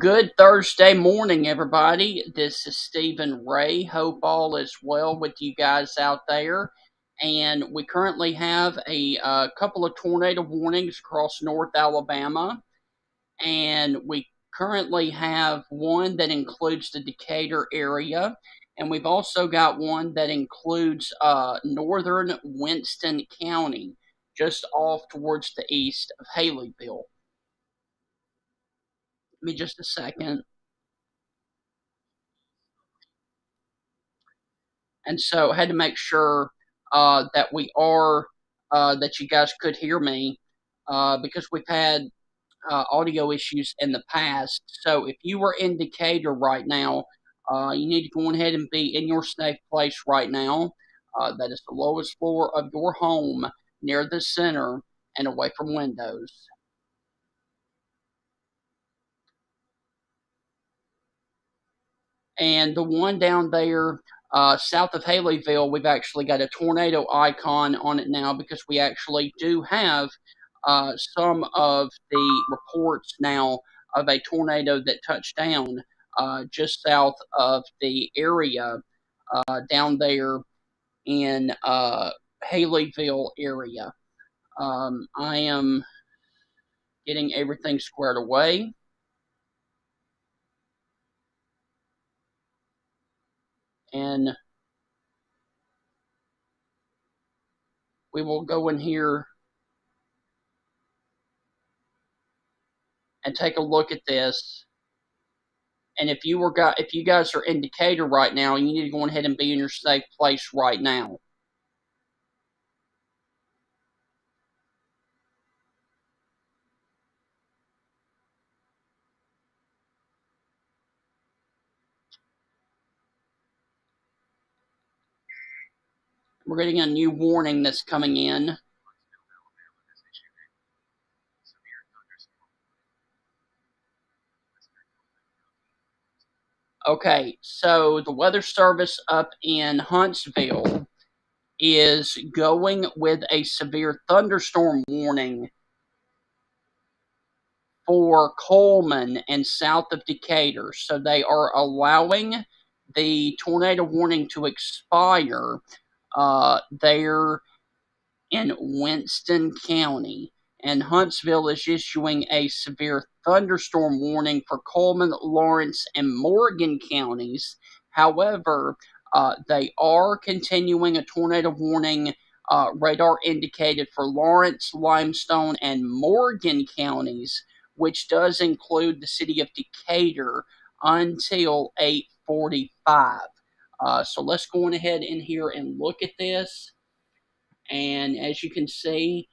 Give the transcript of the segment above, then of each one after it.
Good Thursday morning, everybody. This is Stephen Ray. Hope all is well with you guys out there. And we currently have a couple of tornado warnings across North Alabama. And we currently have one that includes the Decatur area. And we've also got one that includes northern Winston County, just off towards the east of Haleyville. Give me just a second. And so I had to make sure that we are that you guys could hear me because we've had audio issues in the past. So if you are in Decatur right now, you need to go ahead and be in your safe place right now. That is the lowest floor of your home, near the center and away from windows. And the one down there south of Haleyville, we've actually got a tornado icon on it now because we actually do have some of the reports now of a tornado that touched down just south of the area down there in Haleyville area. I am getting everything squared away, and we will go in here and take a look at this. And if you guys are in Decatur right now, you need to go ahead and be in your safe place right now. We're getting a new warning that's coming in. Okay, so the Weather Service up in Huntsville is going with a severe thunderstorm warning for Coleman and south of Decatur. So they are allowing the tornado warning to expire there in Winston County. And Huntsville is issuing a severe thunderstorm warning for Coleman, Lawrence, and Morgan counties. However, they are continuing a tornado warning radar indicated for Lawrence, Limestone, and Morgan counties, which does include the city of Decatur until 8:45. So let's go on ahead in here and look at this. And as you can see,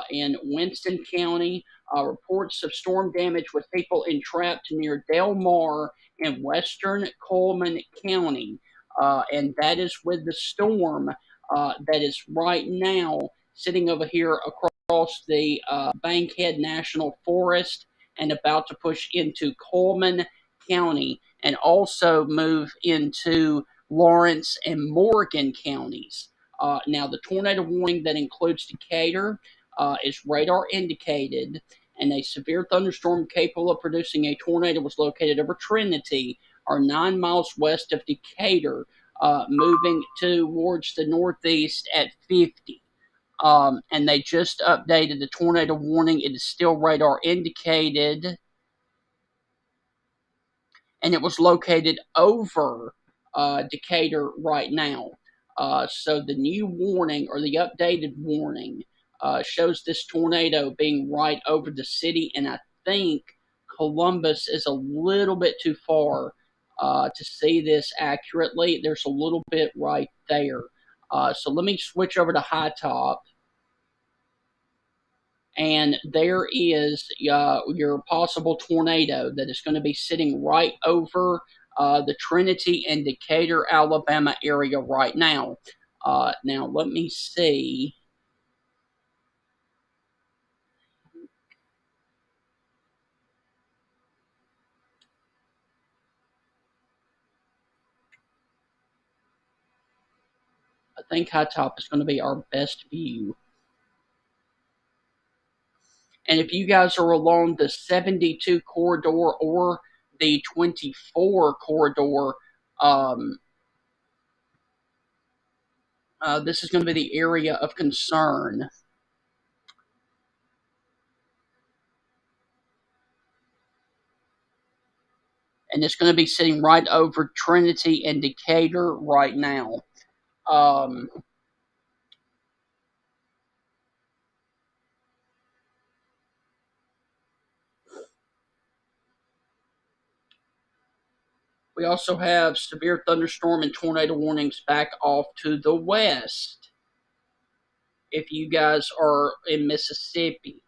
in Winston County, reports of storm damage with people entrapped near Del Mar in western Coleman County. And that is with the storm that is right now sitting over here across the Bankhead National Forest and about to push into Coleman County and also move into Lawrence and Morgan counties. Now, the tornado warning that includes Decatur is radar indicated, and a severe thunderstorm capable of producing a tornado was located over Trinity, or 9 miles west of Decatur, moving towards the northeast at 50. And they just updated the tornado warning. It is still radar indicated, and it was located over Decatur right now. So the new warning or the updated warning shows this tornado being right over the city, and I think Columbus is a little bit too far to see this accurately. There's a little bit right there. So let me switch over to high top. And there is your possible tornado that is going to be sitting right over the Trinity and Decatur, Alabama area right now. Now, let me see. I think high top is going to be our best view. And if you guys are along the 72 corridor or the 24 corridor. Um, this is going to be the area of concern. And it's going to be sitting right over Trinity and Decatur right now. Um, we also have severe thunderstorm and tornado warnings back off to the west if you guys are in Mississippi.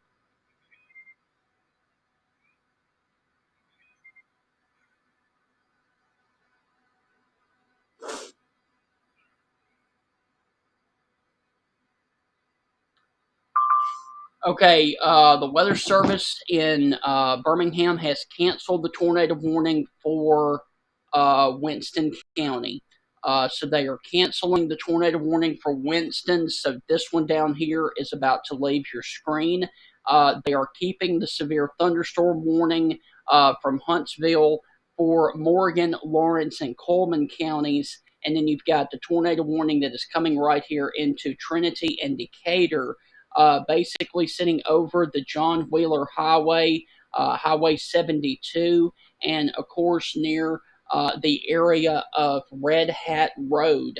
Okay, the Weather Service in Birmingham has canceled the tornado warning for Winston County. So they are canceling the tornado warning for Winston. So this one down here is about to leave your screen. They are keeping the severe thunderstorm warning from Huntsville for Morgan, Lawrence, and Coleman counties. And then you've got the tornado warning that is coming right here into Trinity and Decatur, basically sitting over the John Wheeler Highway, Highway 72, and of course near the area of Red Hat Road.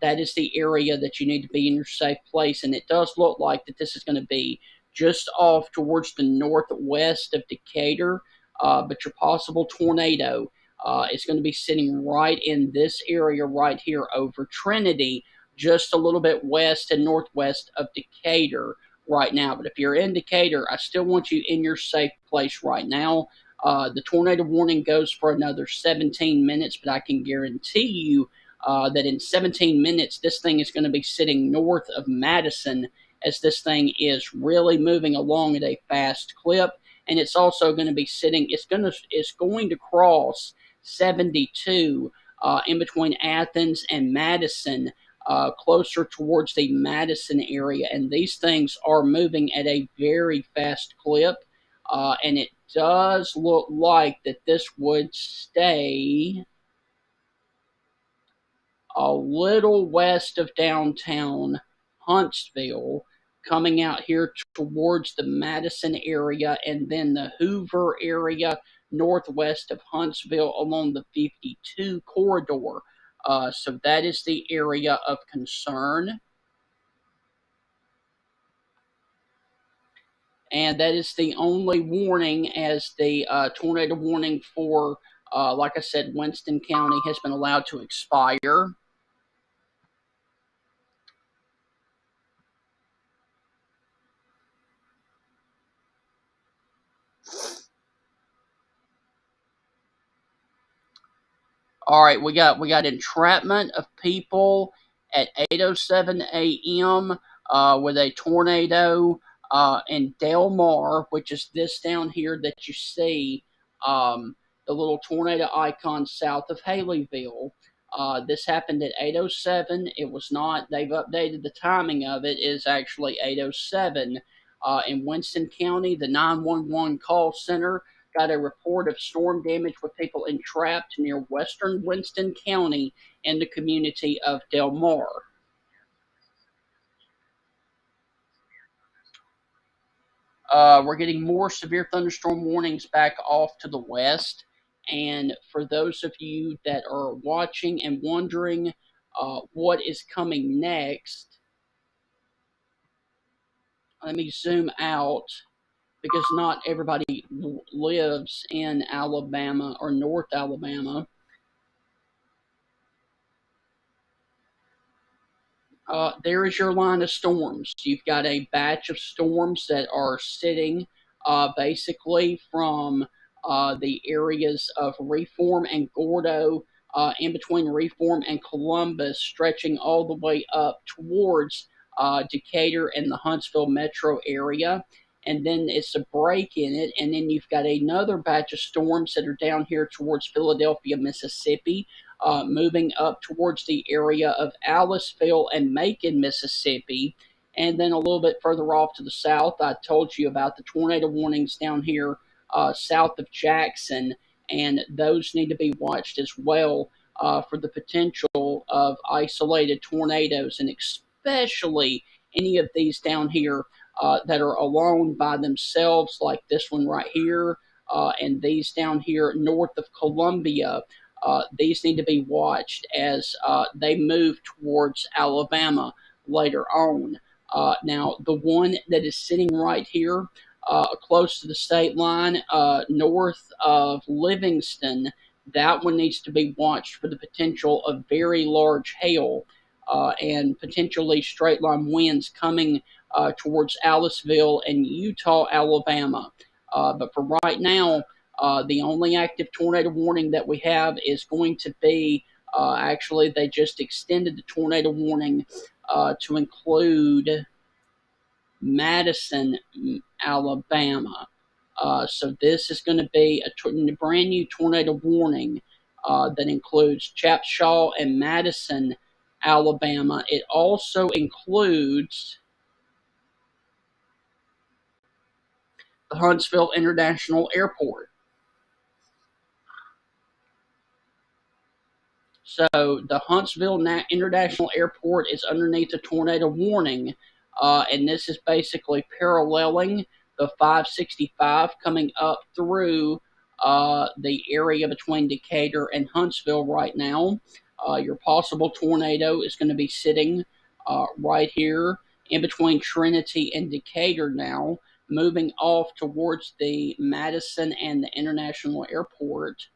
That is the area that you need to be in your safe place, and it does look like that this is going to be just off towards the northwest of Decatur, but your possible tornado is going to be sitting right in this area right here over Trinity, just a little bit west and northwest of Decatur right now. But if you're in Decatur, I still want you in your safe place right now. The tornado warning goes for another 17 minutes, but I can guarantee you that in 17 minutes, this thing is going to be sitting north of Madison, as this thing is really moving along at a fast clip. And it's also going to be sitting, it's going to cross 72 in between Athens and Madison, closer towards the Madison area. And these things are moving at a very fast clip. And it does look like that this would stay a little west of downtown Huntsville, coming out here towards the Madison area and then the Hoover area northwest of Huntsville along the 52 corridor. So that is the area of concern. And that is the only warning, as the tornado warning for, like I said, Winston County has been allowed to expire. All right, we got entrapment of people at 8:07 a.m. With a tornado in Del Mar, which is this down here that you see, the little tornado icon south of Haleyville. This happened at 8:07. It was not. They've updated the timing of it. It is actually 8:07 in Winston County. The 911 call center got a report of storm damage with people entrapped near western Winston County in the community of Del Mar. We're getting more severe thunderstorm warnings back off to the west. And for those of you that are watching and wondering what is coming next, let me zoom out, because not everybody lives in Alabama or North Alabama. There is your line of storms. You've got a batch of storms that are sitting basically from the areas of Reform and Gordo, in between Reform and Columbus, stretching all the way up towards Decatur and the Huntsville metro area. And then it's a break in it. And then you've got another batch of storms that are down here towards Philadelphia, Mississippi, moving up towards the area of Aliceville and Macon, Mississippi. And then a little bit further off to the south, I told you about the tornado warnings down here south of Jackson and those need to be watched as well for the potential of isolated tornadoes, and especially any of these down here that are alone by themselves, like this one right here, and these down here north of Columbia. These need to be watched as they move towards Alabama later on. Now, the one that is sitting right here, close to the state line, north of Livingston, that one needs to be watched for the potential of very large hail and potentially straight line winds coming towards Aliceville and Eutaw, Alabama. But for right now, the only active tornado warning that we have is going to be actually, they just extended the tornado warning to include Madison, Alabama. So this is going to be a brand new tornado warning that includes Chapshaw and Madison, Alabama. It also includes the Huntsville International Airport. So the Huntsville International Airport is underneath a tornado warning, and this is basically paralleling the 565 coming up through the area between Decatur and Huntsville right now. Your possible tornado is going to be sitting right here in between Trinity and Decatur now, moving off towards the Madison and the International Airport.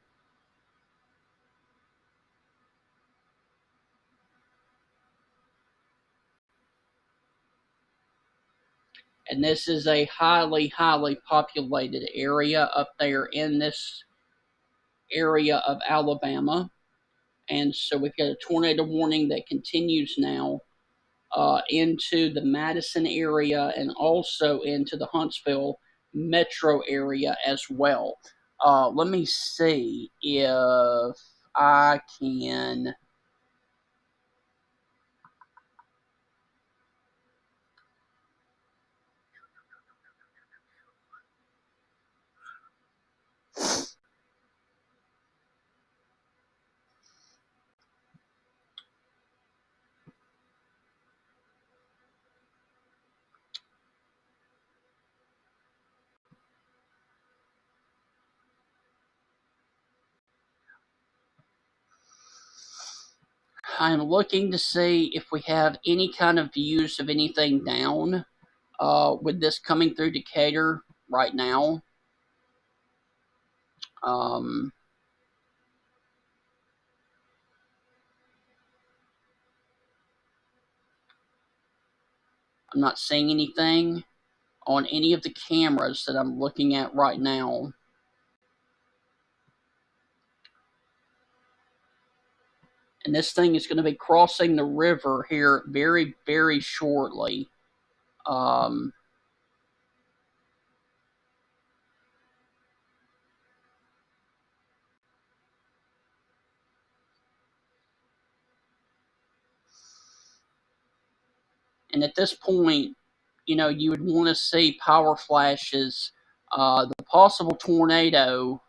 And this is a highly populated area up there in this area of Alabama. And so we've got a tornado warning that continues now into the Madison area and also into the Huntsville metro area as well. Let me see if I can. I'm looking to see if we have any kind of views of anything down with this coming through Decatur right now. Um, I'm not seeing anything on any of the cameras that I'm looking at right now. And this thing is going to be crossing the river here very shortly. Um, and at this point, you know, you would want to see power flashes. The possible tornado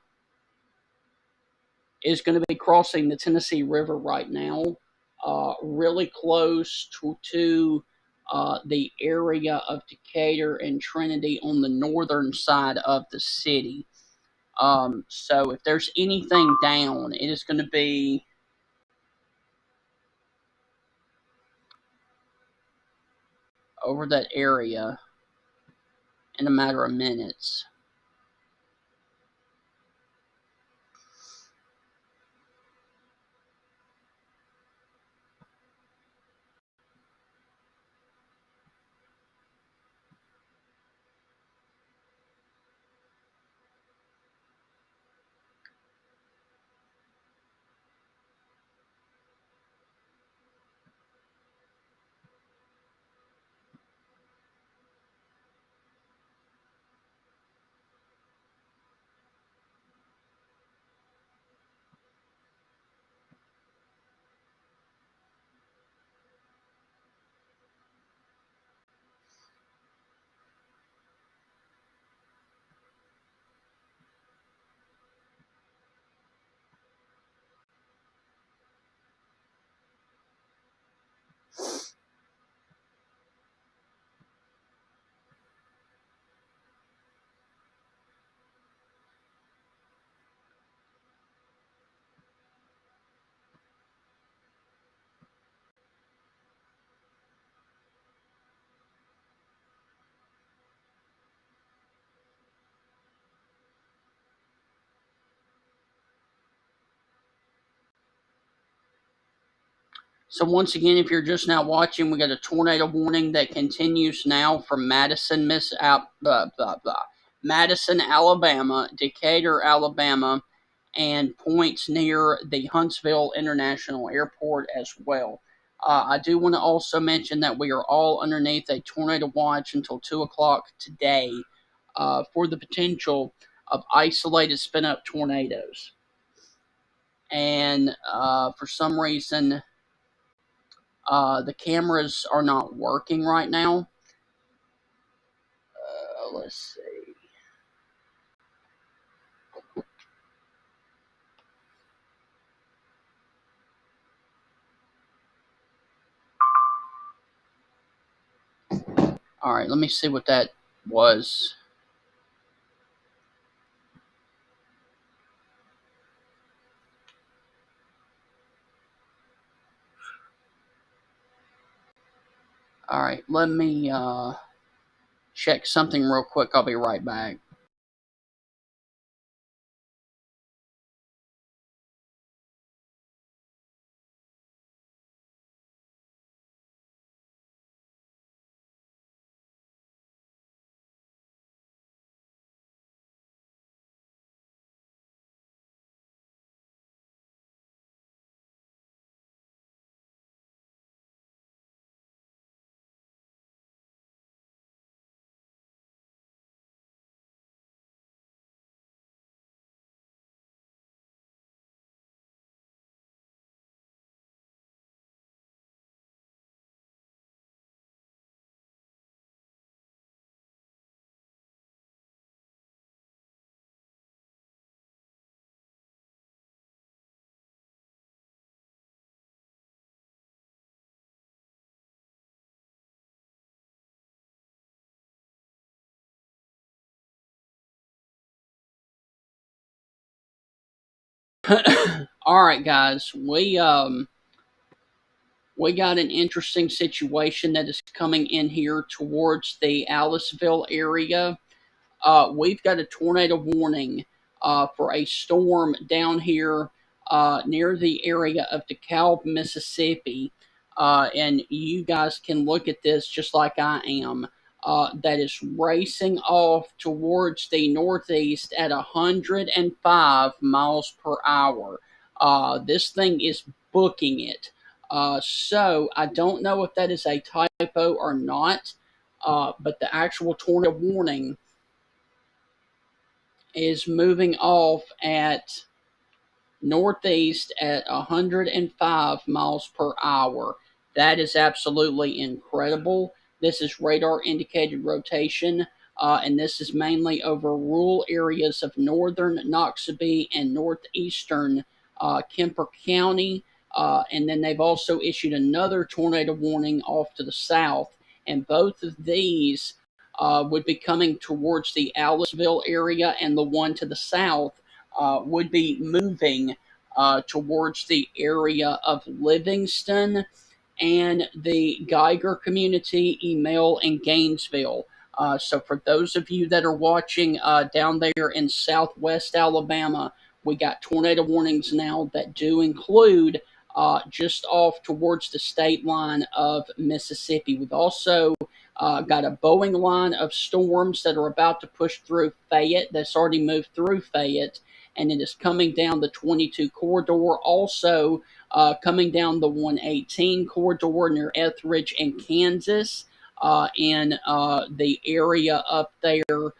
is going to be crossing the Tennessee River right now, really close to the area of Decatur and Trinity on the northern side of the city. So if there's anything down, it is going to be over that area in a matter of minutes. So once again, if you're just now watching, we got a tornado warning that continues now from Madison, Alabama, Decatur, Alabama, and points near the Huntsville International Airport as well. I do want to also mention that we are all underneath a tornado watch until 2 o'clock today for the potential of isolated spin up tornadoes. And for some reason, the cameras are not working right now. Let's see. All right, let me see what that was. All right, let me check something real quick. I'll be right back. All right, guys, we got an interesting situation that is coming in here towards the Aliceville area. We've got a tornado warning for a storm down here near the area of DeKalb, Mississippi. And you guys can look at this just like I am. That is racing off towards the northeast at 105 miles per hour. This thing is booking it. So I don't know if that is a typo or not, but the actual tornado warning is moving off at northeast at 105 miles per hour. That is absolutely incredible. This is radar indicated rotation, and this is mainly over rural areas of northern Noxubee and northeastern Kemper County. And then they've also issued another tornado warning off to the south, and both of these would be coming towards the Aliceville area, and the one to the south would be moving towards the area of Livingston and the Geiger community, Emil, and Gainesville. So for those of you that are watching down there in southwest Alabama, we got tornado warnings now that do include just off towards the state line of Mississippi. We've also got a Boeing line of storms that are about to push through Fayette, that's already moved through Fayette, and it is coming down the 22 corridor, also coming down the 118 corridor near Etheridge and Kansas, in the area up there,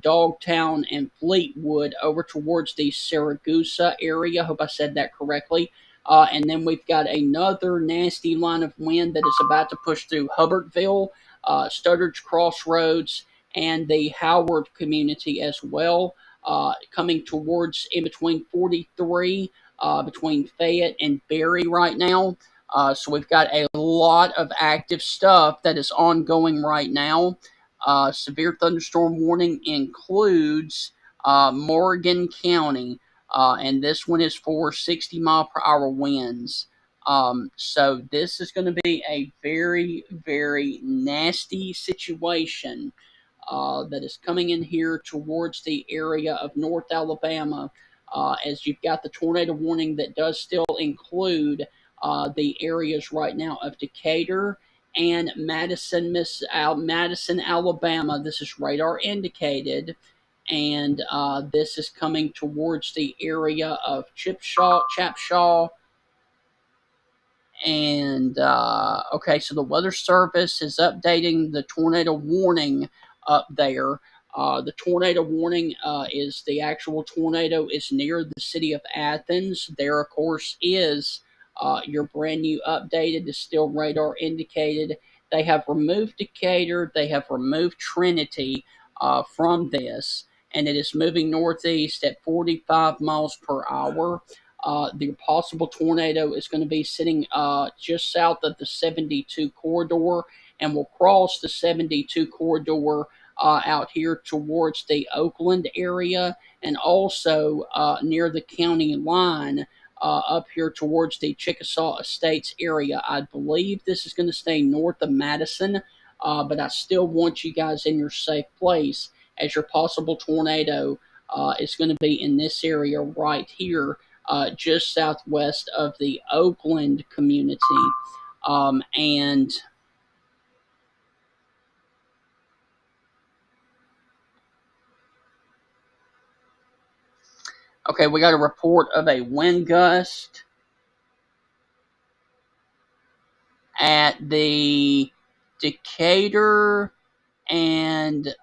Dogtown and Fleetwood, over towards the Saragusa area. Hope I said that correctly. And then we've got another nasty line of wind that is about to push through Hubbardsville, Stuttard's Crossroads, and the Howard community as well, coming towards in between 43, between Fayette and Berry right now. So we've got a lot of active stuff that is ongoing right now. Severe thunderstorm warning includes Morgan County, and this one is for 60-mile-per-hour winds. So this is going to be a very, very nasty situation that is coming in here towards the area of North Alabama, as you've got the tornado warning that does still include the areas right now of Decatur and Madison, Alabama. This is radar indicated, and this is coming towards the area of Chapshaw, and okay, so the Weather Service is updating the tornado warning up there. The tornado warning is the actual tornado is near the city of Athens. There, of course, is your brand new updated, is still radar indicated. They have removed Decatur, they have removed Trinity from this, and it is moving northeast at 45 miles per hour. The possible tornado is going to be sitting just south of the 72 corridor and will cross the 72 corridor out here towards the Oakland area and also near the county line up here towards the Chickasaw Estates area. I believe this is going to stay north of Madison, but I still want you guys in your safe place as your possible tornado is going to be in this area right here just southwest of the Oakland community. And okay, we got a report of a wind gust at the Decatur and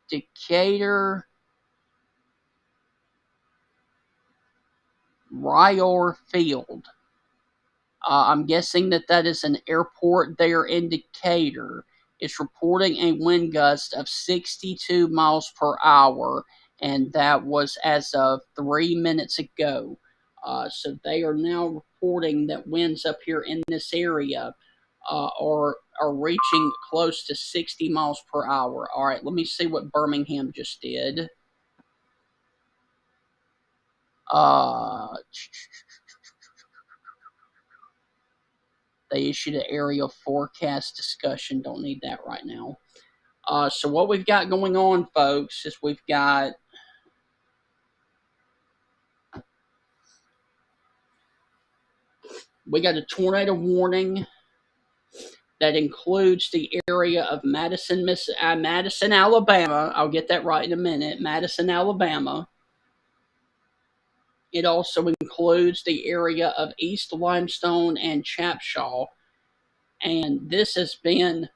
Decatur Ryor Field. I'm guessing that that is an airport there in Decatur. It's reporting a wind gust of 62 miles per hour, and that was as of 3 minutes ago. So they are now reporting that winds up here in this area are reaching close to 60 miles per hour. All right, let me see what Birmingham just did. Uh, They issued an area forecast discussion. Don't need that right now. So what we've got going on, folks, is we've got a tornado warning that includes the area of Madison, Alabama. I'll get that right in a minute. Madison, Alabama. It also includes the area of East Limestone and Chapshaw. And this has been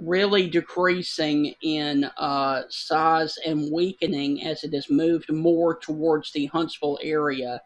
really decreasing in size and weakening as it has moved more towards the Huntsville area.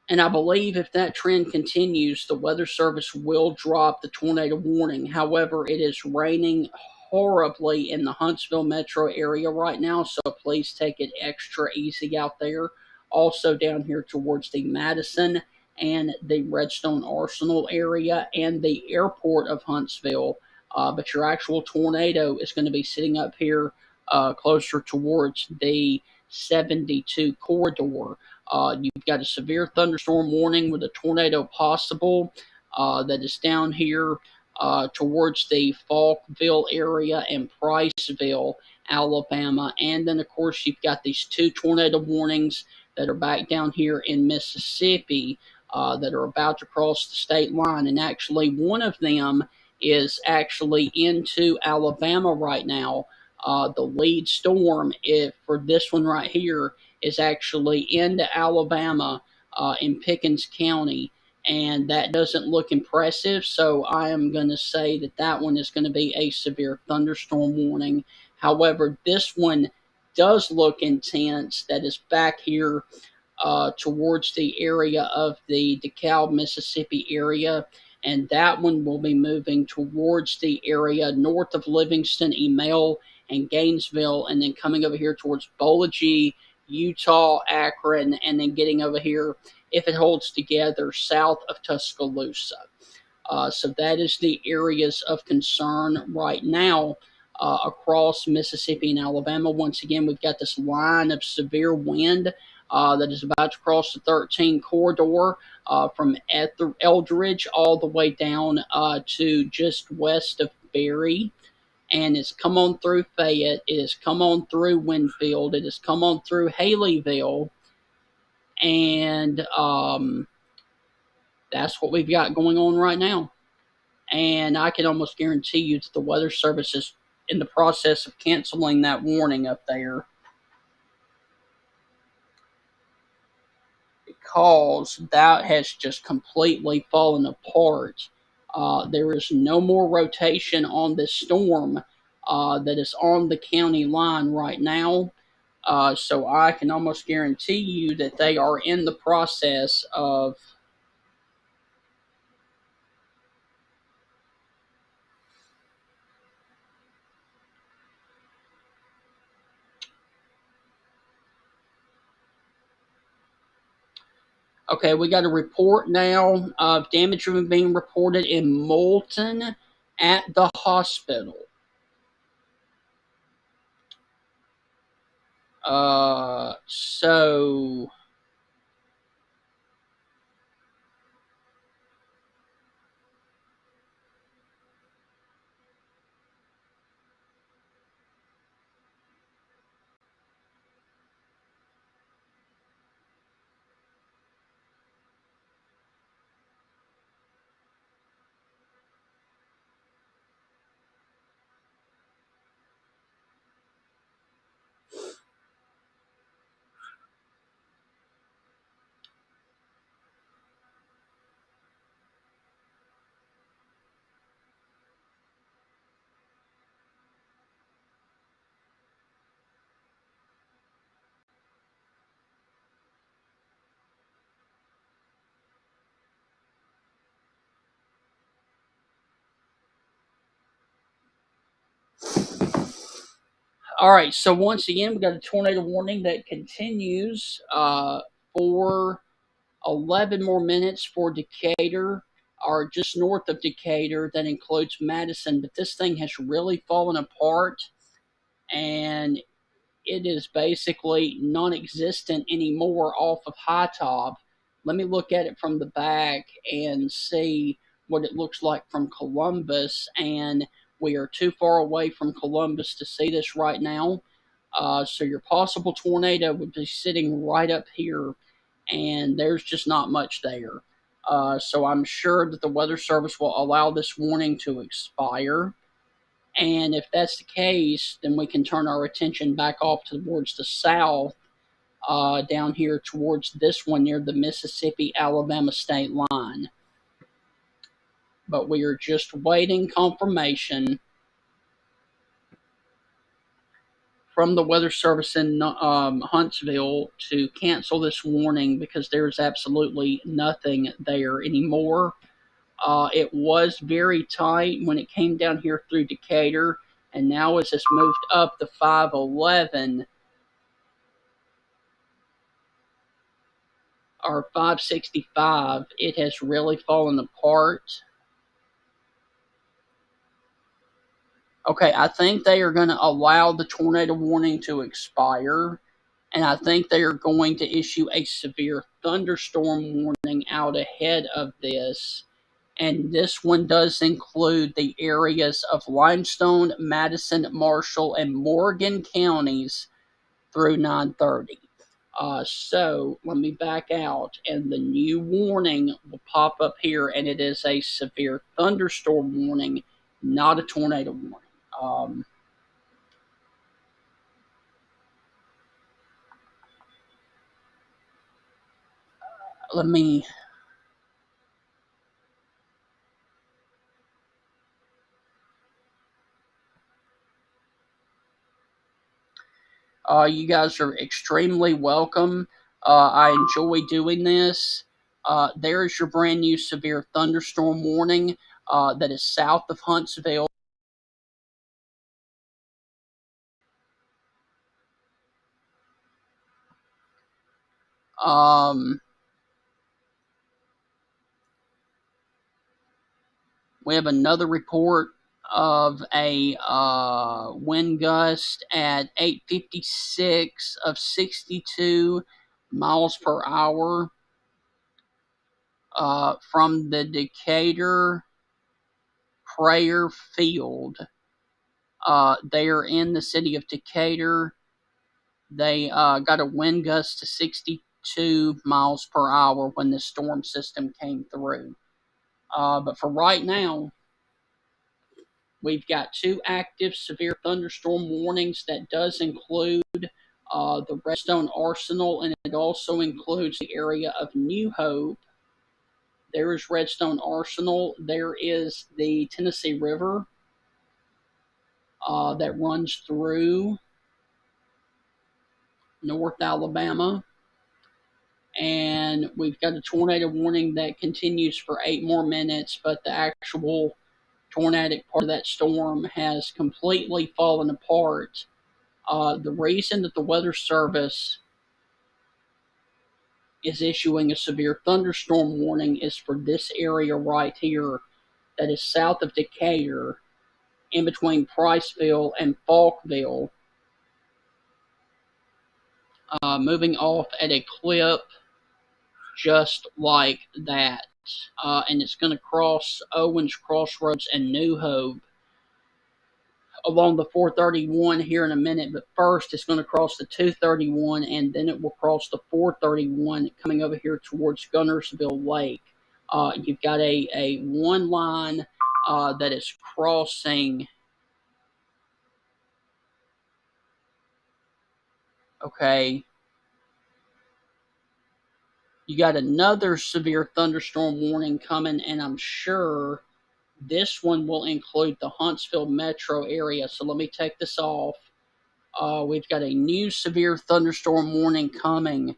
And I believe if that trend continues, the Weather Service will drop the tornado warning. However, it is raining horribly in the Huntsville metro area right now, so please take it extra easy out there. Also, down here towards the Madison and the Redstone Arsenal area and the airport of Huntsville. But your actual tornado is going to be sitting up here closer towards the 72 corridor. You've got a severe thunderstorm warning with a tornado possible that is down here towards the Falkville area and Priceville, Alabama. And then, of course, you've got these two tornado warnings that are back down here in Mississippi that are about to cross the state line. And actually, one of them is actually into Alabama right now. The lead storm for this one right here is actually into Alabama in Pickens County, and that doesn't look impressive. So I am going to say that that one is going to be a severe thunderstorm warning. However, this one does look intense. That is back here towards the area of the DeKalb, Mississippi area. And that one will be moving towards the area north of Livingston, Emil, and Gainesville, and then coming over here towards Bolagie, Utah, Akron, and then getting over here, if it holds together, south of Tuscaloosa. So that is the areas of concern right now across Mississippi and Alabama. Once again, we've got this line of severe wind that is about to cross the 13 corridor from Eldridge all the way down to just west of Berry. And it's come on through Fayette. It has come on through Winfield. It has come on through Haleyville. And that's what we've got going on right now. And I can almost guarantee you that the Weather Service is in the process of canceling that warning up there because that has just completely fallen apart. There is no more rotation on this storm that is on the county line right now. So I can almost guarantee you that they are in the process of. Okay, we got a report now of damage being reported in Moulton at the hospital. So all right, so once again, we got a tornado warning that continues for 11 more minutes for Decatur, or just north of Decatur. That includes Madison, but this thing has really fallen apart, and it is basically non-existent anymore off of High Top. Let me look at it from the back and see what it looks like from Columbus, and we are too far away from Columbus to see this right now. So your possible tornado would be sitting right up here, and there's just not much there. So I'm sure that the Weather Service will allow this warning to expire. And if that's the case, then we can turn our attention back off towards the south, down here towards this one near the Mississippi Alabama state line. But we are just waiting confirmation from the Weather Service in Huntsville to cancel this warning because there's absolutely nothing there anymore. It was very tight when it came down here through Decatur, and now as it's moved up the 511 or 565, it has really fallen apart. Okay, I think they are going to allow the tornado warning to expire, and I think they are going to issue a severe thunderstorm warning out ahead of this. And this one does include the areas of Limestone, Madison, Marshall, and Morgan counties through 9:30. So let me back out, and the new warning will pop up here, and it is a severe thunderstorm warning, not a tornado warning. Um, let me. You guys are extremely welcome. I enjoy doing this. There is your brand new severe thunderstorm warning that is south of Huntsville. Um, we have another report of a wind gust at 856 of 62 miles per hour from the Decatur Prayer Field. They are in the city of Decatur. They got a wind gust 92 miles per hour when the storm system came through. But for right now, we've got two active severe thunderstorm warnings. That does include the Redstone Arsenal, and it also includes the area of New Hope. There is Redstone Arsenal. There is the Tennessee River that runs through North Alabama. And we've got a tornado warning that continues for 8 more minutes, but the actual tornadic part of that storm has completely fallen apart. The reason that the Weather Service is issuing a severe thunderstorm warning is for this area right here that is south of Decatur, in between Priceville and Falkville, moving off at a clip just like that. And it's going to cross Owens Crossroads and New Hope along the 431 here in a minute, but first it's going to cross the 231 and then it will cross the 431 coming over here towards Gunnersville Lake. You've got a one line that is crossing. Okay. You got another severe thunderstorm warning coming, and I'm sure this one will include the Huntsville metro area. So let me take this off. We've got a new severe thunderstorm warning coming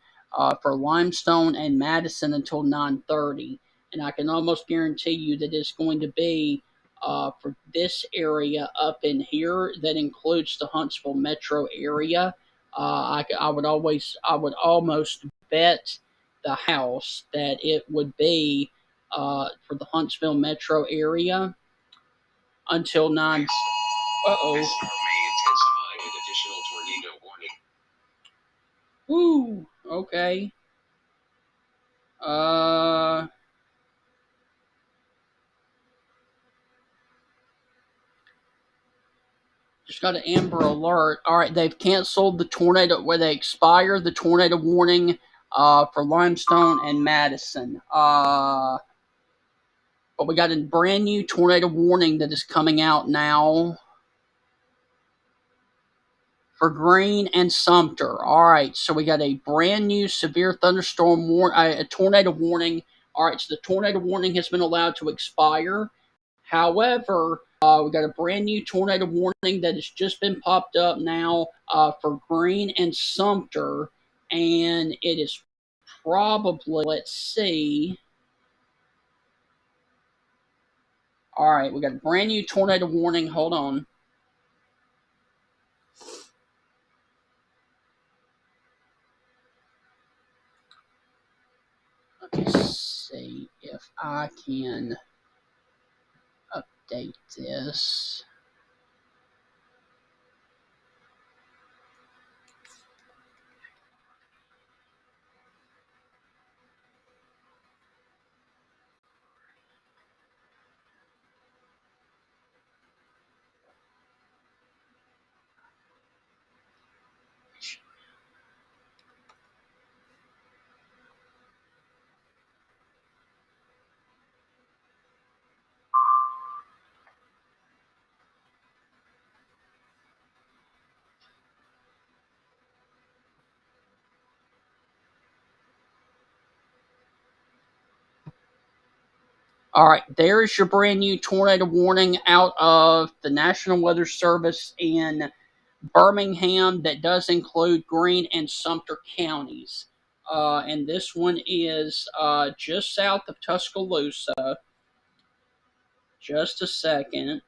for Limestone and Madison until 9:30, and I can almost guarantee you that it's going to be for this area up in here that includes the Huntsville metro area. I would almost bet the house that it would be for the Huntsville metro area until 9. Uh-oh. This storm may intensify with additional tornado warning. Woo, okay. Just got an Amber Alert. All right, they've canceled the tornado, where they expire the tornado warning for Limestone and Madison. But we got a brand new tornado warning that is coming out now for Greene and Sumter. All right, so we got a brand new severe thunderstorm a tornado warning. All right, so the tornado warning has been allowed to expire. However, we got a brand new tornado warning that has just been popped up now for Greene and Sumter, and it is probably, let's see. All right, we got a brand new tornado warning. Hold on. Let me see if I can update this. All right, there's your brand new tornado warning out of the National Weather Service in Birmingham that does include Greene and Sumter counties. And this one is just south of Tuscaloosa. Just a second.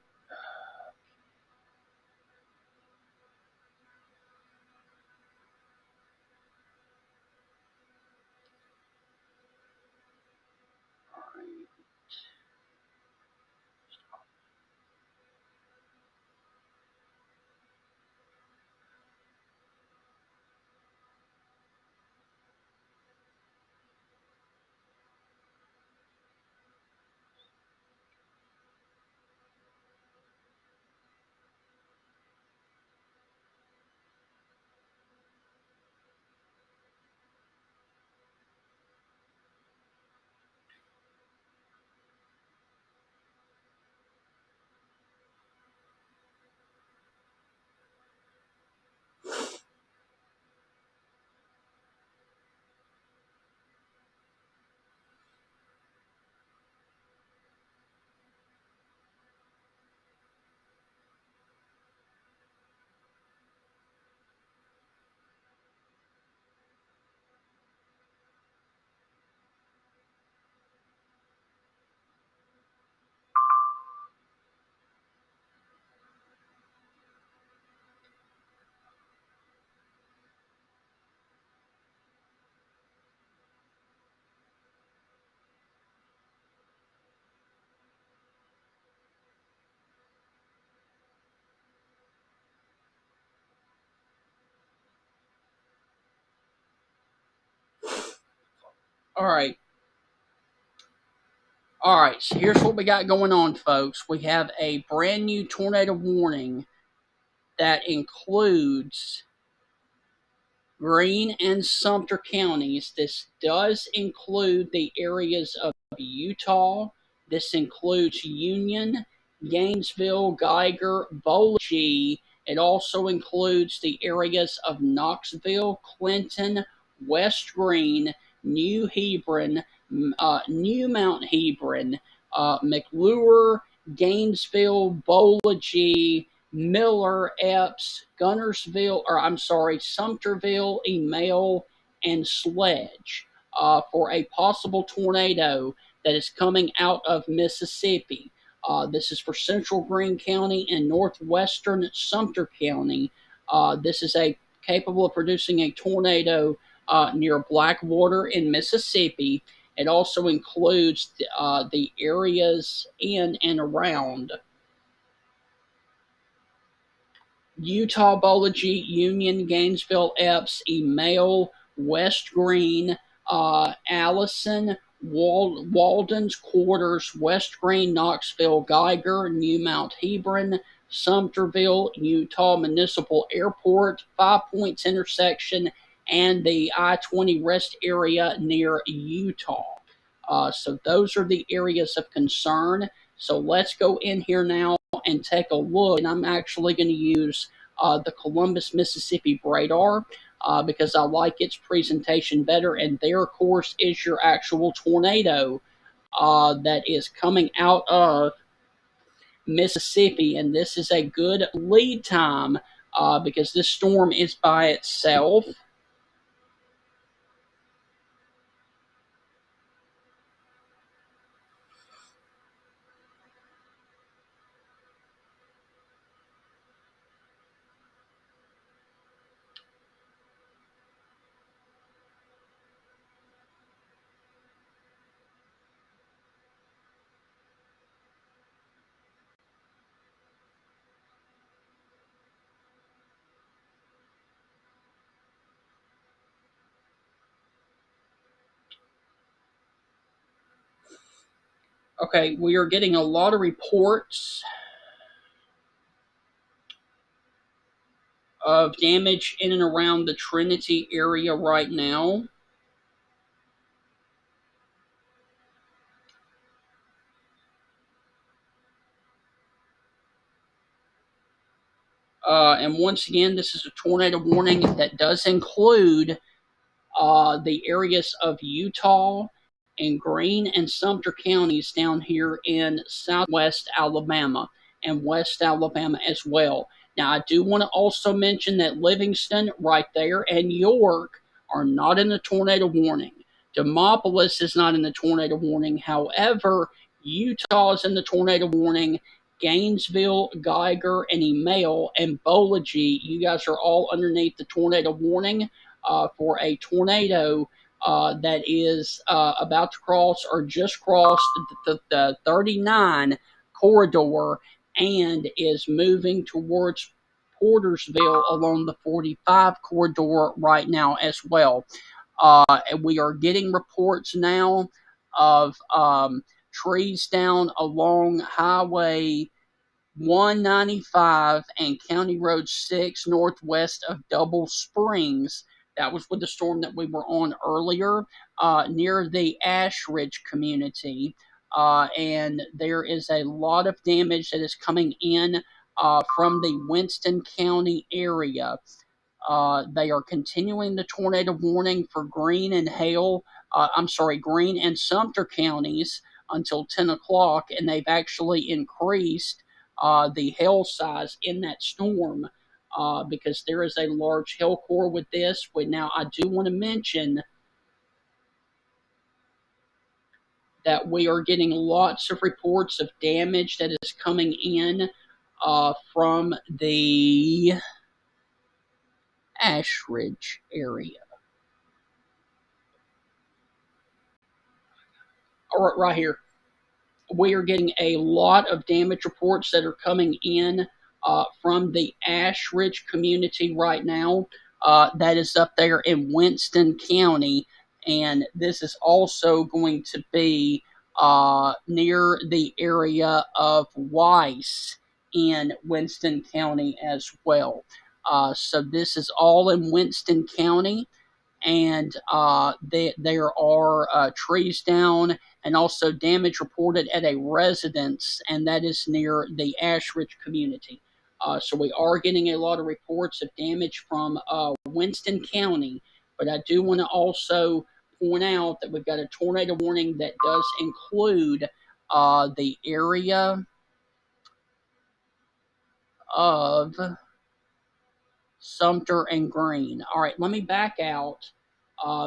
All right. All right, so here's what we got going on, folks. We have a brand new tornado warning that includes Greene and Sumter counties. This does include the areas of Utah. This includes Union, Gainesville, Geiger, Bowling. It also includes the areas of Knoxville, Clinton, West Greene, New Hebron, New Mount Hebron, McClure, Gainesville, Bowling, Miller, Epps, Gunnersville, or I'm sorry, Sumterville, Emale, and Sledge for a possible tornado that is coming out of Mississippi. This is for central Greene County and northwestern Sumter County. This is a capable of producing a tornado near Blackwater in Mississippi. It also includes the areas in and around Utah, Bowling, Union, Gainesville, Epps, Emale, West Greene, Allison, Walden's Quarters, West Greene, Knoxville, Geiger, New Mount Hebron, Sumterville, Utah Municipal Airport, 5 Points intersection, and the I-20 rest area near Utah. So those are the areas of concern. So let's go in here now and take a look. And I'm actually going to use the Columbus, Mississippi radar because I like its presentation better. And there, of course, is your actual tornado that is coming out of Mississippi. And this is a good lead time because this storm is by itself. Okay, we are getting a lot of reports of damage in and around the Trinity area right now. And once again, this is a tornado warning that does include the areas of Utah and Greene and Sumter counties down here in southwest Alabama and West Alabama as well. Now, I do want to also mention that Livingston, right there, and York are not in the tornado warning. Demopolis is not in the tornado warning. However, Utah is in the tornado warning. Gainesville, Geiger, and Emale, and Bowling, you guys are all underneath the tornado warning for a tornado that is about to cross or just crossed the 39 corridor and is moving towards Portersville along the 45 corridor right now as well. And we are getting reports now of trees down along Highway 195 and County Road 6 northwest of Double Springs. That was with the storm that we were on earlier near the Ash Ridge community. And there is a lot of damage that is coming in from the Winston County area. They are continuing the tornado warning for Greene and Greene and Sumter counties until 10 o'clock, and they've actually increased the hail size in that storm because there is a large hail core with this. But now, I do want to mention that we are getting lots of reports of damage that is coming in from the Ash Ridge area. Right here. We are getting a lot of damage reports that are coming in from the Ash Ridge community right now. That is up there in Winston County. and this is also going to be near the area of Weiss in Winston County as well. So this is all in Winston County, and there are trees down and also damage reported at a residence, and that is near the Ashridge community. So we are getting a lot of reports of damage from Winston County, but I do want to also point out that we've got a tornado warning that does include the area of Sumter and Greene. All right, let me back out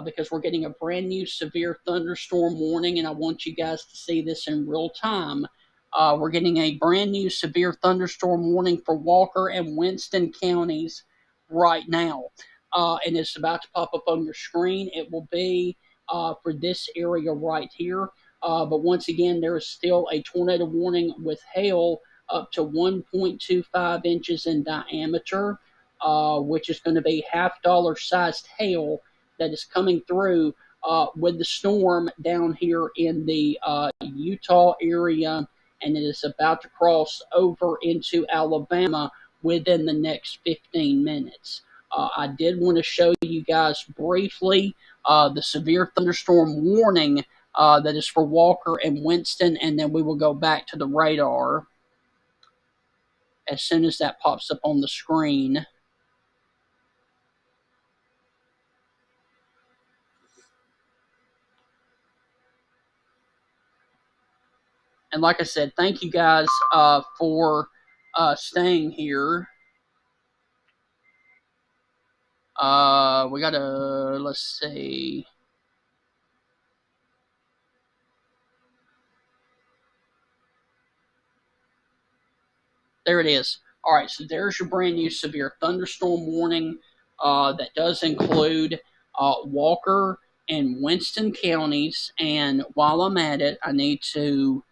because we're getting a brand new severe thunderstorm warning, and I want you guys to see this in real time. We're getting a brand new severe thunderstorm warning for Walker and Winston counties right now, and it's about to pop up on your screen. It will be for this area right here. But once again, there is still a tornado warning with hail up to 1.25 inches in diameter, which is going to be $half sized hail that is coming through with the storm down here in the Utah area, and it is about to cross over into Alabama within the next 15 minutes. I did want to show you guys briefly the severe thunderstorm warning that is for Walker and Winston, and then we will go back to the radar as soon as that pops up on the screen. And like I said, thank you guys for staying here. We gotta, let's see. There it is. All right, so there's your brand new severe thunderstorm warning that does include Walker and Winston counties. And while I'm at it, I need to.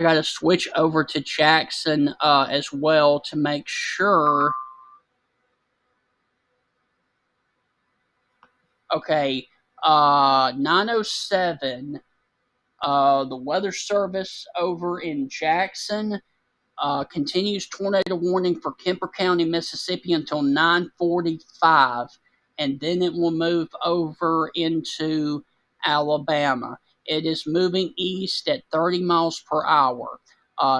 I got to switch over to Jackson as well to make sure. Okay, 907. The weather service over in Jackson continues tornado warning for Kemper County, Mississippi until 9:45, and then it will move over into Alabama. It is moving east at 30 miles per hour.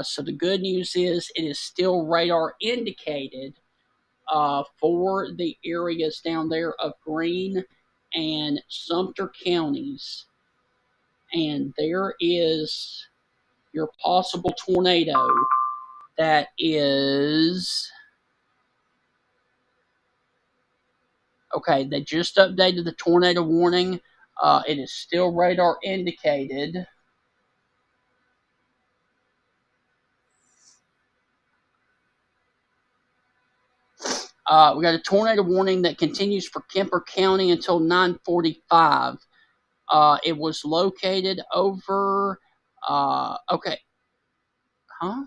So the good news is it is still radar indicated for the areas down there of Greene and Sumter counties. And there is your possible tornado that is. Okay, they just updated the tornado warning. It is still radar indicated. We got a tornado warning that continues for Kemper County until 9:45. It was located over. Okay, huh?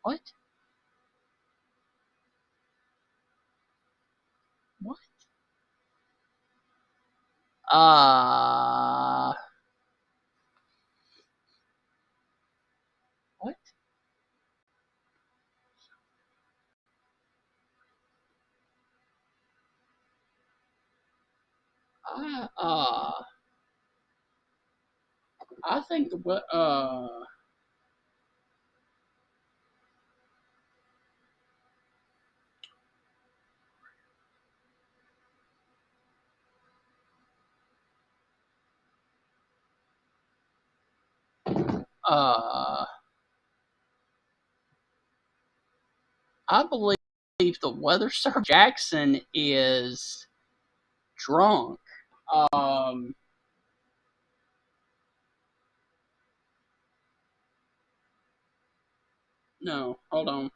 What? What? Uh, what? Uh, uh, I think the uh, I believe the weather sir Jackson is drunk. Um, no, hold on.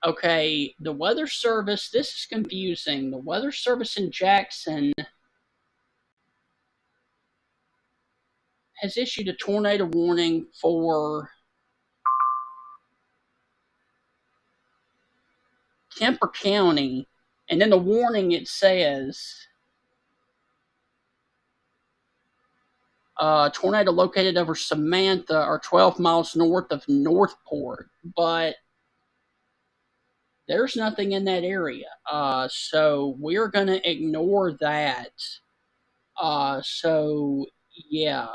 Okay, the Weather Service, this is confusing. The Weather Service in Jackson has issued a tornado warning for Kemper County, and in the warning it says tornado located over Samantha or 12 miles north of Northport, but there's nothing in that area. So we're going to ignore that. So, yeah,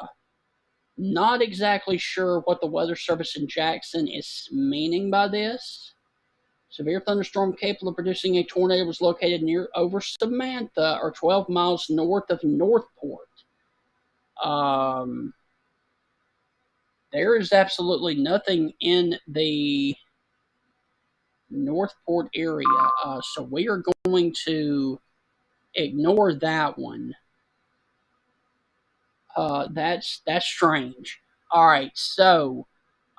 not exactly sure what the Weather Service in Jackson is meaning by this. Severe thunderstorm capable of producing a tornado was located near over Samantha or 12 miles north of Northport. Um, there is absolutely nothing in the Northport area, so we are going to ignore that one. That's strange. All right,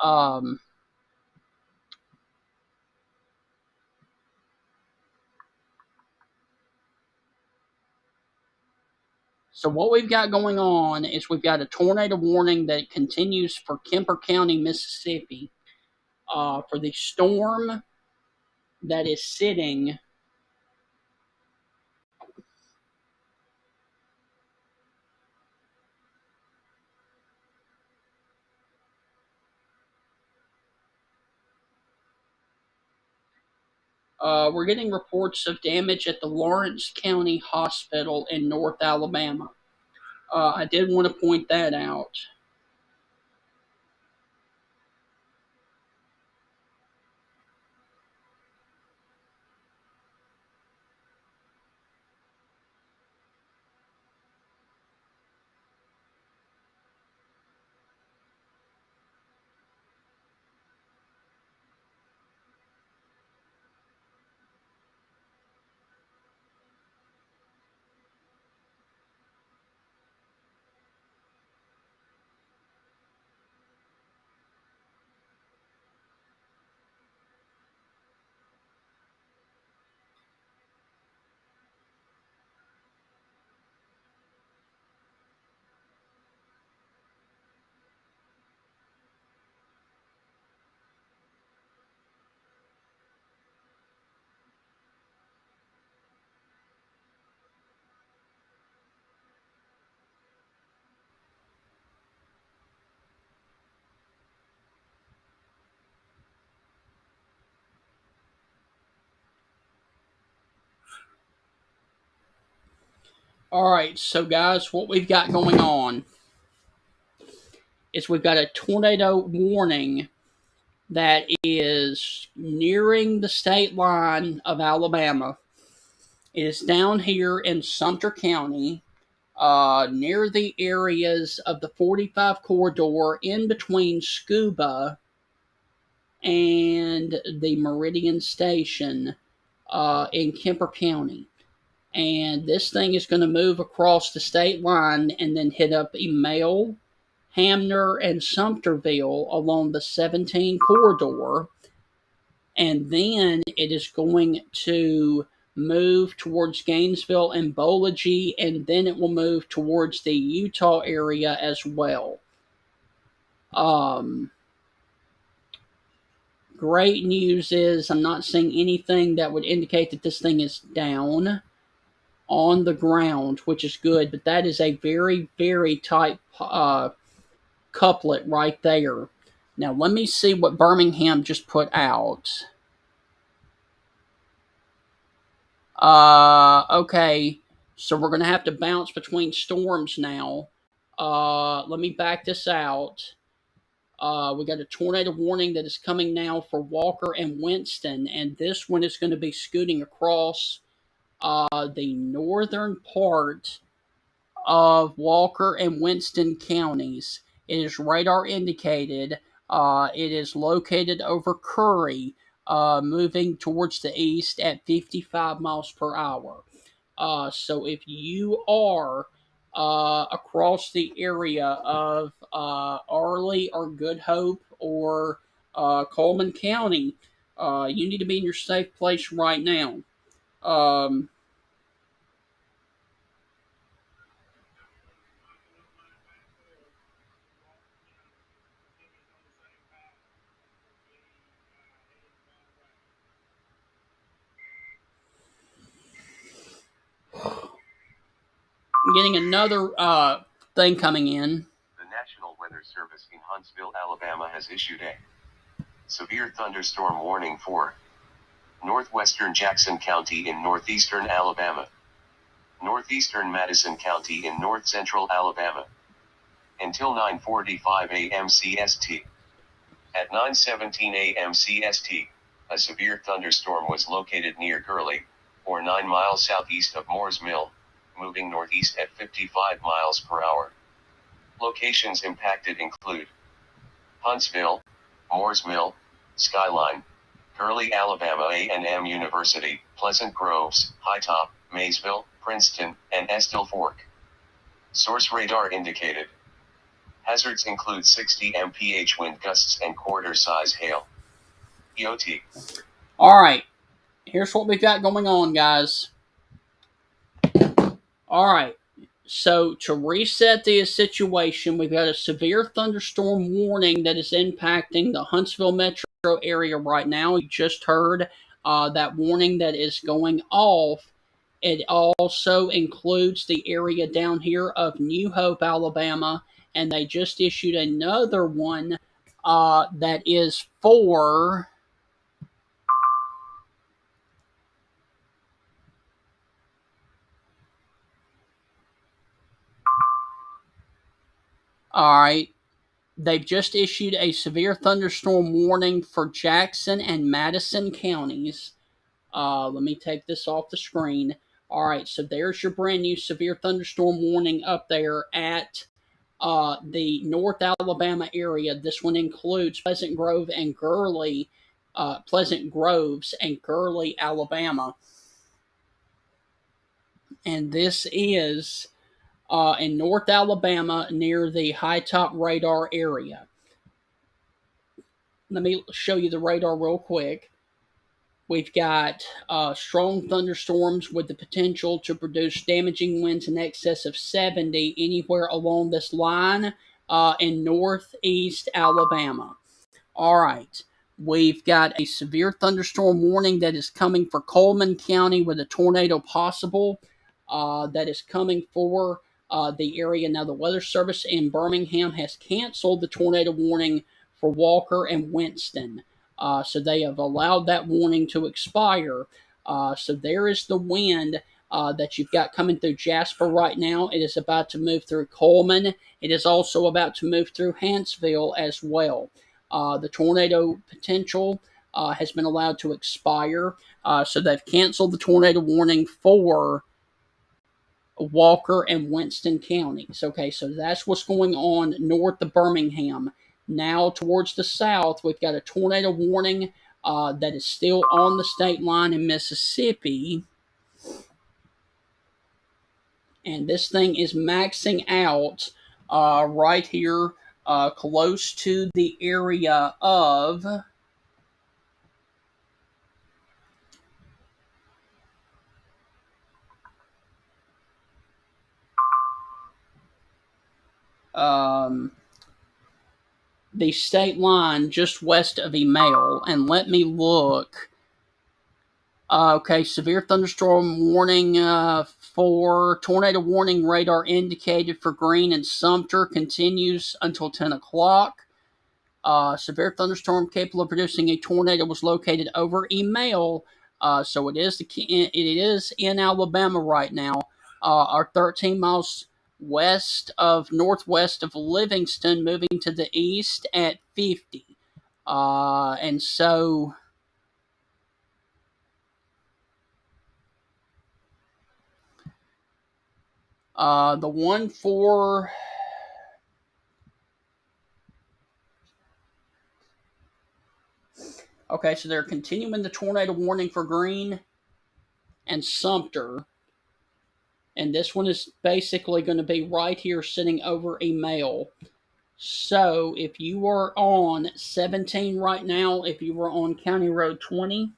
um, so what we've got going on is we've got a tornado warning that continues for Kemper County, Mississippi, for the storm that is sitting. We're getting reports of damage at the Lawrence County Hospital in North Alabama. I did want to point that out. All right, so guys, what we've got going on is we've got a tornado warning that is nearing the state line of Alabama. It is down here in Sumter County, near the areas of the 45 corridor in between Scuba and the Meridian Station in Kemper County. And this thing is going to move across the state line and then hit up Emale, Hamner, and Sumterville along the 17 corridor. And then it is going to move towards Gainesville and Bolagie, and then it will move towards the Utah area as well. Um, Great news is I'm not seeing anything that would indicate that this thing is down on the ground, which is good, but that is a very, very tight couplet right there. Now, let me see what Birmingham just put out. Okay, so we're going to have to bounce between storms now. Let me back this out. We got a tornado warning that is coming now for Walker and Winston, and this one is going to be scooting across the northern part of Walker and Winston counties. It is radar indicated. It is located over Curry, moving towards the east at 55 miles per hour. So if you are across the area of Arley or Good Hope or Coleman County, You need to be in your safe place right now. Um, I'm getting another thing coming in. The National Weather Service in Huntsville, Alabama has issued a severe thunderstorm warning for northwestern Jackson County in northeastern Alabama, northeastern Madison County in north-central Alabama, until 9:45 a.m. CST. At 9:17 a.m. CST, a severe thunderstorm was located near Gurley, or 9 miles southeast of Moores Mill, moving northeast at 55 miles per hour. Locations impacted include Huntsville, Moores Mill, Skyline, Gurley, Alabama A&M University, Pleasant Groves, High Top, Maysville, Princeton, and Estill Fork. Source radar indicated. Hazards include 60 mph wind gusts and quarter-size hail. EOT. All right, here's what we've got going on, guys. All right, so to reset the situation, we've got a severe thunderstorm warning that is impacting the Huntsville metro area right now. You just heard that warning that is going off. It also includes the area down here of New Hope, Alabama, and they just issued another one that is for. All right, they've just issued a severe thunderstorm warning for Jackson and Madison counties. Let me take this off the screen. All right, so there's your brand new severe thunderstorm warning up there at the North Alabama area. This one includes Pleasant Groves and Gurley, Alabama. And this is in North Alabama near the High Top radar area. Let me show you the radar real quick. We've got strong thunderstorms with the potential to produce damaging winds in excess of 70 anywhere along this line in northeast Alabama. All right. We've got a severe thunderstorm warning that is coming for Coleman County with a tornado possible. That is coming for the area. Now, the Weather Service in Birmingham has canceled the tornado warning for Walker and Winston. So they have allowed that warning to expire. So there is the wind that you've got coming through Jasper right now. It is about to move through Coleman. It is also about to move through Huntsville as well. The tornado potential has been allowed to expire. So they've canceled the tornado warning for Walker and Winston counties. Okay, so that's what's going on north of Birmingham. Now, towards the south, we've got a tornado warning that is still on the state line in Mississippi. And this thing is maxing out right here close to the area of. The state line just west of Email. And let me look. Okay, severe thunderstorm warning for tornado warning radar indicated for Greene and Sumter continues until 10 o'clock. Severe thunderstorm capable of producing a tornado was located over Email. So it is in Alabama right now. Are 13 miles northwest of Livingston, moving to the east at 50. And so the one for. Okay, so they're continuing the tornado warning for Greene and Sumter. And this one is basically going to be right here sitting over Email. So if you are on 17 right now, if you were on County Road 20,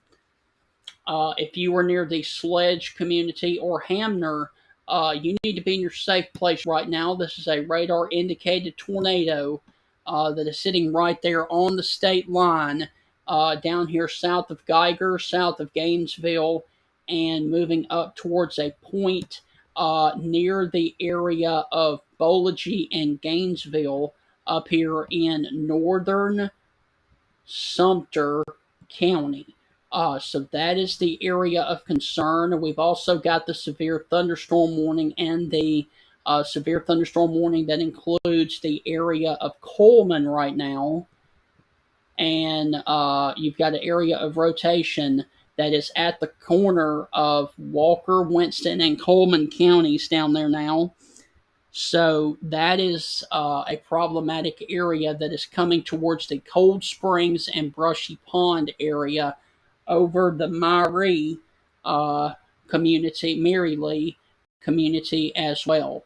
if you are near the Sledge community or Hamner, you need to be in your safe place right now. This is a radar indicated tornado that is sitting right there on the state line, down here south of Geiger, south of Gainesville, and moving up towards a point near the area of Bolagie and Gainesville up here in northern Sumter County. So that is the area of concern. We've also got the severe thunderstorm warning and the severe thunderstorm warning that includes the area of Coleman right now. And you've got an area of rotation that is at the corner of Walker, Winston, and Coleman counties down there now. So that is a problematic area that is coming towards the Cold Springs and Brushy Pond area over the Mary community, Mary Lee community as well.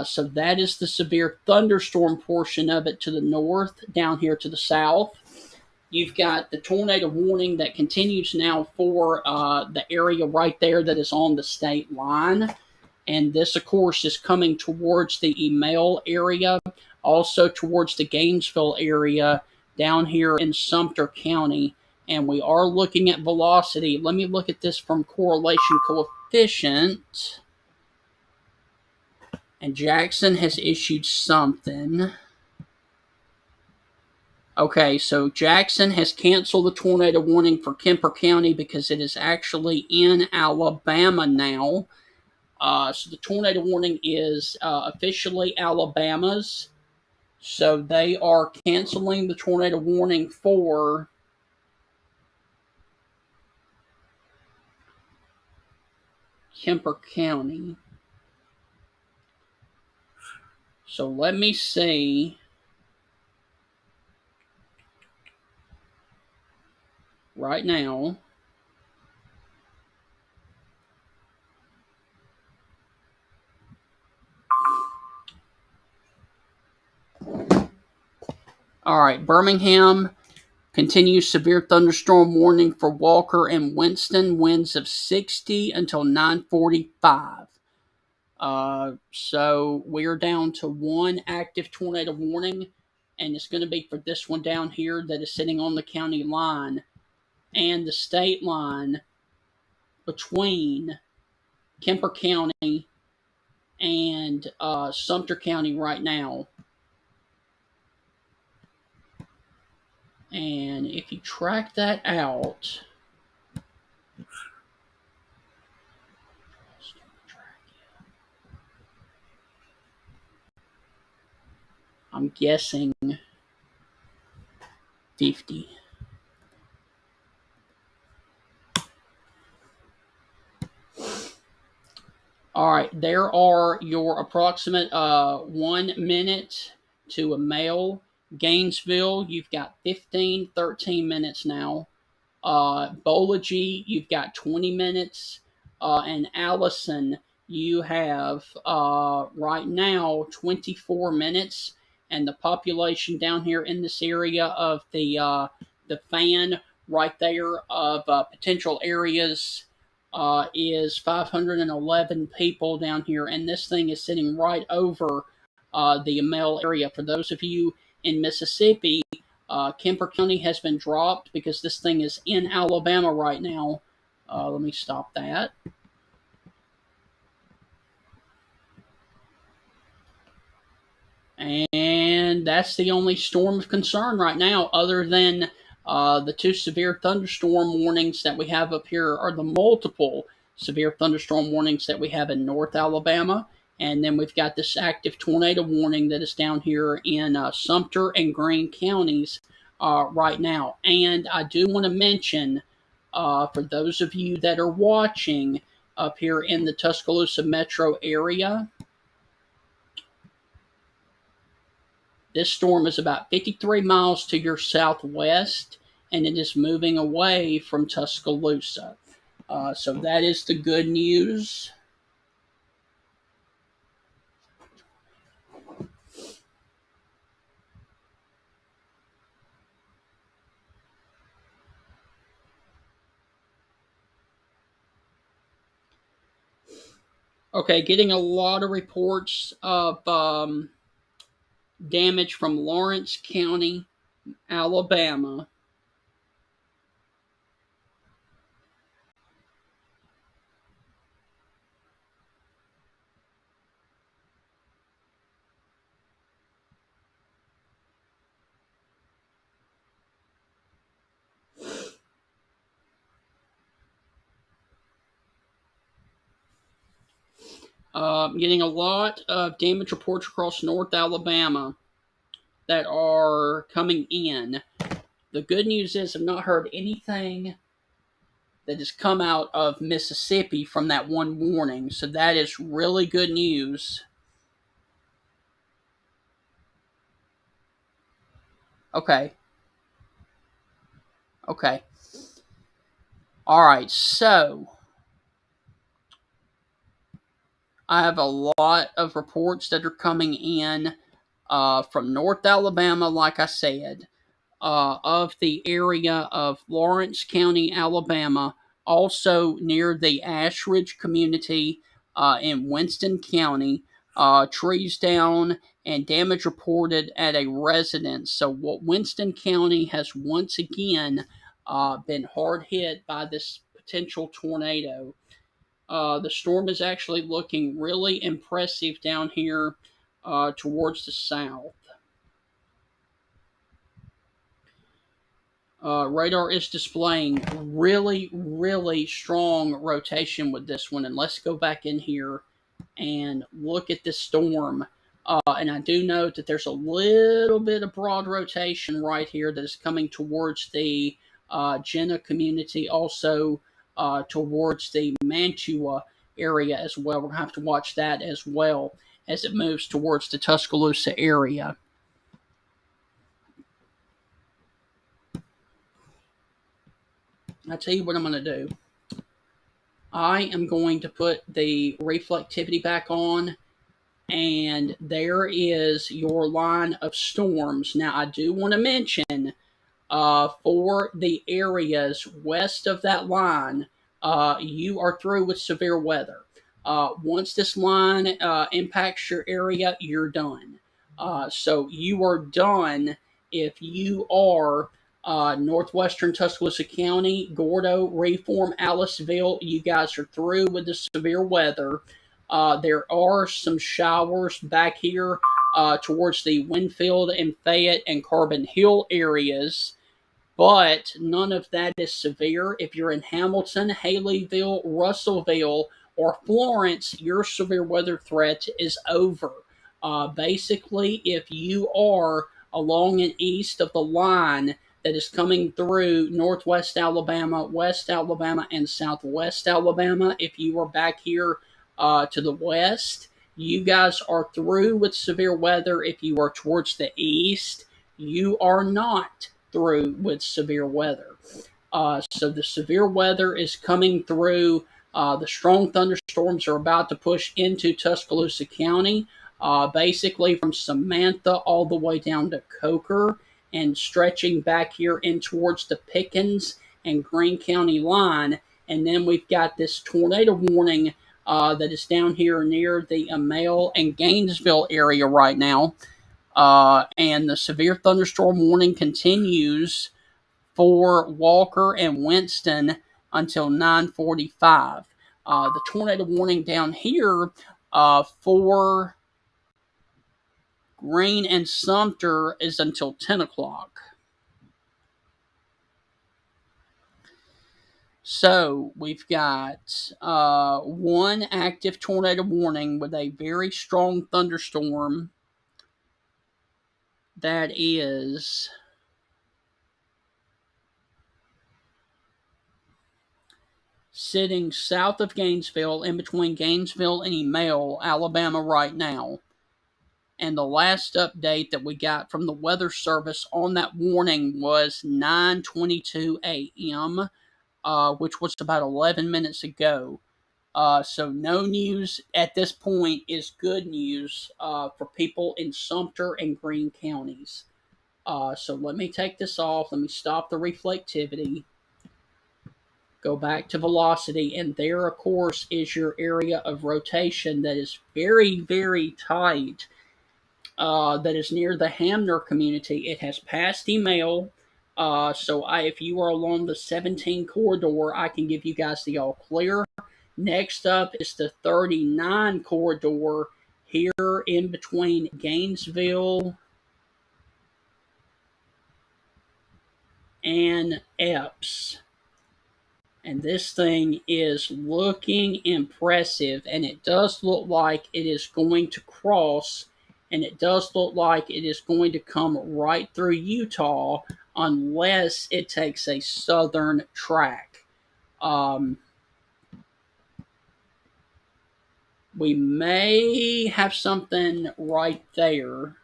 So that is the severe thunderstorm portion of it to the north. Down here to the south, you've got the tornado warning that continues now for the area right there that is on the state line. And this, of course, is coming towards the Emil area, also towards the Gainesville area down here in Sumter County. And we are looking at velocity. Let me look at this from correlation coefficient. And Jackson has issued something. Okay, so Jackson has canceled the tornado warning for Kemper County because it is actually in Alabama now. So the tornado warning is officially Alabama's. So they are canceling the tornado warning for Kemper County. So let me see. Right now. All right, Birmingham continues severe thunderstorm warning for Walker and Winston, winds of 60 until 9:45. So we're down to one active tornado warning, and it's going to be for this one down here that is sitting on the county line and the state line between Kemper County and Sumter County right now. And if you track that out, I'm guessing 50. All right, there are your approximate 1 minute to a male. Gainesville, you've got 15, 13 minutes now. Bolagie, you've got 20 minutes. And Allison, you have right now 24 minutes. And the population down here in this area of the fan right there of potential areas is 511 people down here. And this thing is sitting right over the Amel area. For those of you in Mississippi, Kemper County has been dropped because this thing is in Alabama right now. Let me stop that. And that's the only storm of concern right now, other than the two severe thunderstorm warnings that we have up here, are the multiple severe thunderstorm warnings that we have in North Alabama. And then we've got this active tornado warning that is down here in Sumter and Greene counties right now. And I do want to mention, for those of you that are watching up here in the Tuscaloosa metro area, this storm is about 53 miles to your southwest, and it is moving away from Tuscaloosa. So that is the good news. Okay, getting a lot of reports of damage from Lawrence County, Alabama. Getting a lot of damage reports across North Alabama that are coming in. The good news is I've not heard anything that has come out of Mississippi from that one warning, so that is really good news. Okay. Okay. All right. So I have a lot of reports that are coming in from North Alabama, like I said, of the area of Lawrence County, Alabama, also near the Ash Ridge community in Winston County. Trees down and damage reported at a residence. So, what Winston County has once again been hard hit by this potential tornado. The storm is actually looking really impressive down here towards the south. Radar is displaying really, really strong rotation with this one. And let's go back in here and look at this storm. And I do note that there's a little bit of broad rotation right here that is coming towards the Jenna community, also towards the Mantua area as well. We're going to have to watch that as well as it moves towards the Tuscaloosa area. I tell you what I'm going to do. I am going to put the reflectivity back on, and there is your line of storms. Now, I do want to mention for the areas west of that line, you are through with severe weather. Once this line impacts your area, you're done. So you are done if you are northwestern Tuscaloosa County, Gordo, Reform, Aliceville. You guys are through with the severe weather. There are some showers back here towards the Winfield and Fayette and Carbon Hill areas, but none of that is severe. If you're in Hamilton, Haleyville, Russellville, or Florence, your severe weather threat is over. Basically, if you are along and east of the line that is coming through northwest Alabama, west Alabama, and southwest Alabama, if you are back here to the west, you guys are through with severe weather. If you are towards the east, you are not through with severe weather. So the severe weather is coming through. The strong thunderstorms are about to push into Tuscaloosa County, basically from Samantha all the way down to Coker and stretching back here in towards the Pickens and Greene County line. And then we've got this tornado warning that is down here near the Amel and Gainesville area right now. And the severe thunderstorm warning continues for Walker and Winston until 9:45. The tornado warning down here for Greene and Sumter is until 10 o'clock. So we've got one active tornado warning with a very strong thunderstorm that is sitting south of Gainesville, in between Gainesville and Emile, Alabama, right now. And the last update that we got from the Weather Service on that warning was 9:22 a.m., which was about 11 minutes ago. So no news at this point is good news for people in Sumter and Greene counties. So let me take this off. Let me stop the reflectivity. go back to velocity, and there, of course, is your area of rotation that is very, very tight, that is near the Hamner community. It has passed email. If you are along the 17 corridor, I can give you guys the all clear. Next up is the 39 corridor here in between Gainesville and Epps. And this thing is looking impressive, and it does look like it is going to cross, and it does look like it is going to come right through Utah unless it takes a southern track. Um, we may have something right there.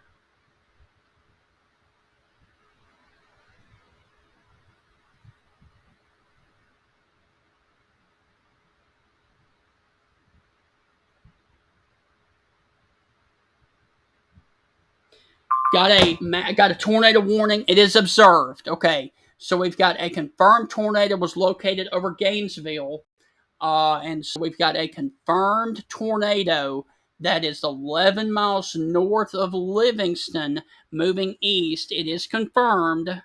Got a tornado warning. It is observed. Okay, so we've got a confirmed tornado was located over Gainesville, and so we've got a confirmed tornado that is 11 miles north of Livingston, moving east. It is confirmed.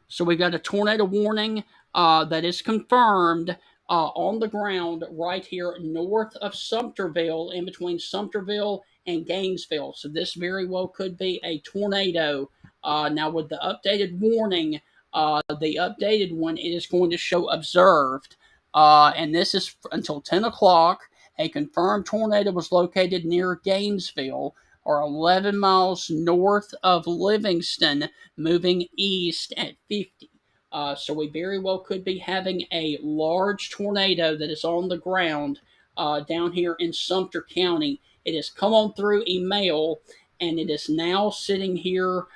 So we've got a tornado warning that is confirmed on the ground right here north of Sumterville, in between Sumterville and Gainesville. So this very well could be a tornado. Now, with the updated warning, the updated one, it is going to show observed. And this is until 10 o'clock. A confirmed tornado was located near Gainesville, or 11 miles north of Livingston, moving east at 50. So we very well could be having a large tornado that is on the ground down here in Sumter County. It has come on through email, and it is now sitting here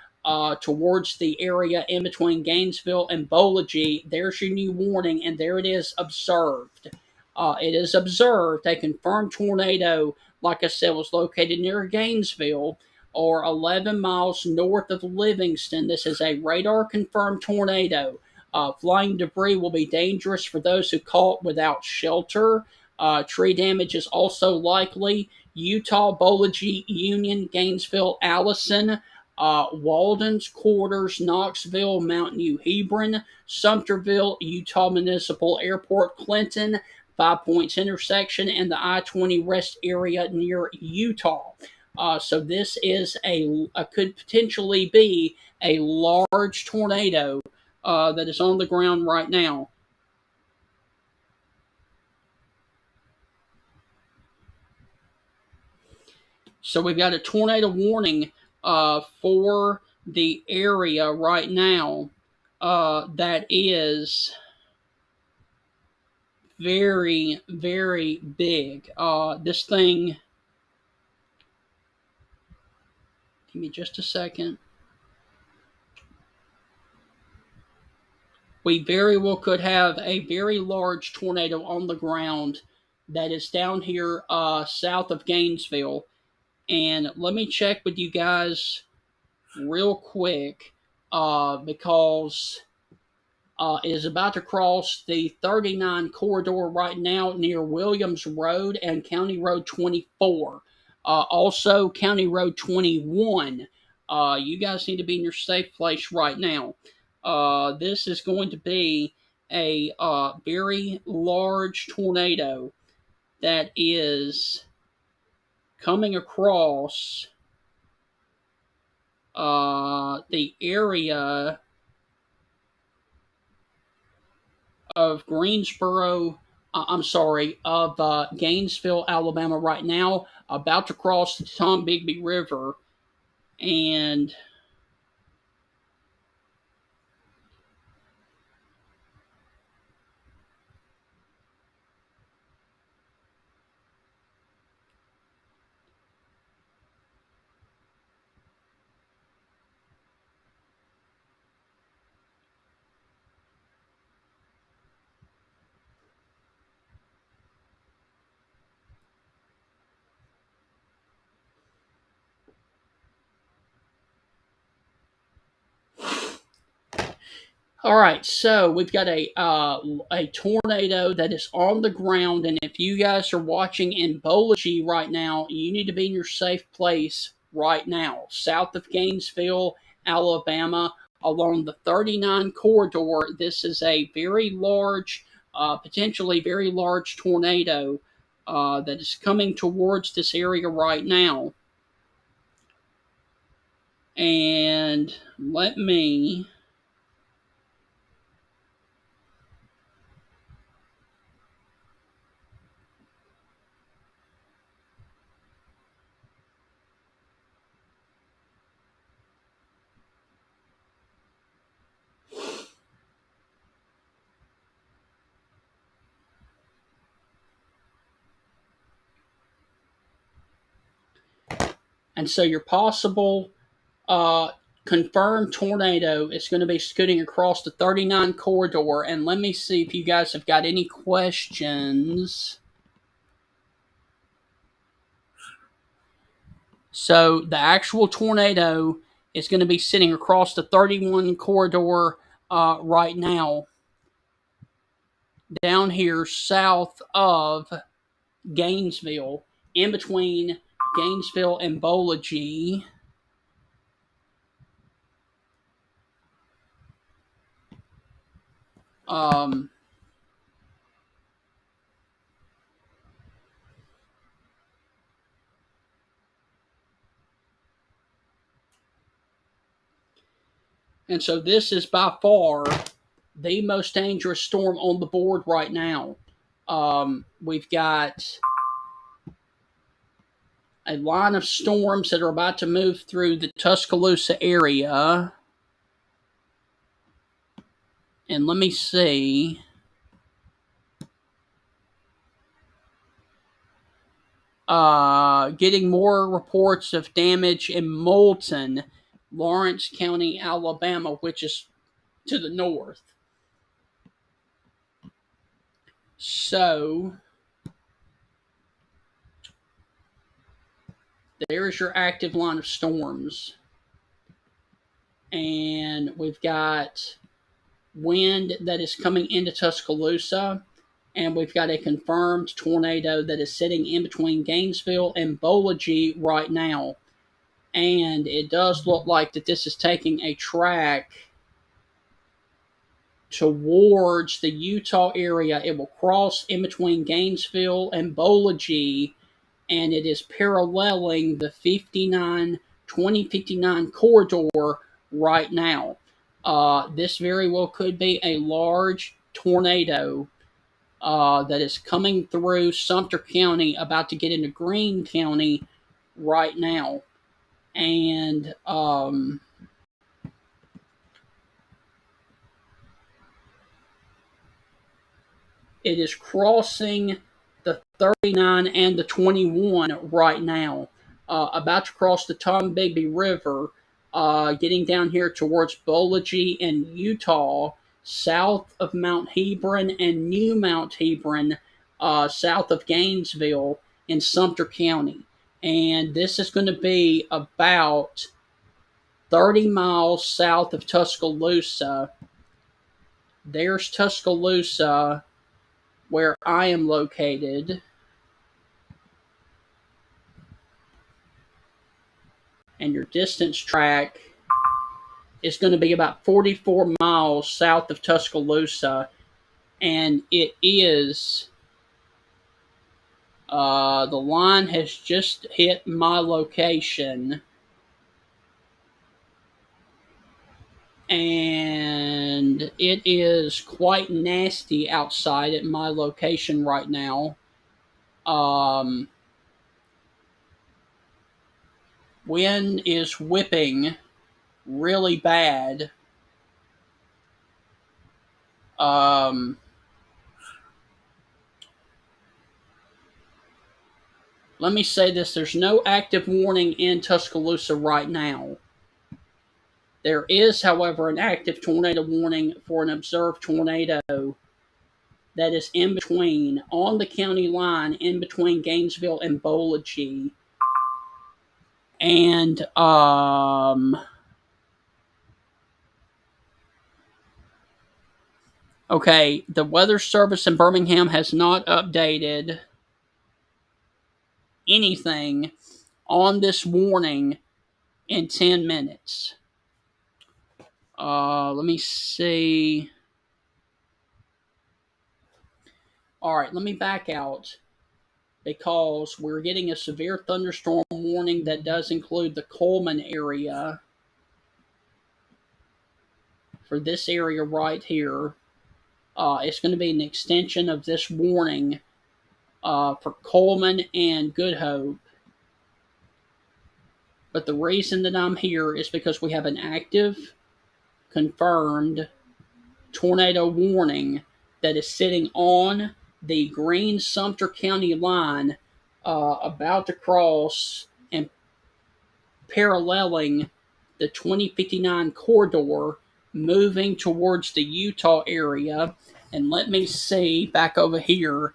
towards the area in between Gainesville and Bolagie. There's your new warning, and there it is, observed. It is observed. A confirmed tornado, like I said, was located near Gainesville, or 11 miles north of Livingston. This is a radar confirmed tornado. Flying debris will be dangerous for those who caught without shelter. Tree damage is also likely. Utah, Bolagie, Union, Gainesville, Allison, Walden's Quarters, Knoxville, Mount New Hebron, Sumterville, Utah Municipal Airport, Clinton, 5 Points intersection, and the I-20 rest area near Utah. So this is could potentially be a large tornado that is on the ground right now. So we've got a tornado warning for the area right now that is very, very big. This thing, give me just a second. We very well could have a very large tornado on the ground that is down here south of Gainesville. And let me check with you guys real quick because it is about to cross the 39 corridor right now near Williams Road and County Road 24. Also, County Road 21. You guys need to be in your safe place right now. This is going to be a very large tornado that is coming across the area of Greensboro, of Gainesville, Alabama right now, about to cross the Tombigbee River. And All right, so we've got a tornado that is on the ground, and if you guys are watching in Bolaji right now, you need to be in your safe place right now, south of Gainesville, Alabama, along the 39 corridor. This is a very large, potentially very large tornado that is coming towards this area right now. And let me and so your possible uh, confirmed tornado is going to be scooting across the 39 corridor. And let me see if you guys have got any questions. So the actual tornado is going to be sitting across the 31 corridor right now, down here south of Gainesville, in between Gainesville and Bolaji. Um, and so this is by far the most dangerous storm on the board right now. We've got a line of storms that are about to move through the Tuscaloosa area. And let me see. Getting more reports of damage in Moulton, Lawrence County, Alabama, which is to the north. So, there's your active line of storms. And we've got wind that is coming into Tuscaloosa, and we've got a confirmed tornado that is sitting in between Gainesville and Bolaji right now. And it does look like that this is taking a track towards the Utah area. It will cross in between Gainesville and Bolaji, and it is paralleling the 2059 corridor right now. This very well could be a large tornado that is coming through Sumter County, about to get into Greene County right now. And it is crossing the 39 and the 21 right now. About to cross the Tombigbee River, getting down here towards Bolaji and Utah, south of Mount Hebron and New Mount Hebron, south of Gainesville in Sumter County. And this is going to be about 30 miles south of Tuscaloosa. There's Tuscaloosa, where I am located. And your distance track is going to be about 44 miles south of Tuscaloosa. And it is, the line has just hit my location. And it is quite nasty outside at my location right now. Wind is whipping really bad. Let me say this, there's no active warning in Tuscaloosa right now. There is, however, an active tornado warning for an observed tornado that is in between, on the county line, in between Gainesville and Bolaji. And, Okay, the weather service in Birmingham has not updated anything on this warning in 10 minutes. Let me see. All right, let me back out because we're getting a severe thunderstorm warning that does include the Coleman area for this area right here. It's going to be an extension of this warning for Coleman and Good Hope. But the reason that I'm here is because we have an active, confirmed tornado warning that is sitting on the Greene Sumter County line, about to cross and paralleling the 2059 corridor, moving towards the Utah area. And let me see back over here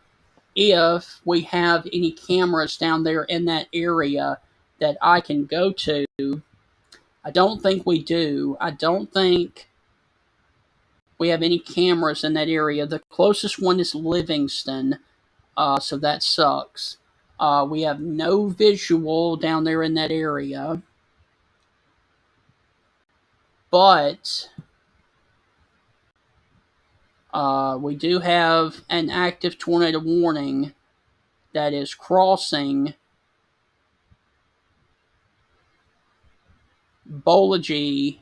if we have any cameras down there in that area that I can go to. I don't think we do. I don't think we have any cameras in that area. The closest one is Livingston, so that sucks. We have no visual down there in that area, but we do have an active tornado warning that is crossing Bolagie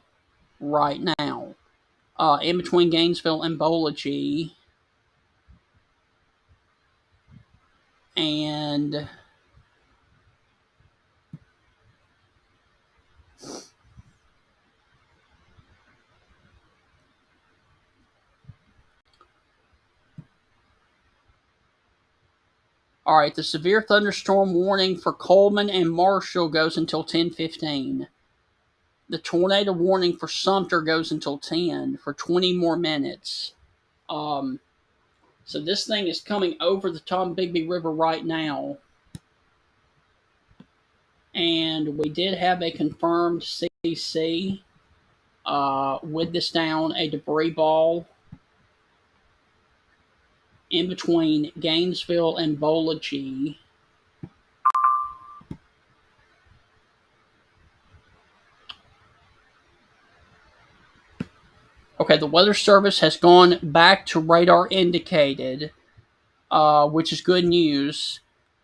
right now, in between Gainesville and Bolagie. And all right, the severe thunderstorm warning for Coleman and Marshall goes until 10:15. The tornado warning for Sumter goes until 10 for 20 more minutes. So this thing is coming over the Tombigbee River right now. And we did have a confirmed CC with this down, a debris ball in between Gainesville and Bolagie. Okay, the Weather Service has gone back to radar indicated, which is good news.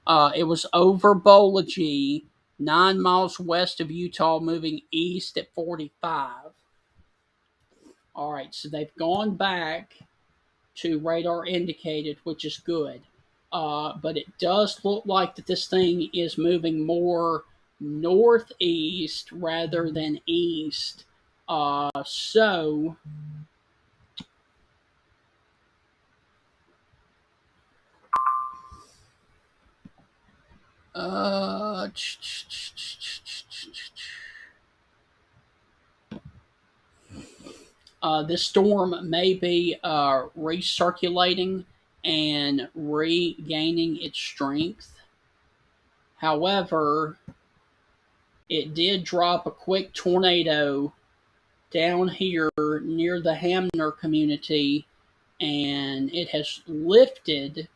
It was over Bolagie, 9 miles west of Utah, moving east at 45. All right, so they've gone back to radar indicated, which is good. But it does look like that this thing is moving more northeast rather than east. So uh, this storm may be recirculating and regaining its strength. However, it did drop a quick tornado down here near the Hamner community, and it has lifted,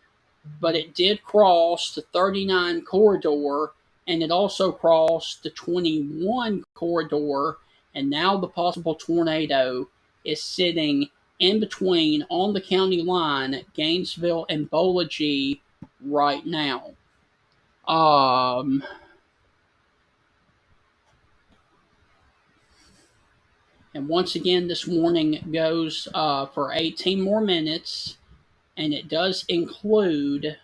but it did cross the 39 corridor, and it also crossed the 21 corridor, and now the possible tornado is sitting in between on the county line, Gainesville and Bolagie right now. And once again, this warning goes for 18 more minutes, and it does include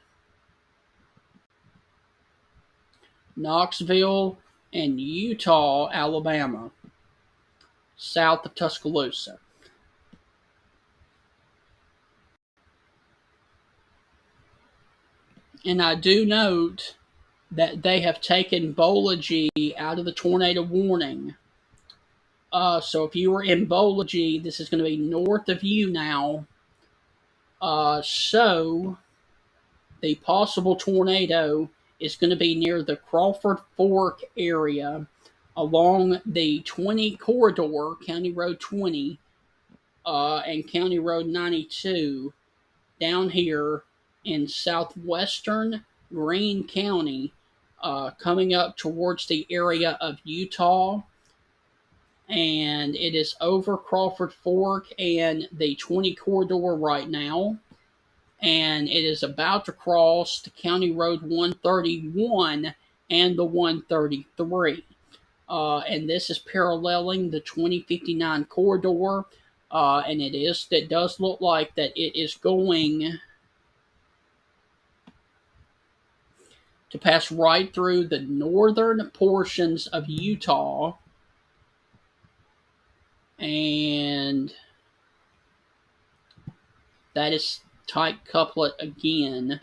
Knoxville and Utah, Alabama, south of Tuscaloosa. And I do note that they have taken Bolagie out of the tornado warning. So if you were in Bolagie, this is going to be north of you now. So the possible tornado is going to be near the Crawford Fork area along the 20 corridor, County Road 20, and County Road 92 down here in southwestern Greene County, coming up towards the area of Utah. And it is over Crawford Fork and the 20 corridor right now. And it is about to cross the County Road 131 and the 133. And this is paralleling the 2059 corridor. And it does look like that it is going to pass right through the northern portions of Utah. And that is tight couplet again.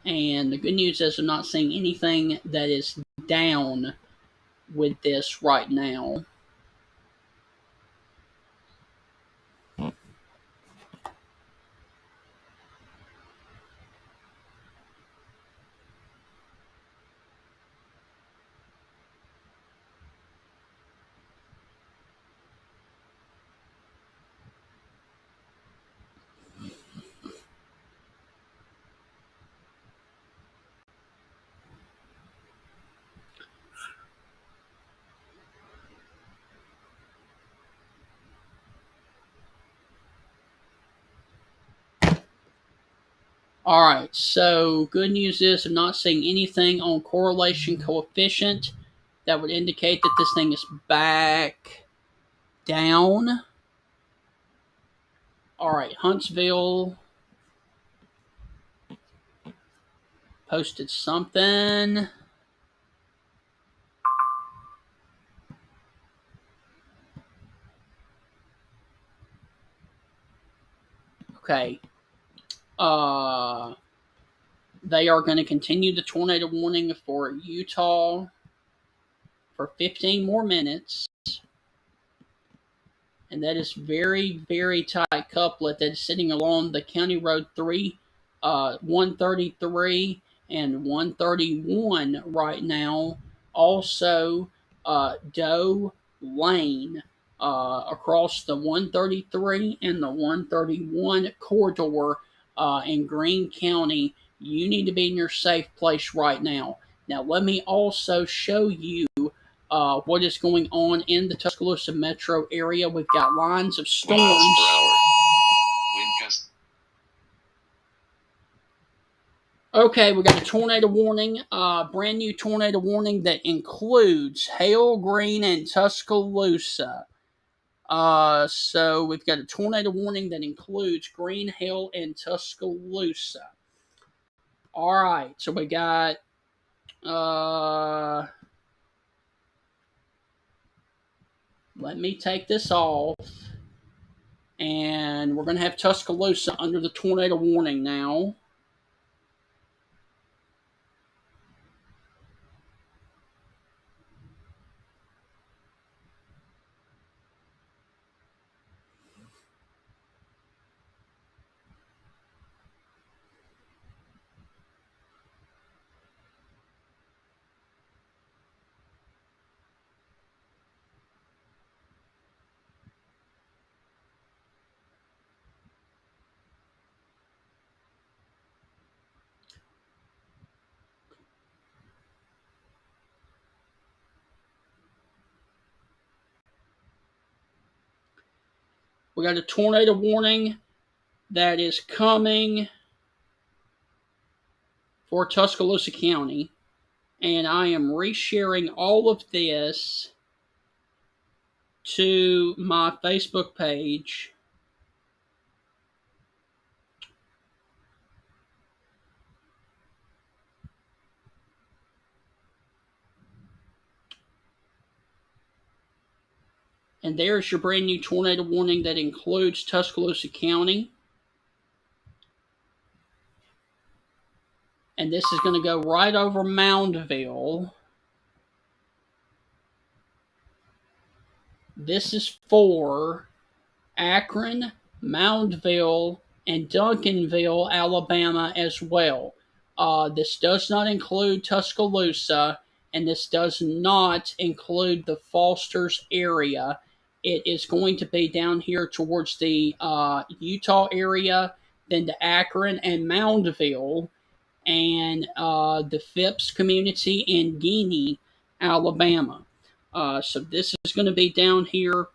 And the good news is I'm not seeing anything that is down with this right now. Alright, so good news is I'm not seeing anything on correlation coefficient that would indicate that this thing is back down. Alright, Huntsville posted something. Okay. They are going to continue the tornado warning for Utah for 15 more minutes. And that is very, very tight couplet that is sitting along the County Road 133 and 131 right now. Also, Doe Lane across the 133 and the 131 corridor in Greene County. You need to be in your safe place right now. Now, let me also show you what is going on in the Tuscaloosa metro area. We've got lines of storms. Miles per hour. Wind gust. Okay, we got a tornado warning, brand new tornado warning that includes hail, Greene, and Tuscaloosa. So we've got a tornado warning that includes Greene, hail, and Tuscaloosa. All right, so we got let me take this off. And we're going to have Tuscaloosa under the tornado warning now. We got a tornado warning that is coming for Tuscaloosa County. And I am resharing all of this to my Facebook page. And there's your brand new tornado warning that includes Tuscaloosa County. And this is going to go right over Moundville. This is for Akron, Moundville, and Duncanville, Alabama as well. This does not include Tuscaloosa, and this does not include the Foster's area. It is going to be down here towards the Utah area, then to Akron and Moundville, and the Phipps community in Greene, Alabama. So this is going to be down here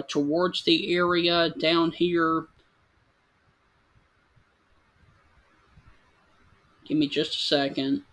towards the area down here. Give me just a second.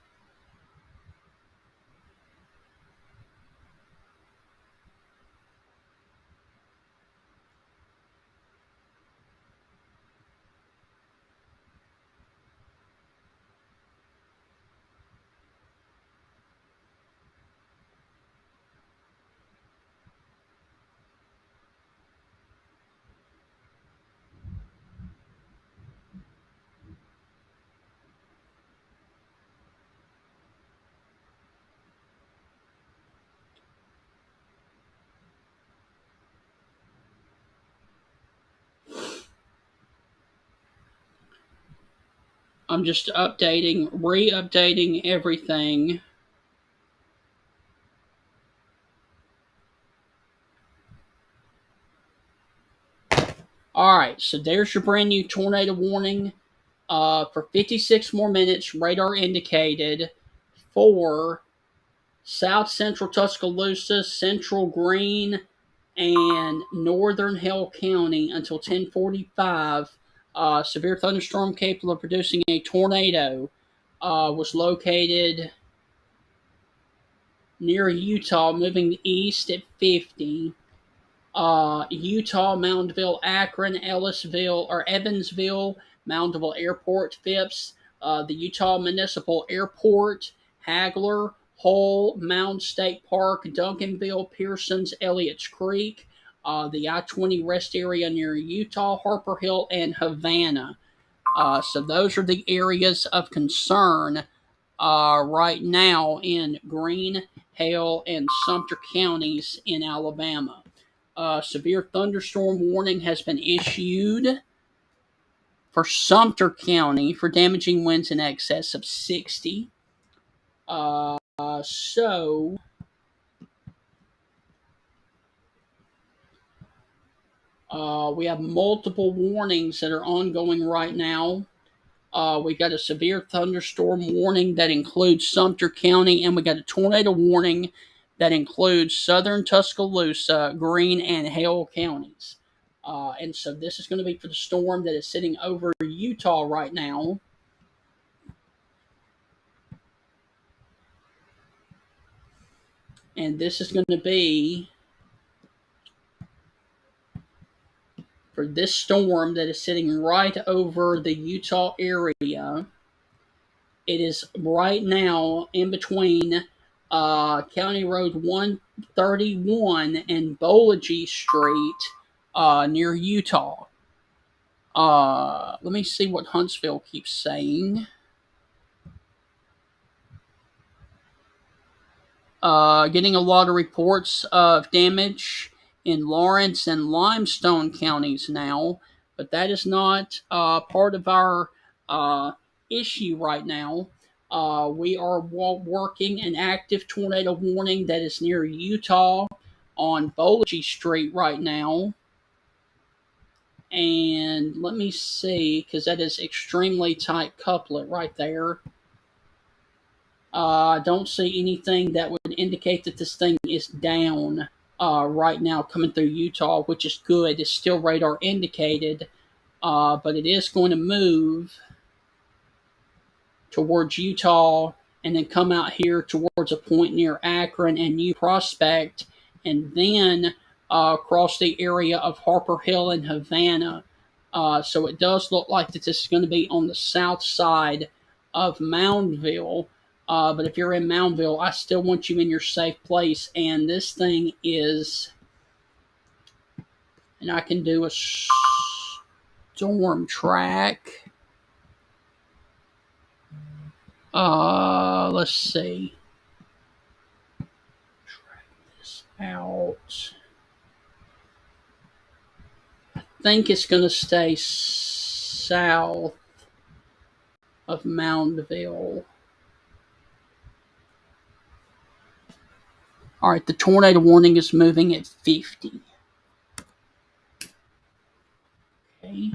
I'm just re-updating everything. All right, so there's your brand new tornado warning. For 56 more minutes, radar indicated for South Central Tuscaloosa, Central Greene, and Northern Hale County until 10:45. Severe thunderstorm capable of producing a tornado was located near Utah, moving east at 50. Utah, Moundville, Akron, Ellisville, or Evansville, Moundville Airport, Phipps, the Utah Municipal Airport, Hagler, Hull, Mound State Park, Duncanville, Pearsons, Elliott's Creek, the I-20 rest area near Utah, Harper Hill, and Havana. So those are the areas of concern right now in Greene, Hale, and Sumter counties in Alabama. Severe thunderstorm warning has been issued for Sumter County for damaging winds in excess of 60. So we have multiple warnings that are ongoing right now. We got a severe thunderstorm warning that includes Sumter County, and we got a tornado warning that includes southern Tuscaloosa, Greene, and Hale counties. And so this is going to be for the storm that is sitting over Utah right now. And this is going to be for this storm that is sitting right over the Utah area. It is right now in between County Road 131 and Bolagy Street near Utah. Let me see what Huntsville keeps saying. Getting a lot of reports of damage in Lawrence and Limestone counties now, but that is not part of our issue right now. We are working an active tornado warning that is near Utah on Bolagy Street right now. And let me see, because that is extremely tight couplet right there. I don't see anything that would indicate that this thing is down right now coming through Utah, which is good. It's still radar indicated, but it is going to move towards Utah and then come out here towards a point near Akron and New Prospect, and then across the area of Harper Hill and Havana. So it does look like that this is going to be on the south side of Moundville. But if you're in Moundville, I still want you in your safe place. And this thing is, and I can do a storm track. Let's see. Track this out. I think it's going to stay south of Moundville. All right, the tornado warning is moving at 50. Okay.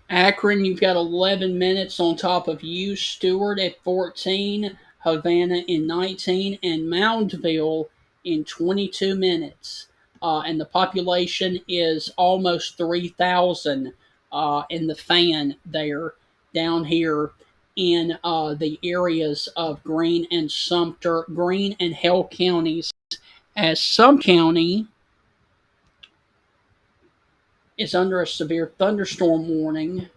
Akron, you've got 11 minutes on top of you. Stewart at 14. Havana in 19. And Moundville in 22 minutes. And the population is almost 3,000 in the fan there down here in the areas of Greene and Sumter, Greene and Hell counties, as some county is under a severe thunderstorm warning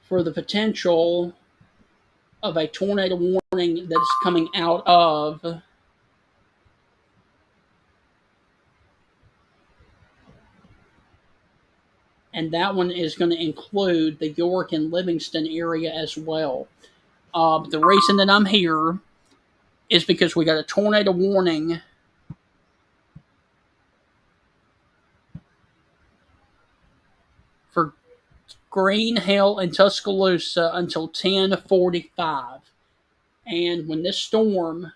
for the potential of a tornado warning that is coming out of and that one is going to include the York and Livingston area as well. The reason that I'm here is because we got a tornado warning for Greene, Hale, and Tuscaloosa until 10:45. And when this storm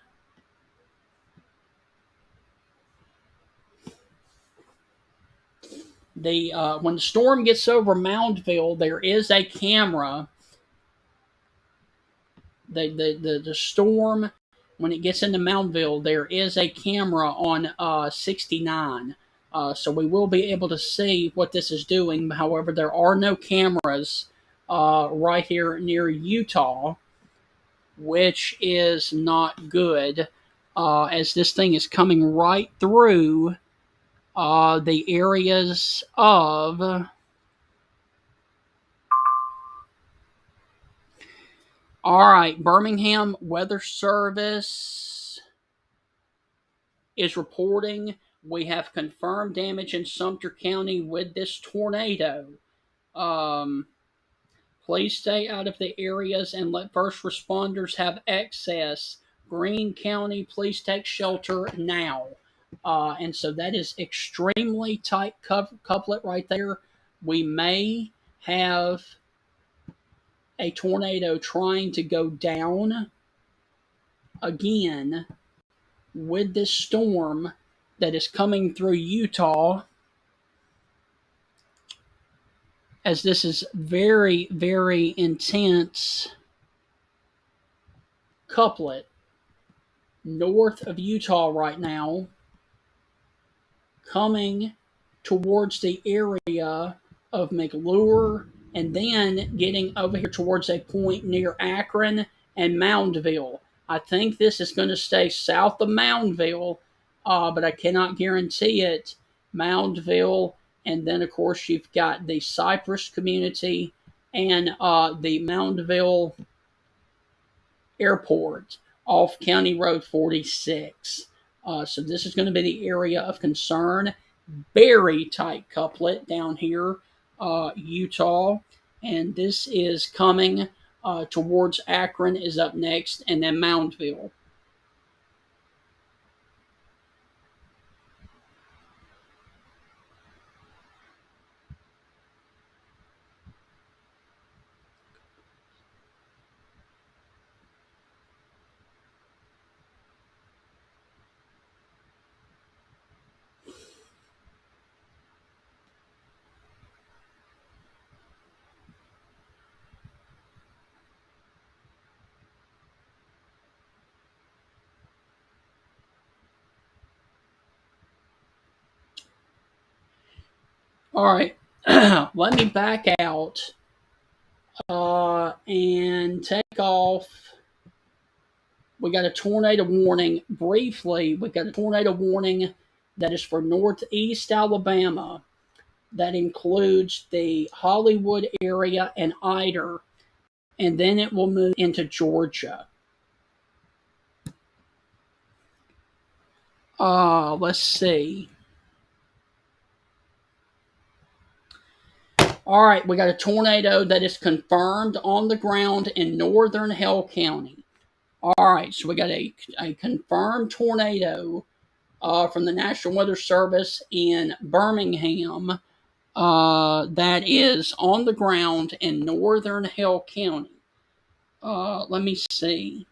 when the storm gets over Moundville, there is a camera. The storm, when it gets into Moundville, there is a camera on 69. So we will be able to see what this is doing. However, there are no cameras right here near Utah, which is not good, as this thing is coming right through the areas of. All right, Birmingham Weather Service is reporting we have confirmed damage in Sumter County with this tornado. Um, Please stay out of the areas and let first responders have access. Greene County, please take shelter now. And so that is extremely tight couplet right there. We may have a tornado trying to go down again with this storm that is coming through Utah, as this is very, very intense couplet north of Utah right now, coming towards the area of McClure, and then getting over here towards a point near Akron and Moundville. I think this is going to stay south of Moundville, but I cannot guarantee it. Moundville, and then of course you've got the Cypress community and the Moundville Airport off County Road 46. So this is going to be the area of concern. Very tight couplet down here, Utah, and this is coming towards Akron is up next, and then Moundville. All right, let me back out and take off. We got a tornado warning briefly. We got a tornado warning that is for northeast Alabama. That includes the Hollywood area and Ider, and then it will move into Georgia. Let's see. All right, we got a tornado that is confirmed on the ground in northern Hell County. All right, so we got a confirmed tornado from the National Weather Service in Birmingham that is on the ground in northern Hell County. Let me see.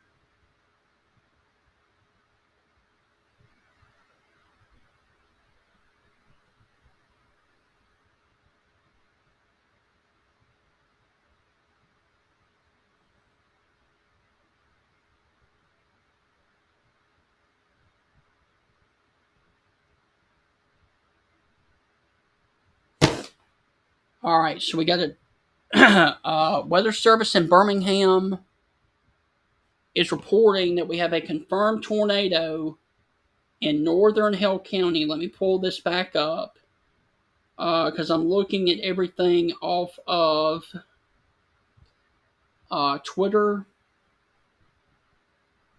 All right, so we got a weather service in Birmingham is reporting that we have a confirmed tornado in northern Hill County. Let me pull this back up because I'm looking at everything off of Twitter.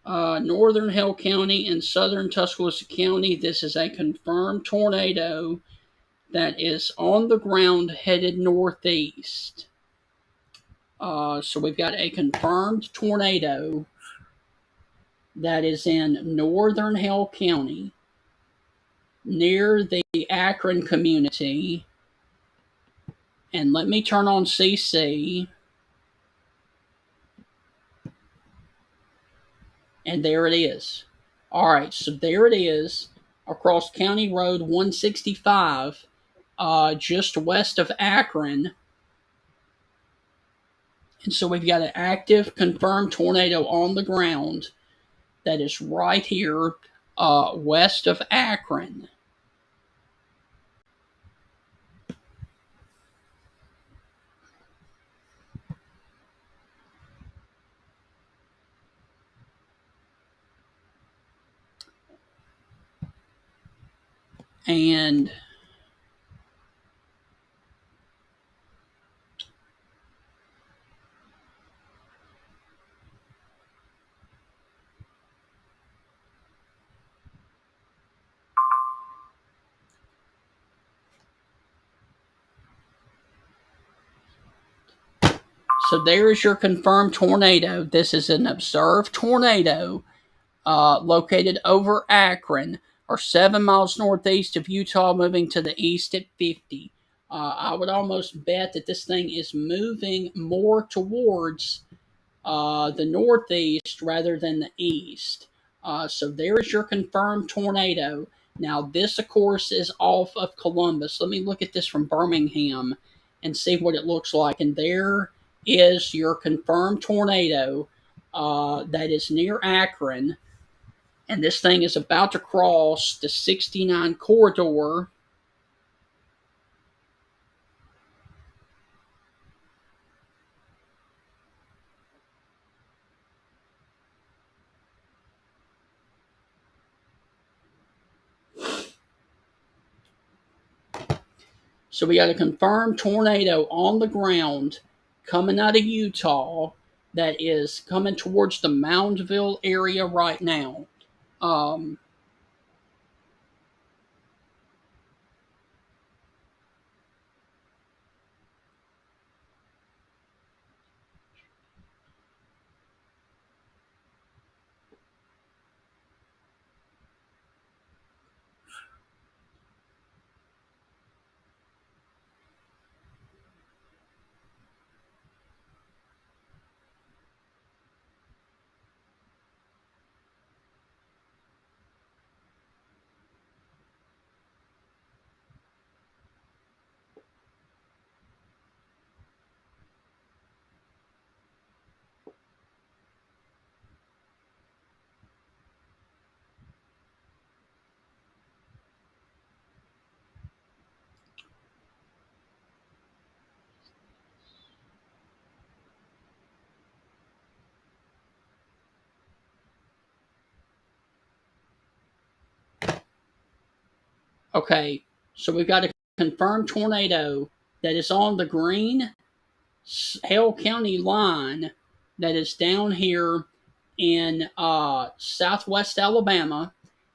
Northern Hill County and southern Tuscaloosa County. This is a confirmed tornado that is on the ground headed northeast. So we've got a confirmed tornado that is in northern Hill County near the Akron community. And let me turn on CC. And there it is. All right, so there it is across County Road 165, just west of Akron. And so we've got an active confirmed tornado on the ground that is right here west of Akron. And so there is your confirmed tornado. This is an observed tornado located over Akron, or 7 miles northeast of Utah, moving to the east at 50. I would almost bet that this thing is moving more towards the northeast rather than the east. So there is your confirmed tornado. Now, this, of course, is off of Columbus. Let me look at this from Birmingham and see what it looks like. And there is your confirmed tornado that is near Akron. And this thing is about to cross the 69 corridor. So we got a confirmed tornado on the ground coming out of Utah that is coming towards the Moundville area right now. Um, okay, so we've got a confirmed tornado that is on the Greene Hale County line that is down here in southwest Alabama,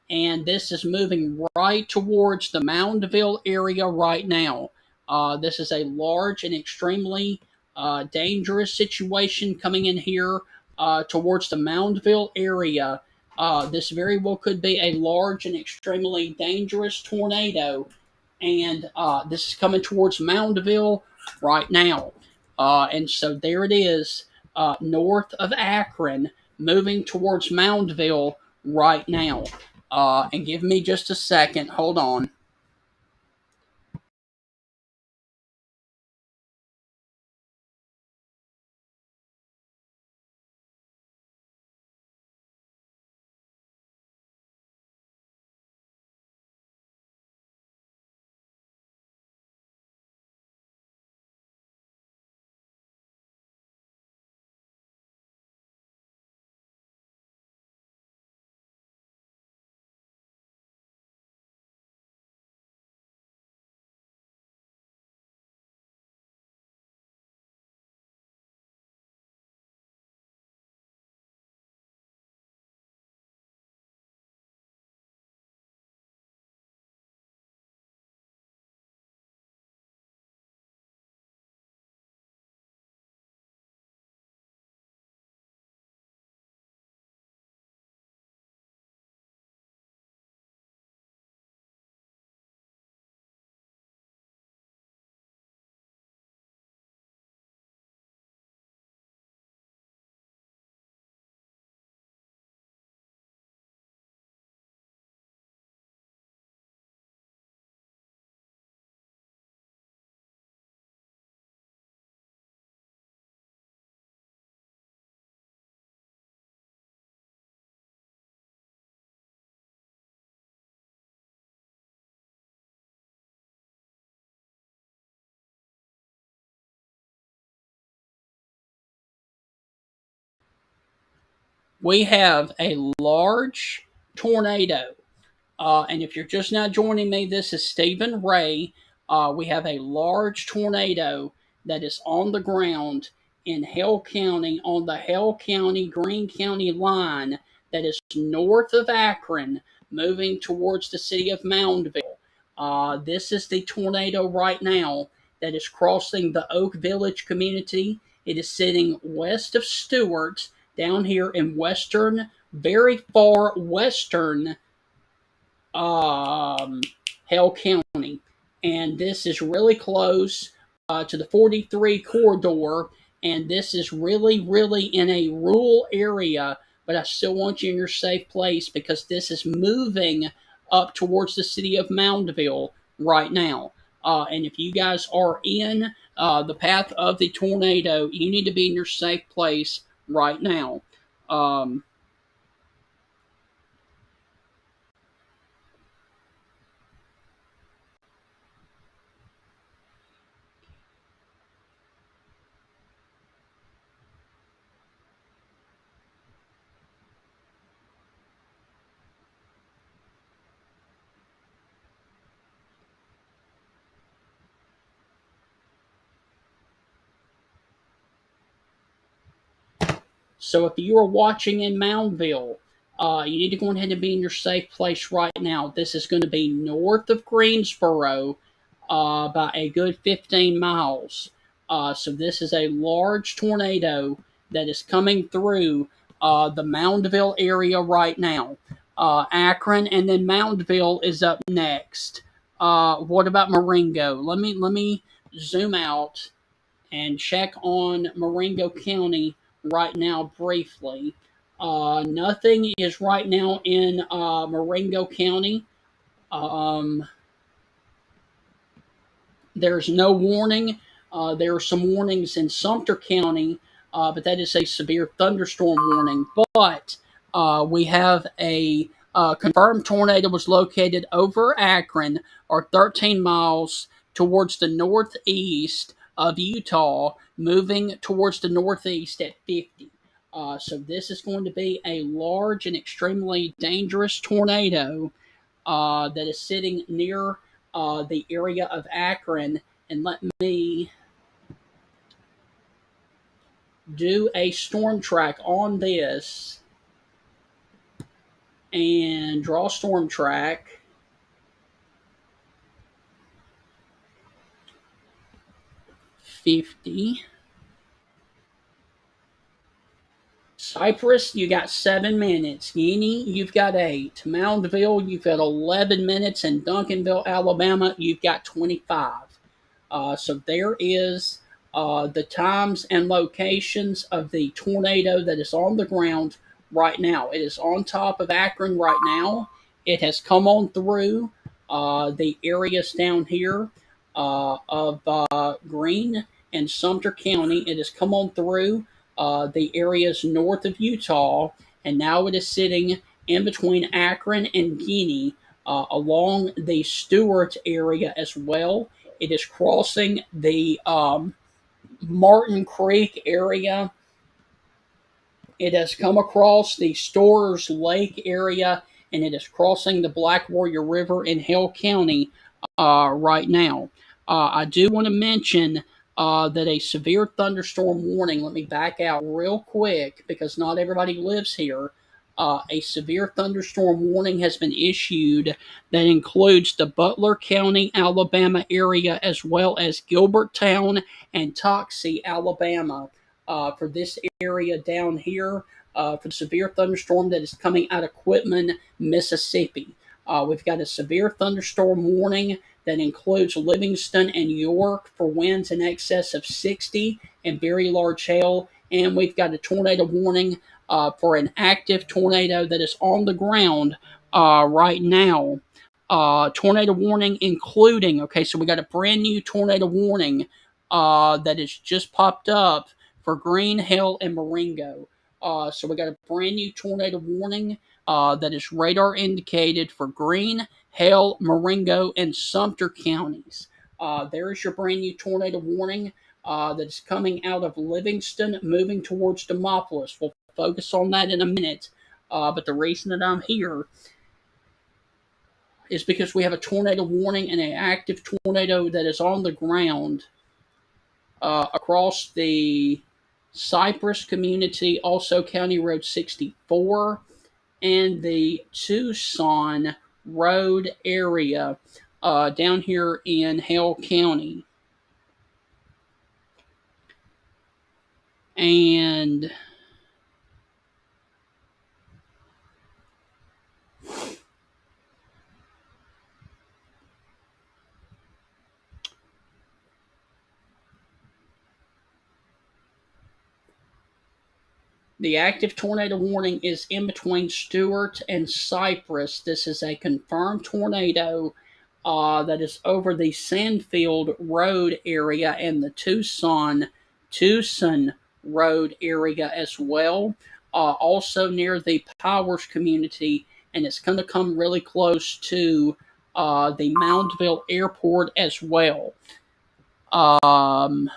and this is moving right towards the Moundville area right now. This is a large and extremely dangerous situation coming in here towards the Moundville area. This very well could be a large and extremely dangerous tornado, and this is coming towards Moundville right now. And so there it is, north of Akron, moving towards Moundville right now. And give me just a second. Hold on. we have a large tornado. And if you're just now joining me, this is Stephen Ray. We have a large tornado that is on the ground in Hale County on the Hale County Greene County line that is north of Akron, moving towards the city of Moundville. This is the tornado right now that is crossing the Oak Village community. It is sitting west of Stewart, down here in western, very far western um, Hale County. And this is really close to the 43 corridor. And this is really, really in a rural area, but I still want you in your safe place because this is moving up towards the city of Moundville right now. And if you guys are in the path of the tornado, you need to be in your safe place right now. Um, So if you are watching in Moundville, you need to go ahead and be in your safe place right now. This is going to be north of Greensboro by a good 15 miles. So this is a large tornado that is coming through the Moundville area right now. Akron and then Moundville is up next. What about Marengo? Let me zoom out and check on Marengo County right now briefly. Nothing is right now in Marengo County. Um, there's no warning. There are some warnings in Sumter County, but that is a severe thunderstorm warning. But we have a confirmed tornado was located over Akron, or 13 miles towards the northeast of Utah, moving towards the northeast at 50. So this is going to be a large and extremely dangerous tornado that is sitting near the area of Akron. And let me do a storm track on this and draw storm track. 50. Cypress, you got 7 minutes. Guinea, you've got 8. Moundville, you've got 11 minutes. And Duncanville, Alabama, you've got 25. So there is the times and locations of the tornado that is on the ground right now. It is on top of Akron right now. It has come on through the areas down here of Greene and Sumter County. It has come on through the areas north of Utah, and now it is sitting in between Akron and Guinea along the Stewart area as well. It is crossing the Martin Creek area. It has come across the Storrs Lake area, and it is crossing the Black Warrior River in Hale County right now. I do want to mention that a severe thunderstorm warning, let me back out real quick because not everybody lives here. A severe thunderstorm warning has been issued that includes the Butler County, Alabama area, as well as Gilberttown and Toxie, Alabama, for this area down here for the severe thunderstorm that is coming out of Quitman, Mississippi. We've got a severe thunderstorm warning that includes Livingston and York for winds in excess of 60 and very large hail. And we've got a tornado warning for an active tornado that is on the ground right now. Tornado warning including, okay, so we got a brand new tornado warning that has just popped up for Greene, Hale, and Marengo. So we got a brand new tornado warning that is radar indicated for Greene, Hale, Marengo, and Sumter counties. There is your brand new tornado warning that is coming out of Livingston, moving towards Demopolis. Well, focus on that in a minute. But the reason that I'm here is because we have a tornado warning and an active tornado that is on the ground across the Cypress community, also County Road 64, and the Tucson Road area down here in Hale County. And the active tornado warning is in between Stewart and Cypress. This is a confirmed tornado that is over the Sandfield Road area and the Tucson Road area as well. Also near the Powers community, and it's going to come really close to the Moundville Airport as well. Um,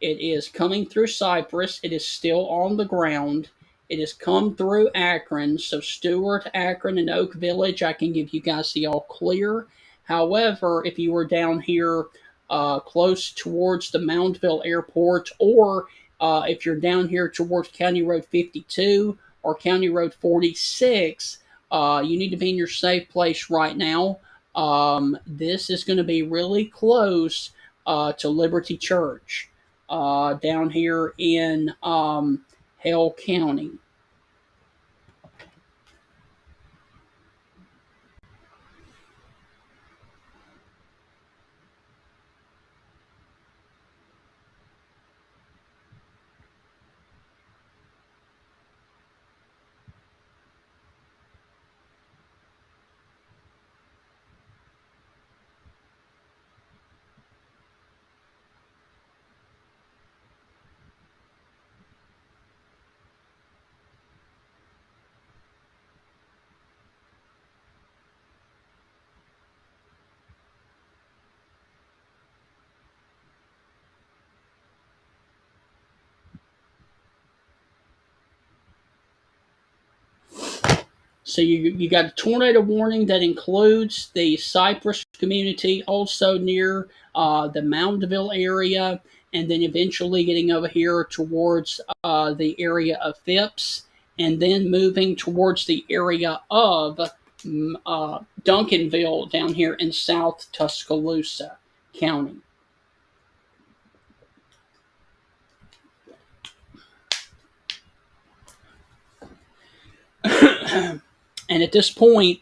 It is coming through Cypress. It is still on the ground. It has come through Akron. So Stewart, Akron, and Oak Village, I can give you guys the all clear. However, if you were down here close towards the Moundville Airport, or if you're down here towards County Road 52 or County Road 46, you need to be in your safe place right now. This is going to be really close to Liberty Church down here in Hale County. So you got a tornado warning that includes the Cypress community, also near the Moundville area, and then eventually getting over here towards the area of Phipps, and then moving towards the area of Duncanville down here in South Tuscaloosa County. And at this point,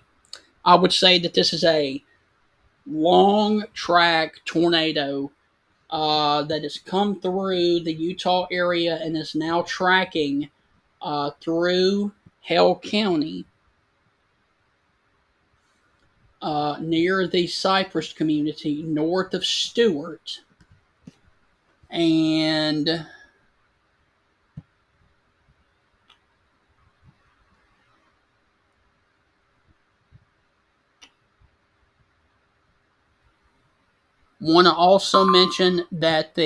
I would say that this is a long track tornado that has come through the Utah area and is now tracking through Hale County near the Cypress community north of Stewart. And want to also mention that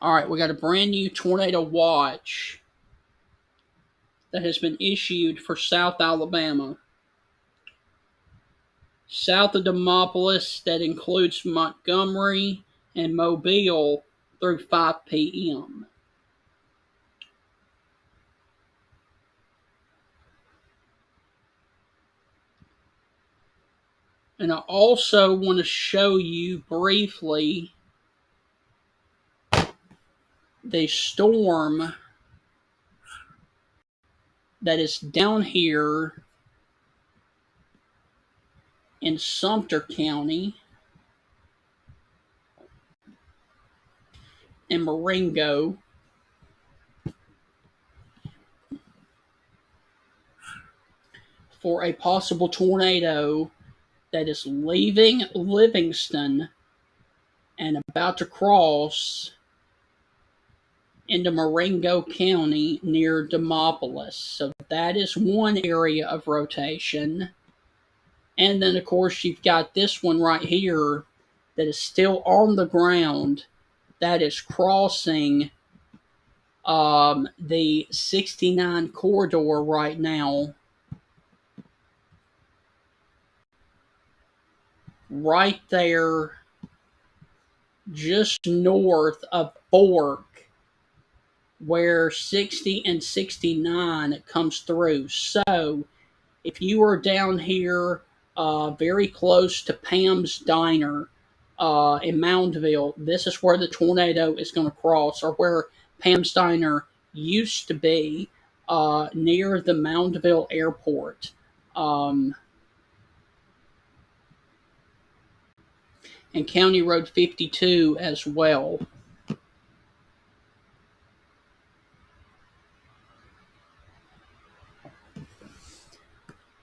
all right, we got a brand new tornado watch that has been issued for South Alabama. South of Demopolis, that includes Montgomery and Mobile through 5 p.m. And I also want to show you briefly the storm that is down here in Sumter County in Marengo. For a possible tornado that is leaving Livingston and about to cross into Marengo County near Demopolis. So that is one area of rotation. And then, of course, you've got this one right here that is still on the ground that is crossing the 69 corridor right now, right there, just north of Fork, where 60 and 69 comes through. So, if you are down here very close to Pam's Diner in Moundville, this is where the tornado is going to cross, or where Pam's Diner used to be near the Moundville Airport. Um, and County Road 52 as well.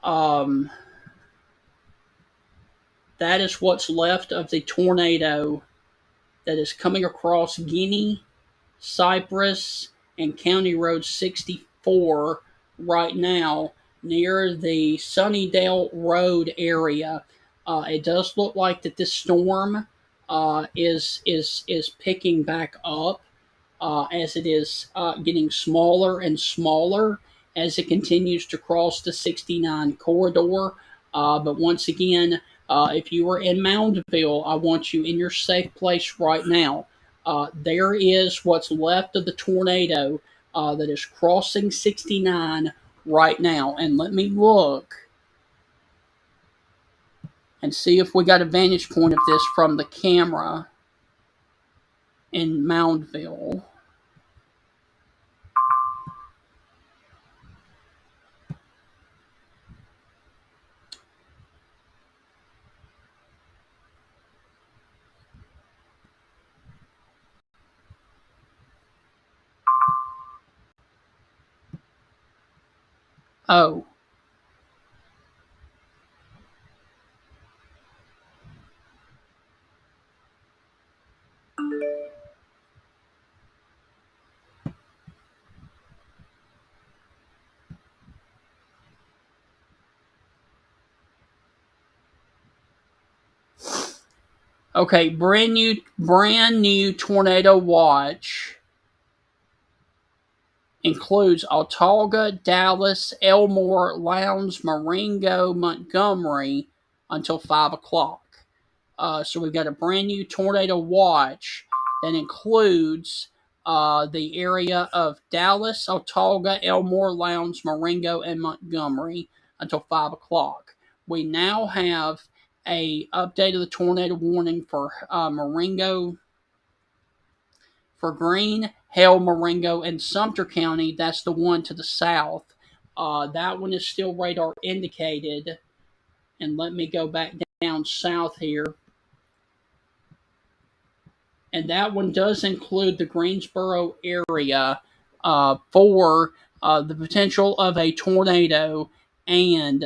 Um, that is what's left of the tornado that is coming across Guinea, Cypress, and County Road 64 right now near the Sunnydale Road area. It does look like that this storm is picking back up as it is getting smaller and smaller as it continues to cross the 69 corridor. But once again, if you are in Moundville, I want you in your safe place right now. There is what's left of the tornado that is crossing 69 right now. And let me look and see if we got a vantage point of this from the camera in Moundville. Oh, okay, brand new tornado watch includes Autauga, Dallas, Elmore, Lowndes, Marengo, Montgomery until 5 o'clock. So we've got a brand new tornado watch that includes the area of Dallas, Autauga, Elmore, Lowndes, Marengo, and Montgomery until 5 o'clock. We now have a update of the tornado warning for Marengo, for Greene, Hale, Marengo, and Sumter County. That's the one to the south. That one is still radar indicated. And let me go back down south here. And that one does include the Greensboro area for the potential of a tornado and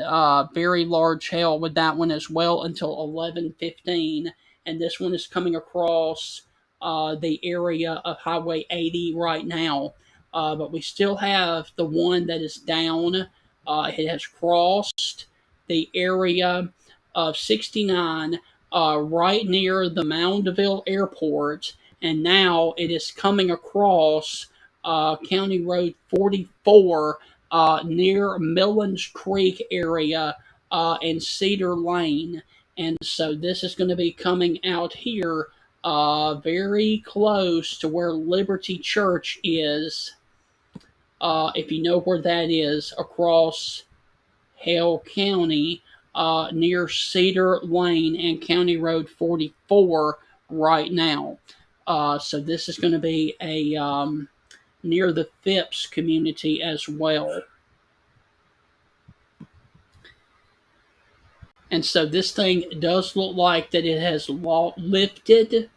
very large hail with that one as well until 11:15. And this one is coming across the area of Highway 80 right now. But we still have the one that is down. It has crossed the area of 69 right near the Moundville Airport, and now it is coming across County Road 44 near Millens Creek area and Cedar Lane. And so this is going to be coming out here very close to where Liberty Church is, if you know where that is, across Hale County, near Cedar Lane and County Road 44 right now. So this is going to be a near the Phipps community as well. And so this thing does look like that it has lifted.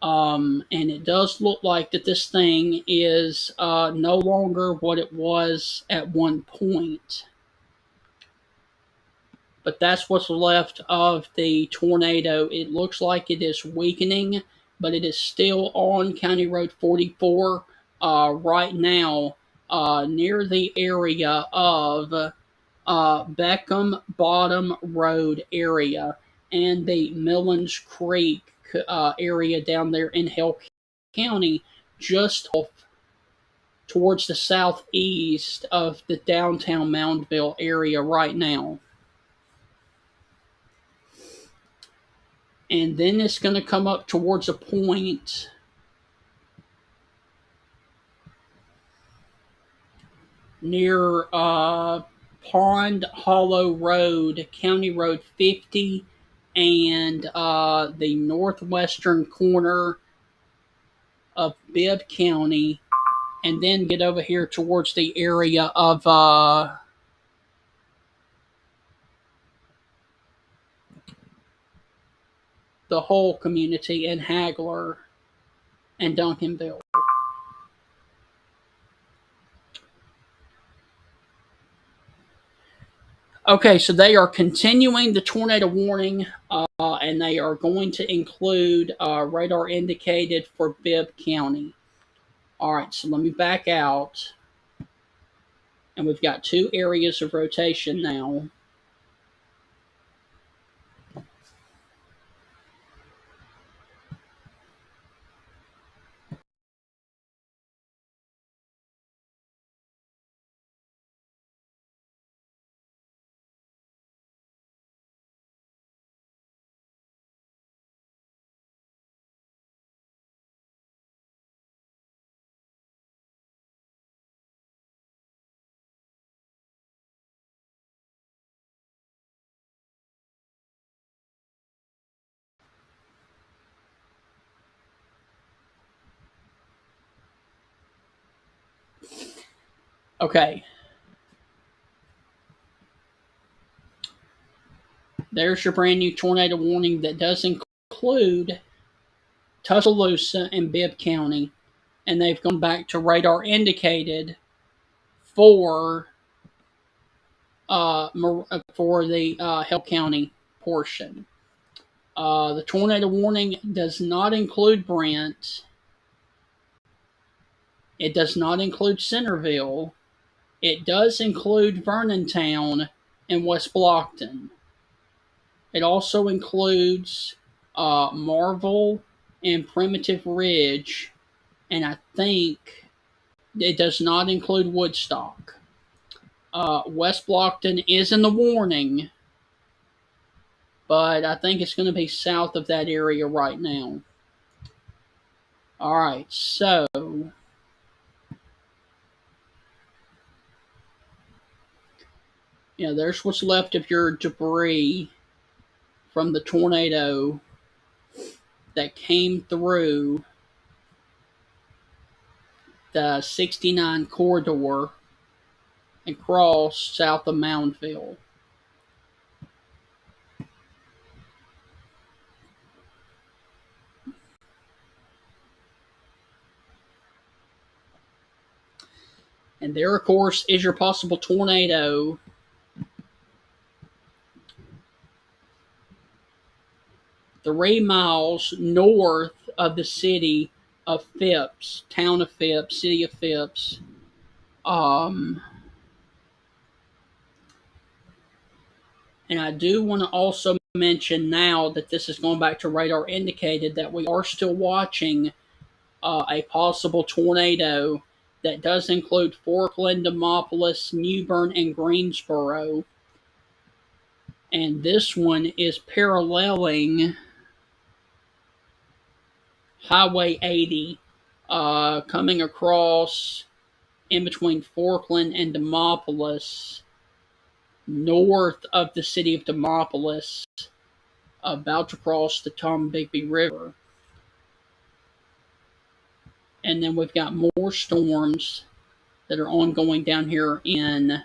And it does look like that this thing is no longer what it was at one point. But that's what's left of the tornado. It looks like it is weakening, but it is still on County Road 44 right now near the area of Beckham Bottom Road area and the Millens Creek area down there in Hale County, just off towards the southeast of the downtown Moundville area right now. And then it's going to come up towards a point near Pond Hollow Road, County Road 50, and the northwestern corner of Bibb County, and then get over here towards the area of the whole community in Hagler and Duncanville. Okay, so they are continuing the tornado warning, and they are going to include radar indicated for Bibb County. All right, so let me back out. And we've got two areas of rotation now. Okay. There's your brand new tornado warning that does include Tuscaloosa and Bibb County. And they've gone back to radar indicated for the Hale County portion. The tornado warning does not include Brent. It does not include Centerville. It does include Vernontown and West Blockton. It also includes Marvel and Primitive Ridge, and I think it does not include Woodstock. West Blockton is in the warning, but I think it's going to be south of that area right now. All right, so there's what's left of your debris from the tornado that came through the 69 corridor and crossed south of Moundville. And there, of course, is your possible tornado. 3 miles north of the city of Phipps, town of Phipps, city of Phipps. And I do want to also mention now that this is going back to radar indicated that we are still watching a possible tornado that does include Forkland, Demopolis, Newbern, and Greensboro. And this one is paralleling Highway 80, coming across in between Forkland and Demopolis, north of the city of Demopolis, about to cross the Tombigbee River. And then we've got more storms that are ongoing down here in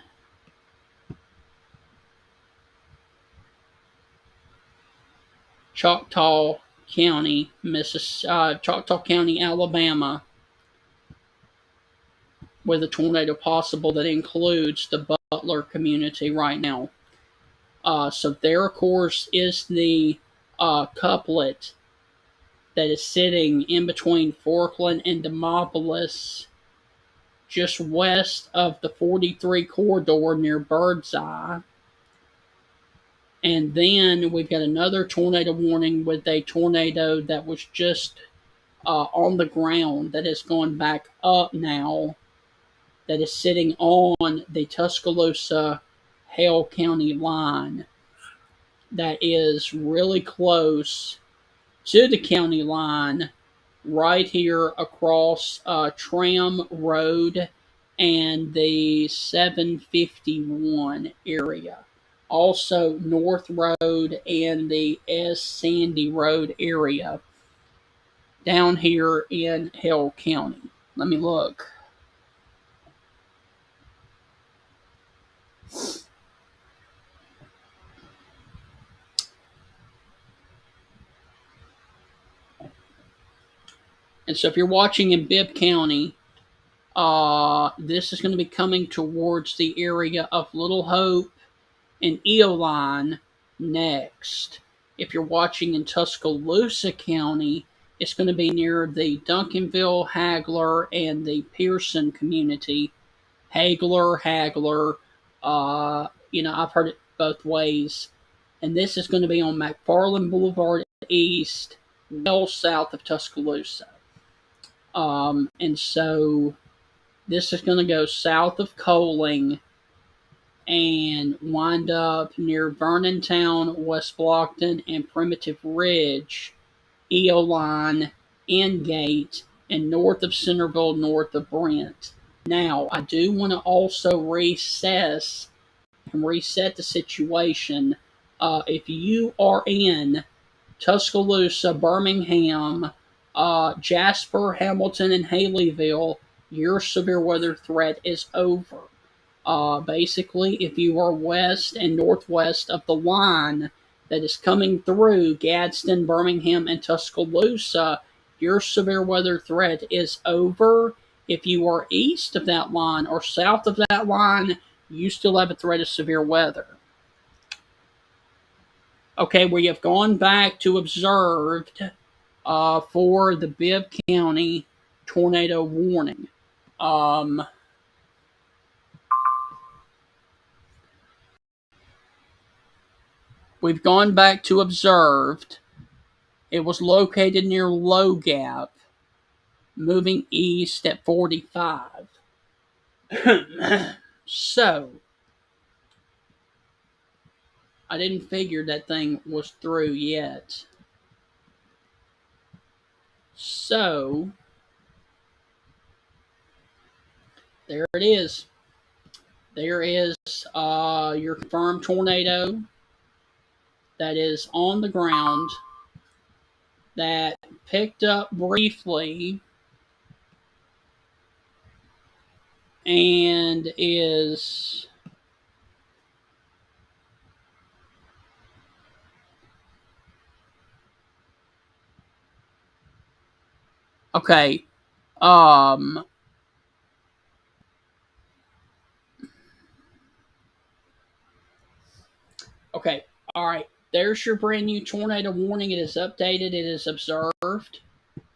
Choctaw County, Choctaw County, Alabama, with a tornado possible that includes the Butler community right now. So there, of course, is the couplet that is sitting in between Forkland and Demopolis, just west of the 43 corridor near Birdseye. And then we've got another tornado warning with a tornado that was just on the ground that has gone back up now, that is sitting on the Tuscaloosa Hale County line, that is really close to the county line, right here across Tram Road and the 751 area. Also, North Road and the S. Sandy Road area down here in Hale County. Let me look. And so if you're watching in Bibb County, this is going to be coming towards the area of Little Hope and Eoline next. If you're watching in Tuscaloosa County, it's going to be near the Duncanville, Hagler, and the Pearson community. Hagler. I've heard it both ways. And this is going to be on McFarland Boulevard East, well south of Tuscaloosa. And so this is going to go south of Coaling and wind up near Vernontown, West Blockton, and Primitive Ridge, Eoline, Ingate, and north of Centerville, north of Brent. Now, I do want to also reset the situation. If you are in Tuscaloosa, Birmingham, Jasper, Hamilton, and Haleyville, your severe weather threat is over. Basically, if you are west and northwest of the line that is coming through Gadsden, Birmingham, and Tuscaloosa, your severe weather threat is over. If you are east of that line or south of that line, you still have a threat of severe weather. Okay, we have gone back to observed for the Bibb County tornado warning. We've gone back to observed. It was located near Low Gap, moving east at 45. So, I didn't figure that thing was through yet. So, there it is. There is your confirmed tornado that is on the ground, that picked up briefly and is okay. Okay. All right. There's your brand new tornado warning. It is updated. It is observed.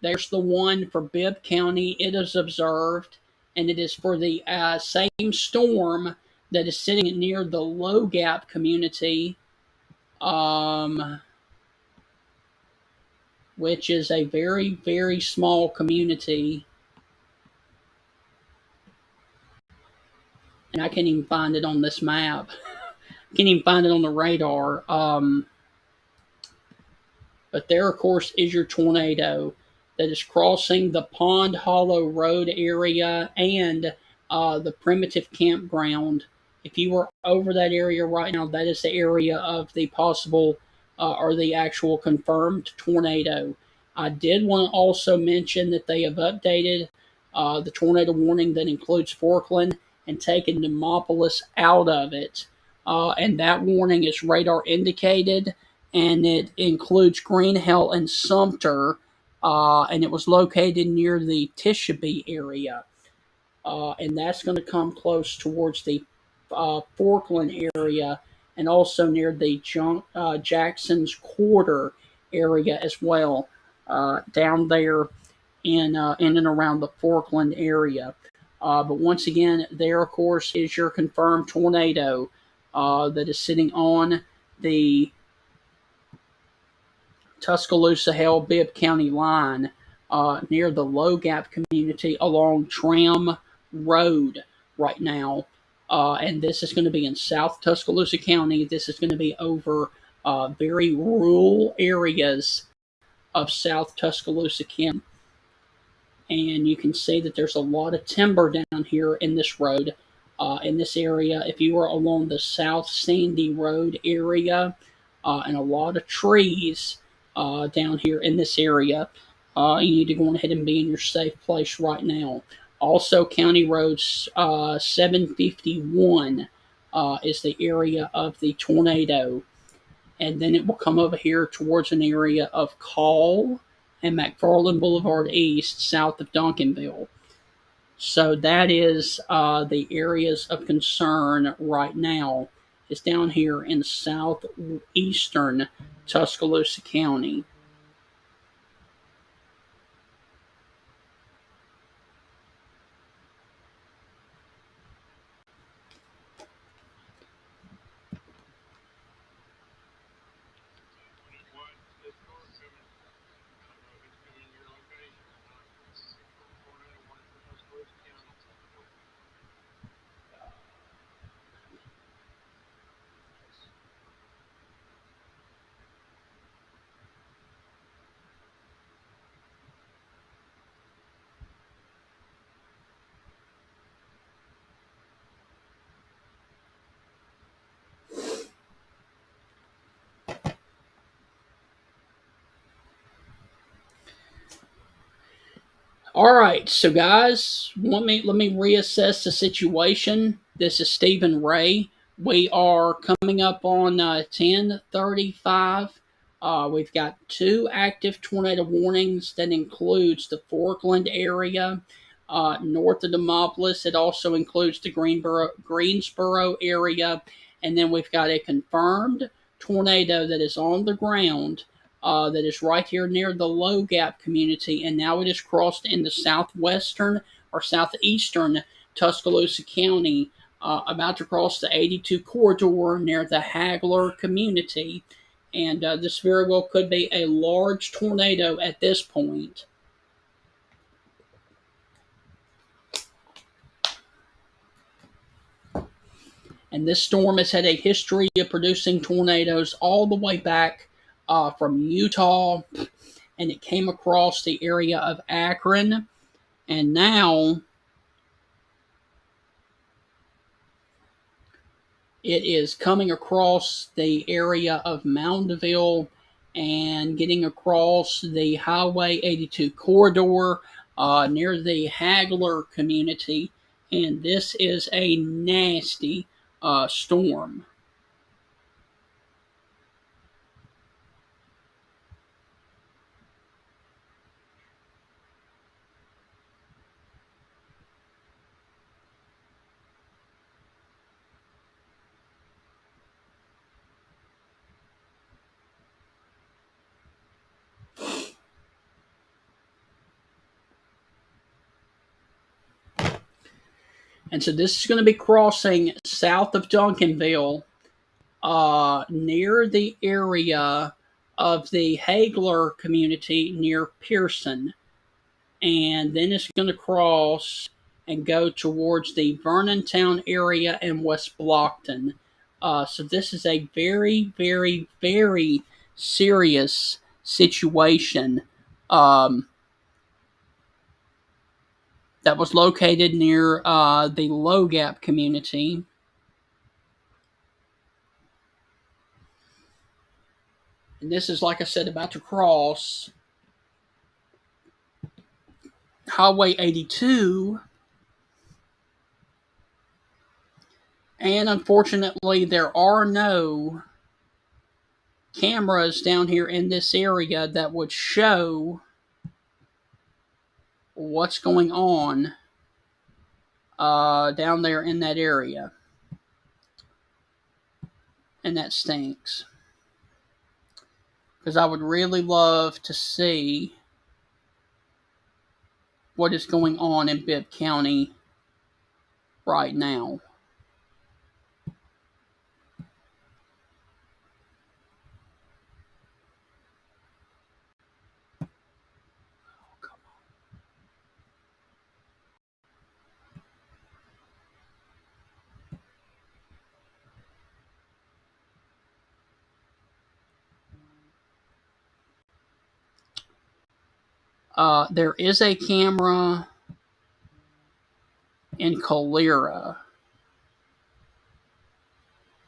There's the one for Bibb County. It is observed. And it is for the same storm that is sitting near the Low Gap community, which is a very, very small community. And I can't even find it on this map. I can't even find it on the radar. But there, of course, is your tornado that is crossing the Pond Hollow Road area and the Primitive Campground. If you are over that area right now, that is the area of the possible or the actual confirmed tornado. I did want to also mention that they have updated the tornado warning that includes Forkland and taken Demopolis out of it. And that warning is radar indicated, and it includes Greene, and Sumter, and it was located near the Tishabee area. And that's going to come close towards the Forkland area and also near the Jackson's Quarter area as well, down there in and around the Forkland area. But once again, there, of course, is your confirmed tornado that is sitting on the Tuscaloosa-Hale-Bibb County line near the Low Gap community along Tram Road right now. And this is going to be in South Tuscaloosa County. This is going to be over very rural areas of South Tuscaloosa County. And you can see that there's a lot of timber down here in this road, in this area. If you are along the South Sandy Road area, and a lot of trees down here in this area, you need to go ahead and be in your safe place right now. Also, County Road 751 is the area of the tornado, and then it will come over here towards an area of Call and McFarland Boulevard East, south of Duncanville. So that is the areas of concern right now. Is down here in southeastern Tuscaloosa County. All right, so guys, let me reassess the situation. This is Stephen Ray. We are coming up on 10:35. We've got two active tornado warnings. That includes the Forkland area north of Demopolis. It also includes the Greensboro area, and then we've got a confirmed tornado that is on the ground that is right here near the Low Gap community, and now it is crossed into southwestern or southeastern Tuscaloosa County, about to cross the 82 corridor near the Hagler community. And this very well could be a large tornado at this point. And this storm has had a history of producing tornadoes all the way back from Utah, and it came across the area of Akron, and now it is coming across the area of Moundville and getting across the Highway 82 corridor near the Hagler community, and this is a nasty storm. And so this is going to be crossing south of Duncanville, near the area of the Hagler community near Pearson. And then it's going to cross and go towards the Vernontown area and West Blockton. So this is a very, very, very serious situation. That was located near the Low Gap community. And this is, like I said, about to cross Highway 82. And unfortunately, there are no cameras down here in this area that would show what's going on down there in that area. And that stinks. Because I would really love to see what is going on in Bibb County right now. There is a camera in Calera,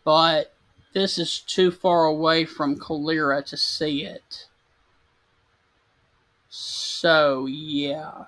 but this is too far away from Calera to see it. So, yeah.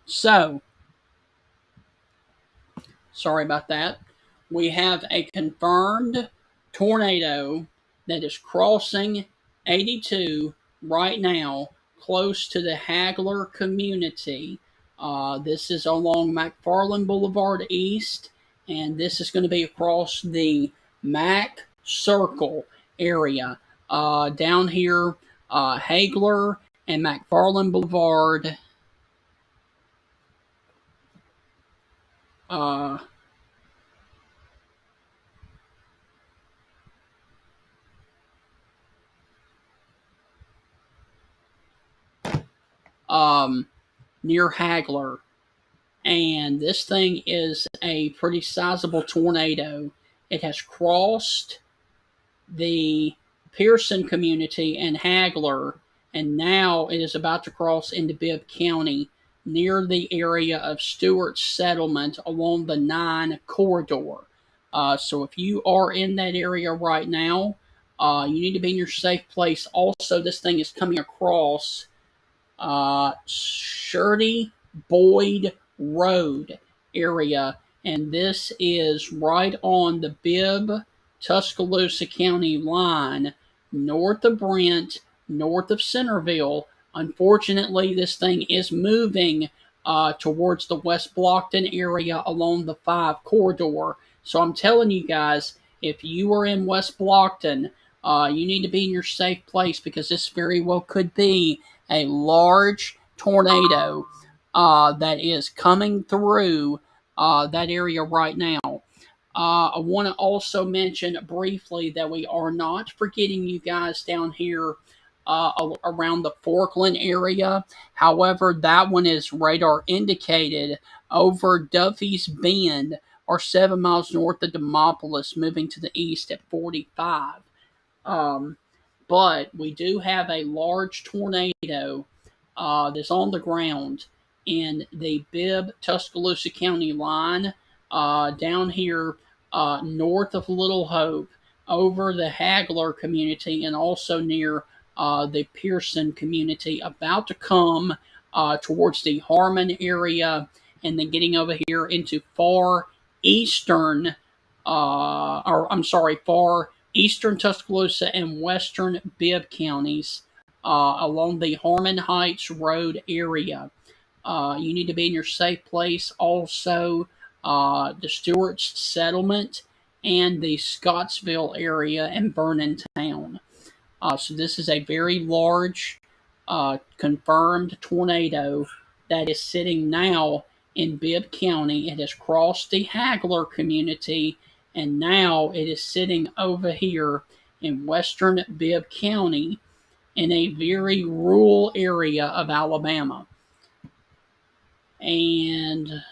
So, sorry about that. We have a confirmed tornado that is crossing 82 right now, close to the Hagler community. This is along McFarland Boulevard East, and this is going to be across the Mac Circle area. Down here, Hagler and McFarland Boulevard. Uh, um, Near Hagler. And this thing is a pretty sizable tornado. It has crossed the Pearson community and Hagler, and now it is about to cross into Bibb County near the area of Stewart's settlement along the 9 corridor. So if you are in that area right now, you need to be in your safe place. Also, this thing is coming across Shirley Boyd Road area, and this is right on the Bibb Tuscaloosa County line, north of Brent, north of Centerville. Unfortunately, this thing is moving towards the West Blockton area along the 5 corridor. So I'm telling you guys, if you are in West Blockton, you need to be in your safe place because this very well could be a large tornado that is coming through that area right now. I want to also mention briefly that we are not forgetting you guys down here around the Forkland area. However, that one is radar indicated over Duffy's Bend or 7 miles north of Demopolis, moving to the east at 45. Um, but we do have a large tornado that's on the ground in the Bibb Tuscaloosa County line down here north of Little Hope, over the Hagler community, and also near the Pearson community, about to come towards the Harmon area, and then getting over here into far eastern, far eastern Tuscaloosa and western Bibb counties along the Harmon Heights Road area. You need to be in your safe place. Also, the Stewart's Settlement and the Scottsville area and Vernon Town. So this is a very large confirmed tornado that is sitting now in Bibb County. It has crossed the Hagler community, and now it is sitting over here in western Bibb County in a very rural area of Alabama. And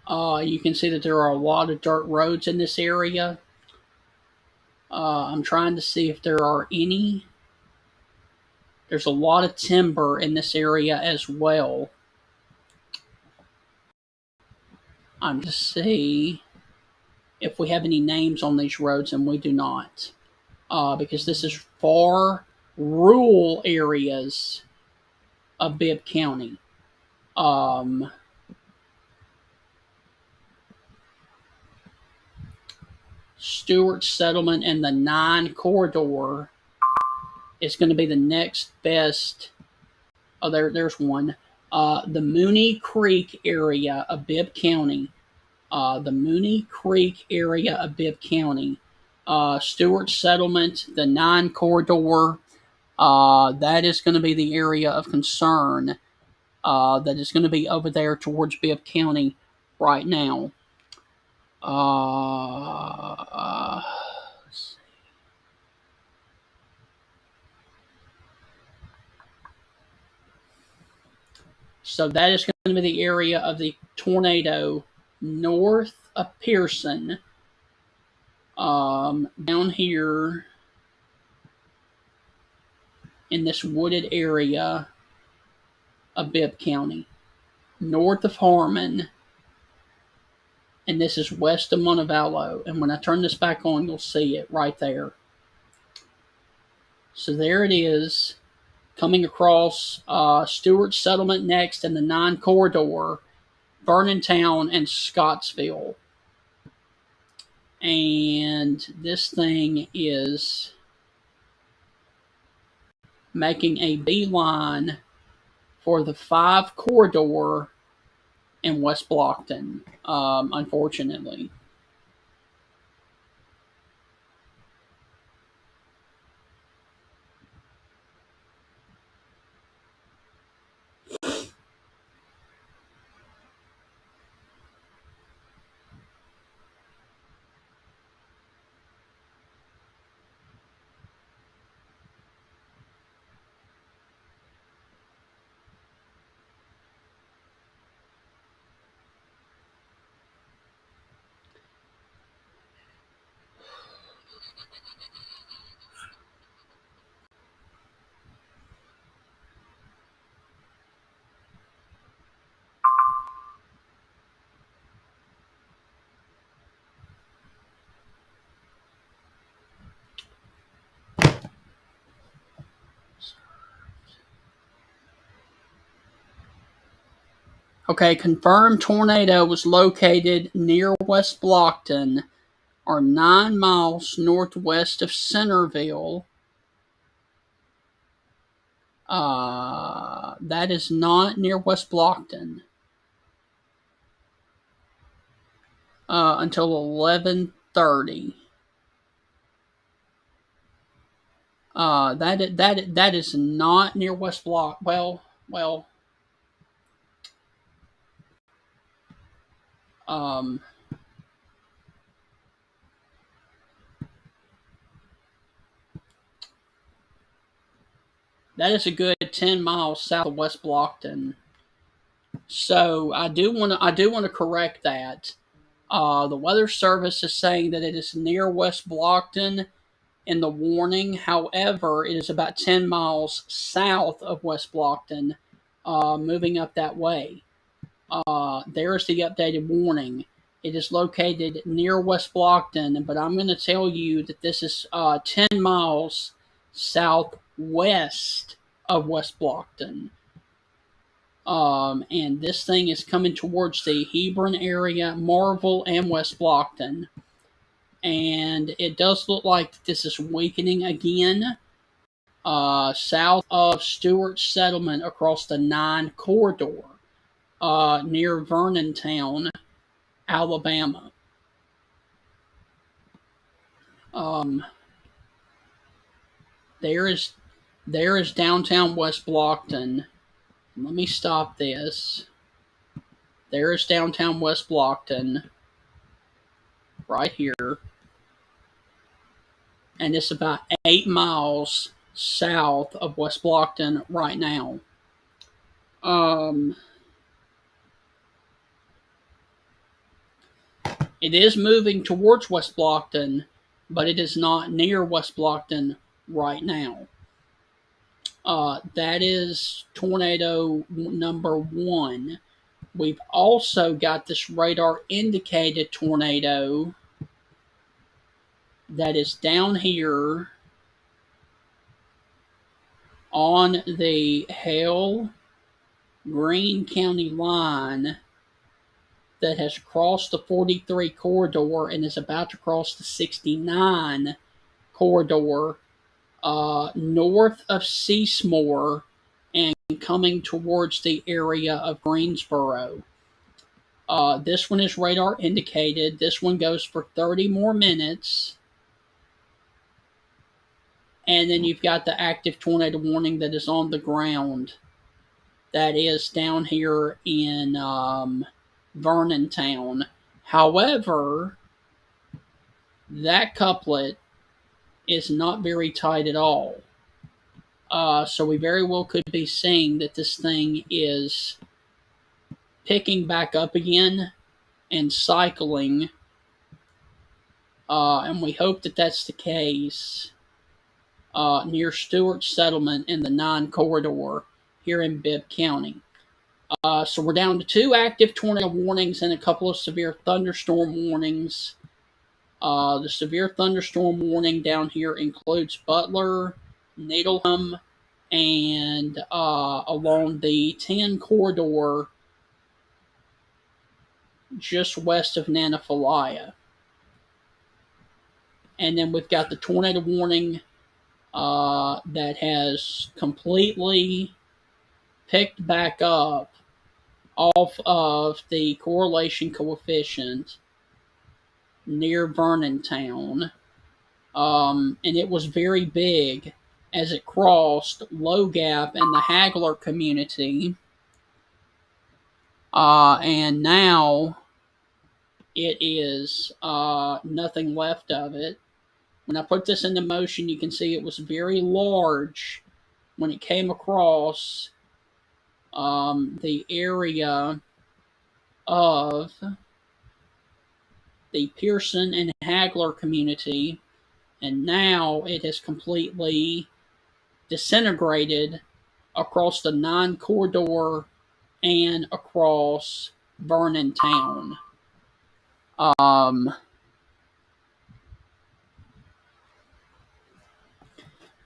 you can see that there are a lot of dirt roads in this area. I'm trying to see if there are any There's a lot of timber in this area as well. I'm to see if we have any names on these roads, and we do not. Because this is far rural areas of Bibb County. Stewart Settlement and the 9 Corridor is going to be the next best. Oh, there's one. The Mooney Creek area of Bibb County. The Mooney Creek area of Bibb County. Stewart Settlement, the 9 Corridor. That is going to be the area of concern. That is going to be over there towards Bibb County right now. So that is going to be the area of the tornado north of Pearson. Down here in this wooded area of Bibb County, north of Harmon, and this is west of Montevallo. And when I turn this back on, you'll see it right there. So there it is, coming across Stewart Settlement next, and the 9 Corridor, Vernontown, and Scottsville. And this thing is making a beeline for the 5 Corridor in West Blockton, unfortunately. Okay, confirmed tornado was located near West Blockton, or 9 miles northwest of Centerville. That is not near West Blockton. Until 11:30. That is not near West Block. Well. That is a good 10 miles south of West Blockton. So I do want to correct that. The Weather Service is saying that it is near West Blockton in the warning. However, it is about 10 miles south of West Blockton, moving up that way. There is the updated warning. It is located near West Blockton, but I'm going to tell you that this is 10 miles southwest of West Blockton. And this thing is coming towards the Hebron area, Marvell, and West Blockton. And it does look like this is weakening again south of Stewart Settlement across the 9 Corridor near Vernontown, Alabama. There is downtown West Blockton. Let me stop this. There is downtown West Blockton right here. And it's about 8 miles south of West Blockton right now. It is moving towards West Blockton, but it is not near West Blockton right now. That is tornado number 1. We've also got this radar indicated tornado that is down here on the Hale Greene County line that has crossed the 43 corridor and is about to cross the 69 corridor north of Seasmore and coming towards the area of Greensboro. This one is radar indicated. This one goes for 30 more minutes. And then you've got the active tornado warning that is on the ground. That is down here in Vernon Town. However, that couplet is not very tight at all. So we very well could be seeing that this thing is picking back up again and cycling. And we hope that that's the case near Stewart Settlement in the 9 corridor here in Bibb County. So we're down to 2 active tornado warnings and a couple of severe thunderstorm warnings. The severe thunderstorm warning down here includes Butler, Needleham, and along the 10 corridor just west of Nanophilia. And then we've got the tornado warning that has completely picked back up off of the correlation coefficient near Vernon Town. And it was very big as it crossed Low Gap and the Hagler community. And now it is nothing left of it. When I put this into motion, you can see it was very large when it came across the area of the Pearson and Hagler community, and now it has completely disintegrated across the 9 corridor and across Vernon Town.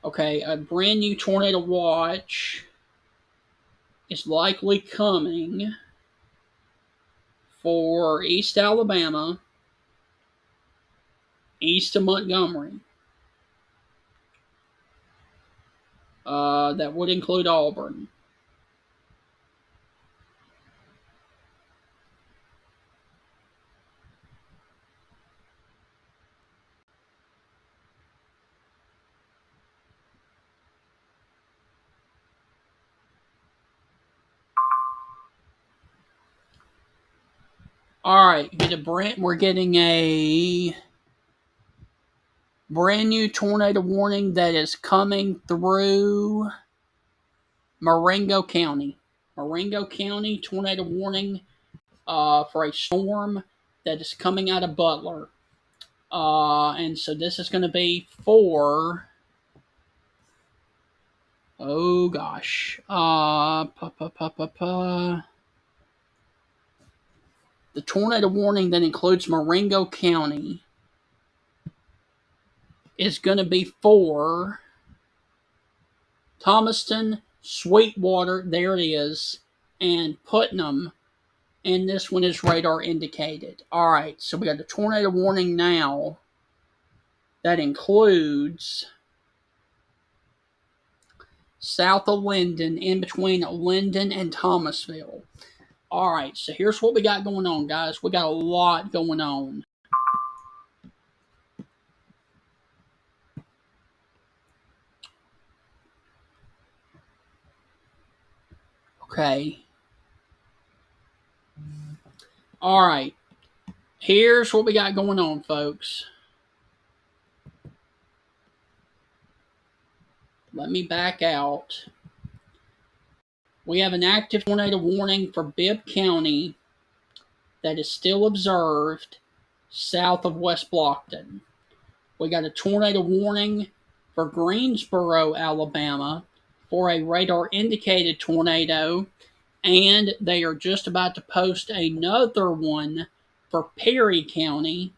Okay, a brand new tornado watch is likely coming for East Alabama, east of Montgomery. That would include Auburn. All right, we're getting a brand new tornado warning that is coming through Marengo County. Marengo County tornado warning for a storm that is coming out of Butler. And so this is going to be for, oh gosh, the tornado warning that includes Marengo County is going to be for Thomaston, Sweetwater, there it is, and Putnam, and this one is radar indicated. All right, so we got the tornado warning now that includes south of Linden, in between Linden and Thomasville. All right, so here's what we got going on, guys. We got a lot going on. Okay. All right. Here's what we got going on, folks. Let me back out. We have an active tornado warning for Bibb County that is still observed south of West Blockton. We got a tornado warning for Greensboro, Alabama, for a radar indicated tornado, and they are just about to post another one for Perry County.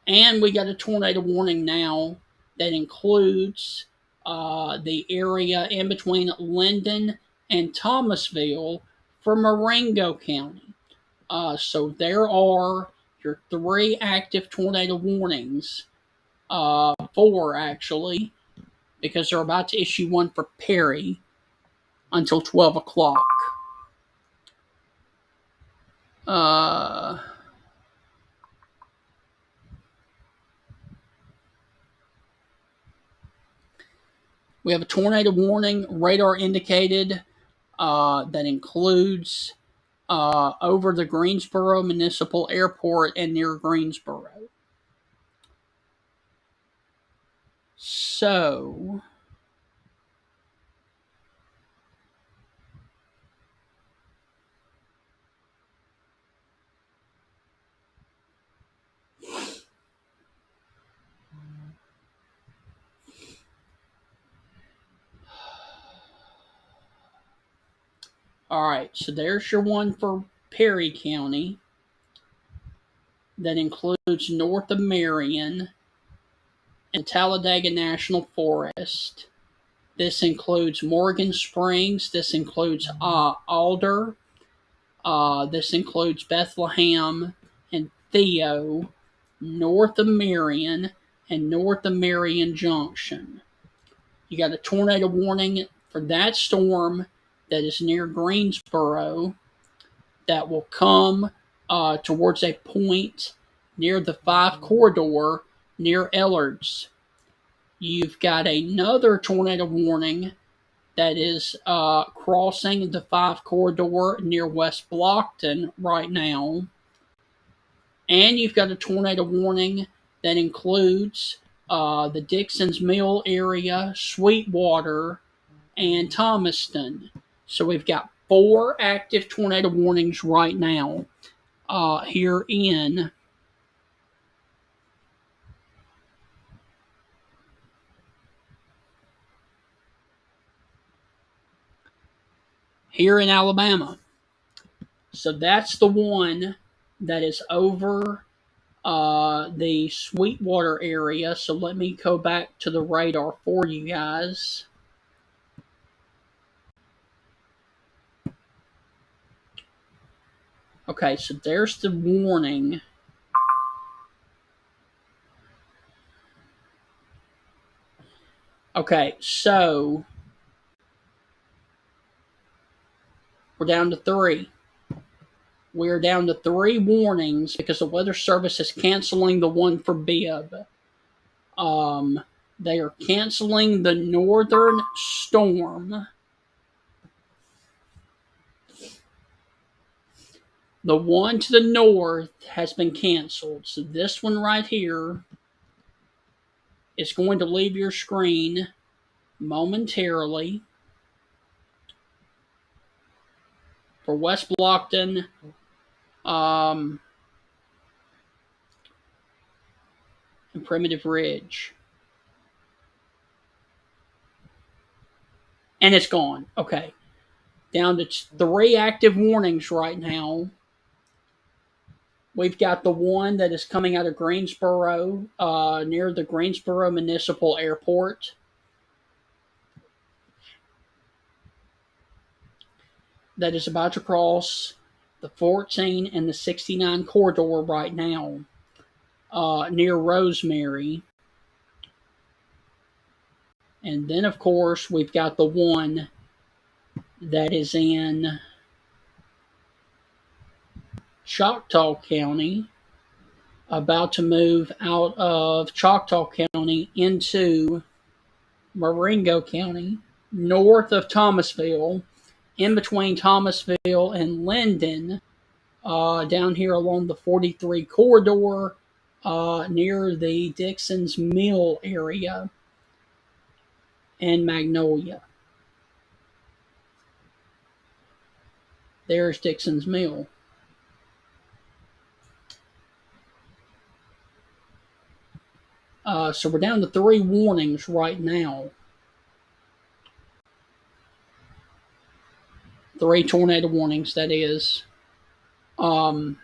And we got a tornado warning now that includes the area in between Linden and Thomasville for Marengo County. So there are your 3 active tornado warnings, 4 actually, because they're about to issue one for Perry until 12 o'clock. Uh, we have a tornado warning, radar indicated, that includes over the Greensboro Municipal Airport and near Greensboro. So, all right, so there's your one for Perry County that includes north of Marion and Talladega National Forest. This includes Morgan Springs. This includes Alder. This includes Bethlehem and Theo, north of Marion, and north of Marion Junction. You got a tornado warning for that storm that is near Greensboro that will come towards a point near the 5 corridor near Ellards. You've got another tornado warning that is crossing the 5 corridor near West Blockton right now. And you've got a tornado warning that includes the Dixon's Mill area, Sweetwater, and Thomaston. So we've got 4 active tornado warnings right now here in Alabama. So that's the one that is over the Sweetwater area. So let me go back to the radar for you guys. Okay, so there's the warning. Okay, so we're down to 3. We're down to 3 warnings because the Weather Service is canceling the one for Bibb. They are canceling the northern storm. The one to the north has been canceled. So this one right here is going to leave your screen momentarily for West Blockton, and Primitive Ridge. And it's gone. Okay. Down to 3 active warnings right now. We've got the one that is coming out of Greensboro, near the Greensboro Municipal Airport. That is about to cross the 14 and the 69 corridor right now, near Rosemary. And then, of course, we've got the one that is in Choctaw County, about to move out of Choctaw County into Marengo County, north of Thomasville, in between Thomasville and Linden, down here along the 43 corridor, near the Dixon's Mill area and Magnolia. There's Dixon's Mill. So we're down to 3 warnings right now. 3 tornado warnings, that is. Um,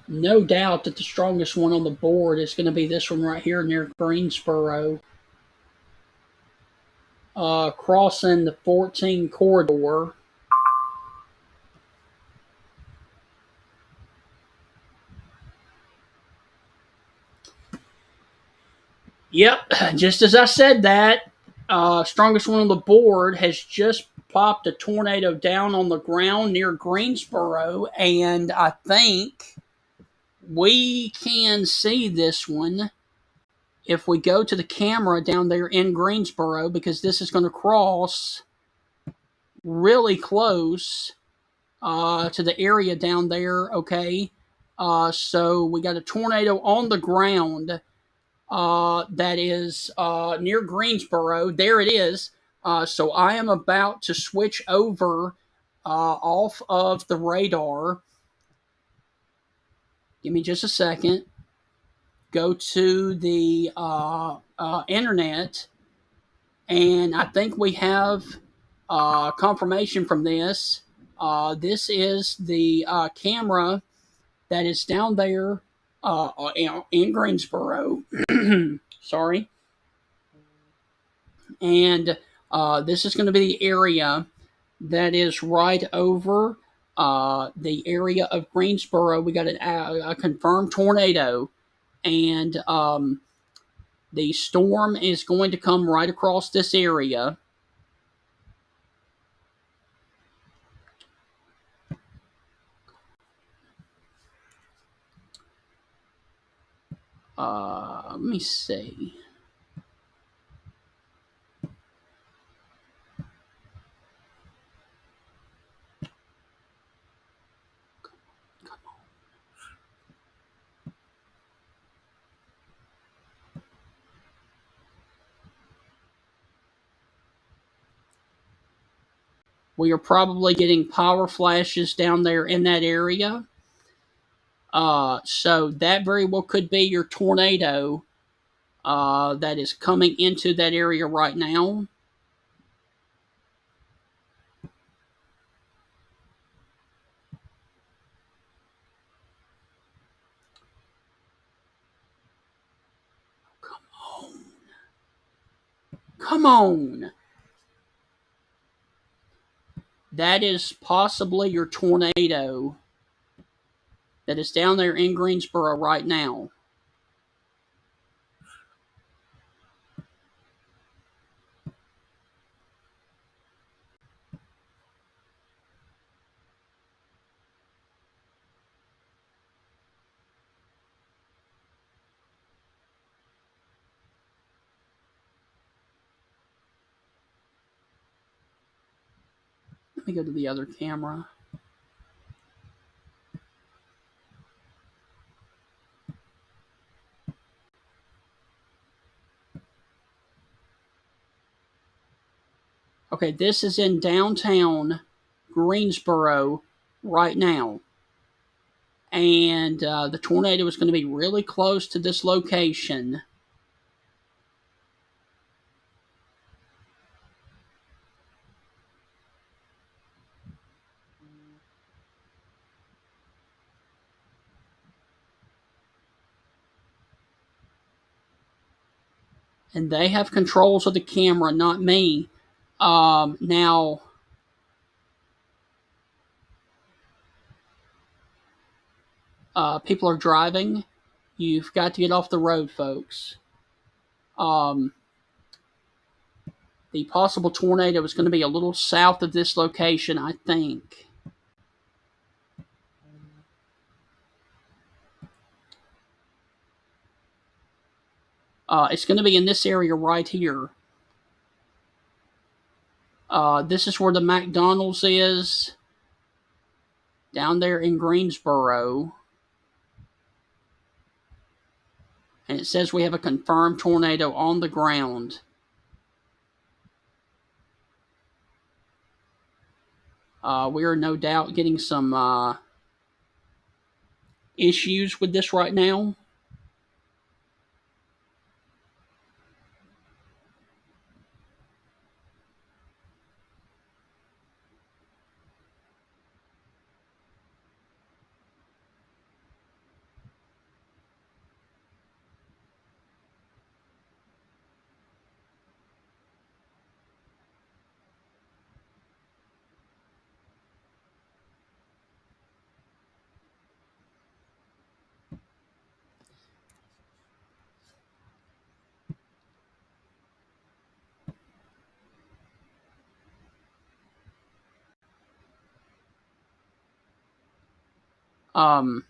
no doubt that the strongest one on the board is going to be this one right here near Greensboro, crossing the 14 corridor. Yep, just as I said that, strongest one on the board has just popped a tornado down on the ground near Greensboro, and I think we can see this one if we go to the camera down there in Greensboro, because this is going to cross really close to the area down there. Okay, so we got a tornado on the ground that is near Greensboro. There it is. So I am about to switch over off of the radar. Give me just a second. Go to the internet, and I think we have confirmation from this. This is the camera that is down there in Greensboro. Sorry. And this is going to be the area that is right over the area of Greensboro. We got a confirmed tornado, and the storm is going to come right across this area. Let me see. We are probably getting power flashes down there in that area. So that very well could be your tornado that is coming into that area right now. Come on. That is possibly your tornado that is down there in Greensboro right now. Let me go to the other camera. Okay, this is in downtown Greensboro right now. And the tornado is going to be really close to this location. And they have controls of the camera, not me. Now, people are driving. You've got to get off the road, folks. The possible tornado is going to be a little south of this location, I think. It's going to be in this area right here. This is where the McDonald's is, down there in Greensboro. And it says we have a confirmed tornado on the ground. We are no doubt getting some issues with this right now. Um,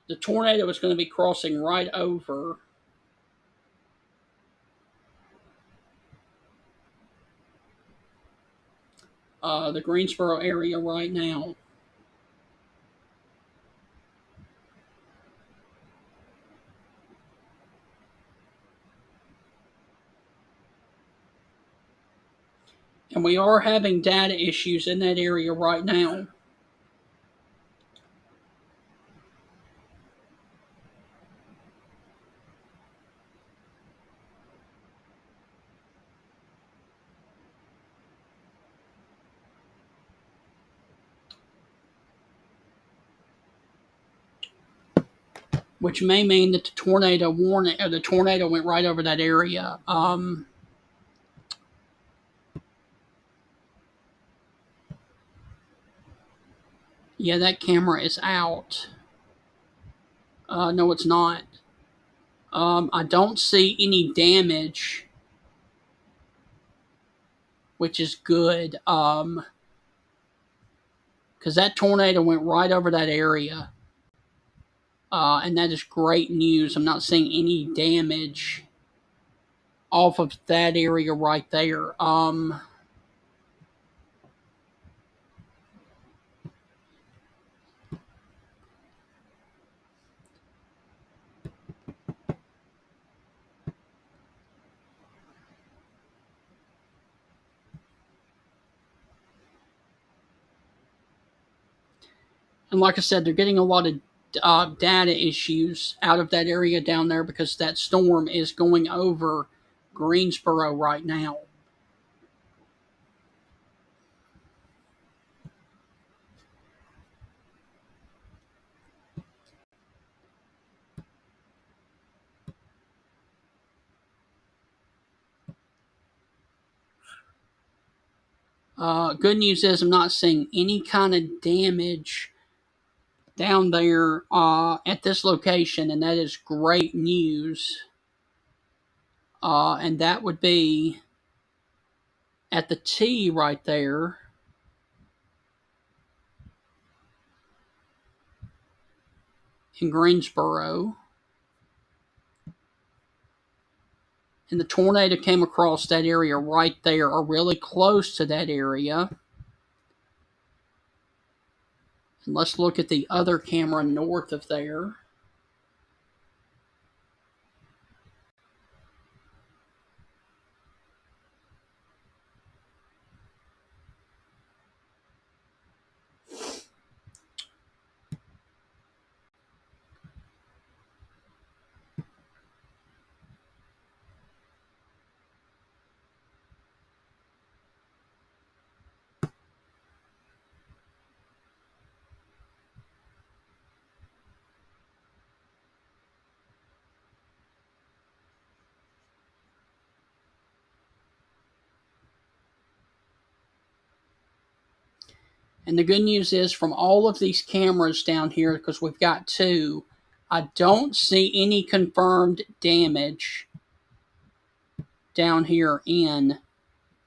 the tornado is going to be crossing right over the Greensboro area right now. And we are having data issues in that area right now. Which may mean that the tornado warning or the tornado went right over that area. Yeah, that camera is out. No, it's not. I don't see any damage, which is good. Because that tornado went right over that area, and that is great news. I'm not seeing any damage off of that area right there. And like I said, they're getting a lot of data issues out of that area down there because that storm is going over Greensboro right now. Good news is I'm not seeing any kind of damage down there at this location, and that is great news. And that would be at the T right there in Greensboro. And the tornado came across that area right there, or really close to that area. And let's look at the other camera north of there. And the good news is from all of these cameras down here, because we've got two, I don't see any confirmed damage down here in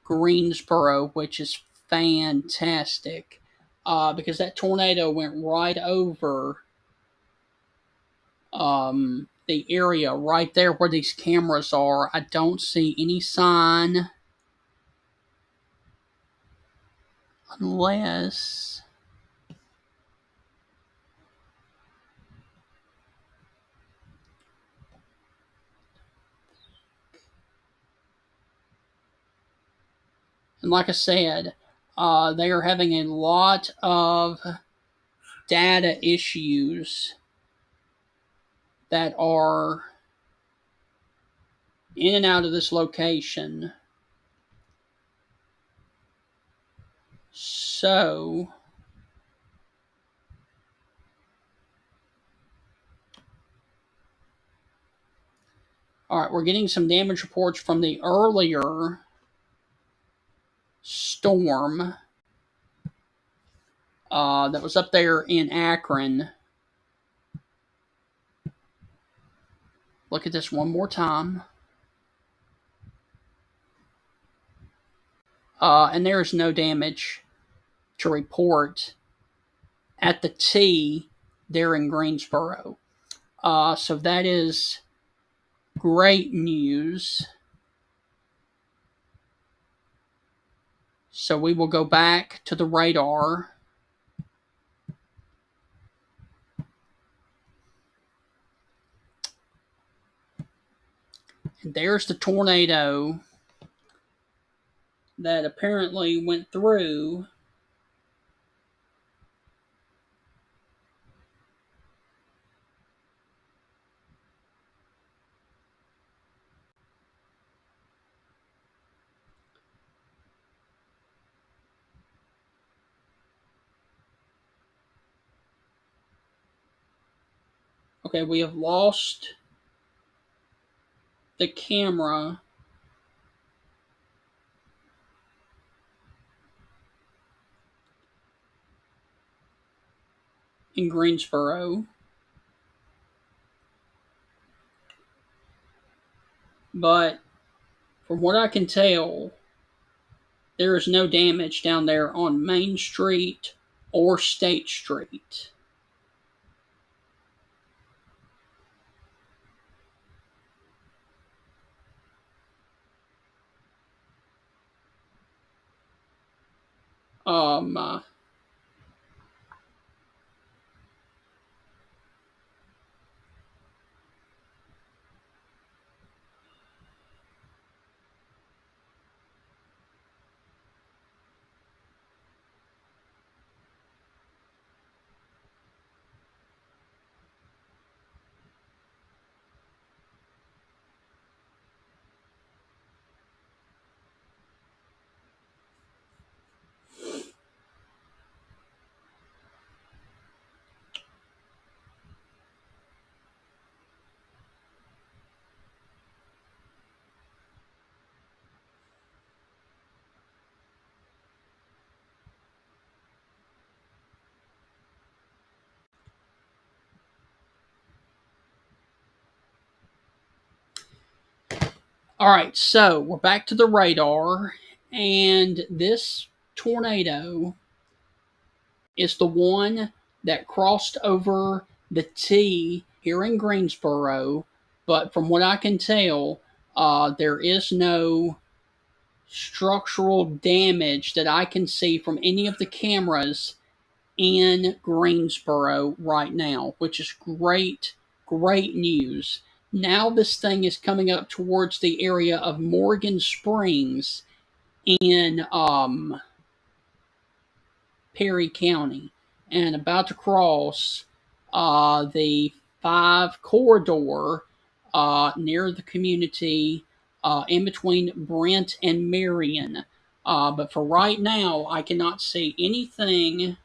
Greensboro, which is fantastic. Because that tornado went right over the area right there where these cameras are. I don't see any sign unless And like I said, they are having a lot of data issues that are in and out of this location. So, all right, we're getting some damage reports from the earlier storm that was up there in Akron. Look at this one more time. And there is no damage to report at the T there in Greensboro. So that is great news. So we will go back to the radar. And there's the tornado that apparently went through. Okay, we have lost the camera in Greensboro. But from what I can tell, there is no damage down there on Main Street or State Street. Um, all right, so we're back to the radar, and this tornado is the one that crossed over the T here in Greensboro. But from what I can tell, there is no structural damage that I can see from any of the cameras in Greensboro right now, which is great, great news. Now this thing is coming up towards the area of Morgan Springs in Perry County and about to cross the 5 corridor near the community in between Brent and Marion. But for right now, I cannot see anything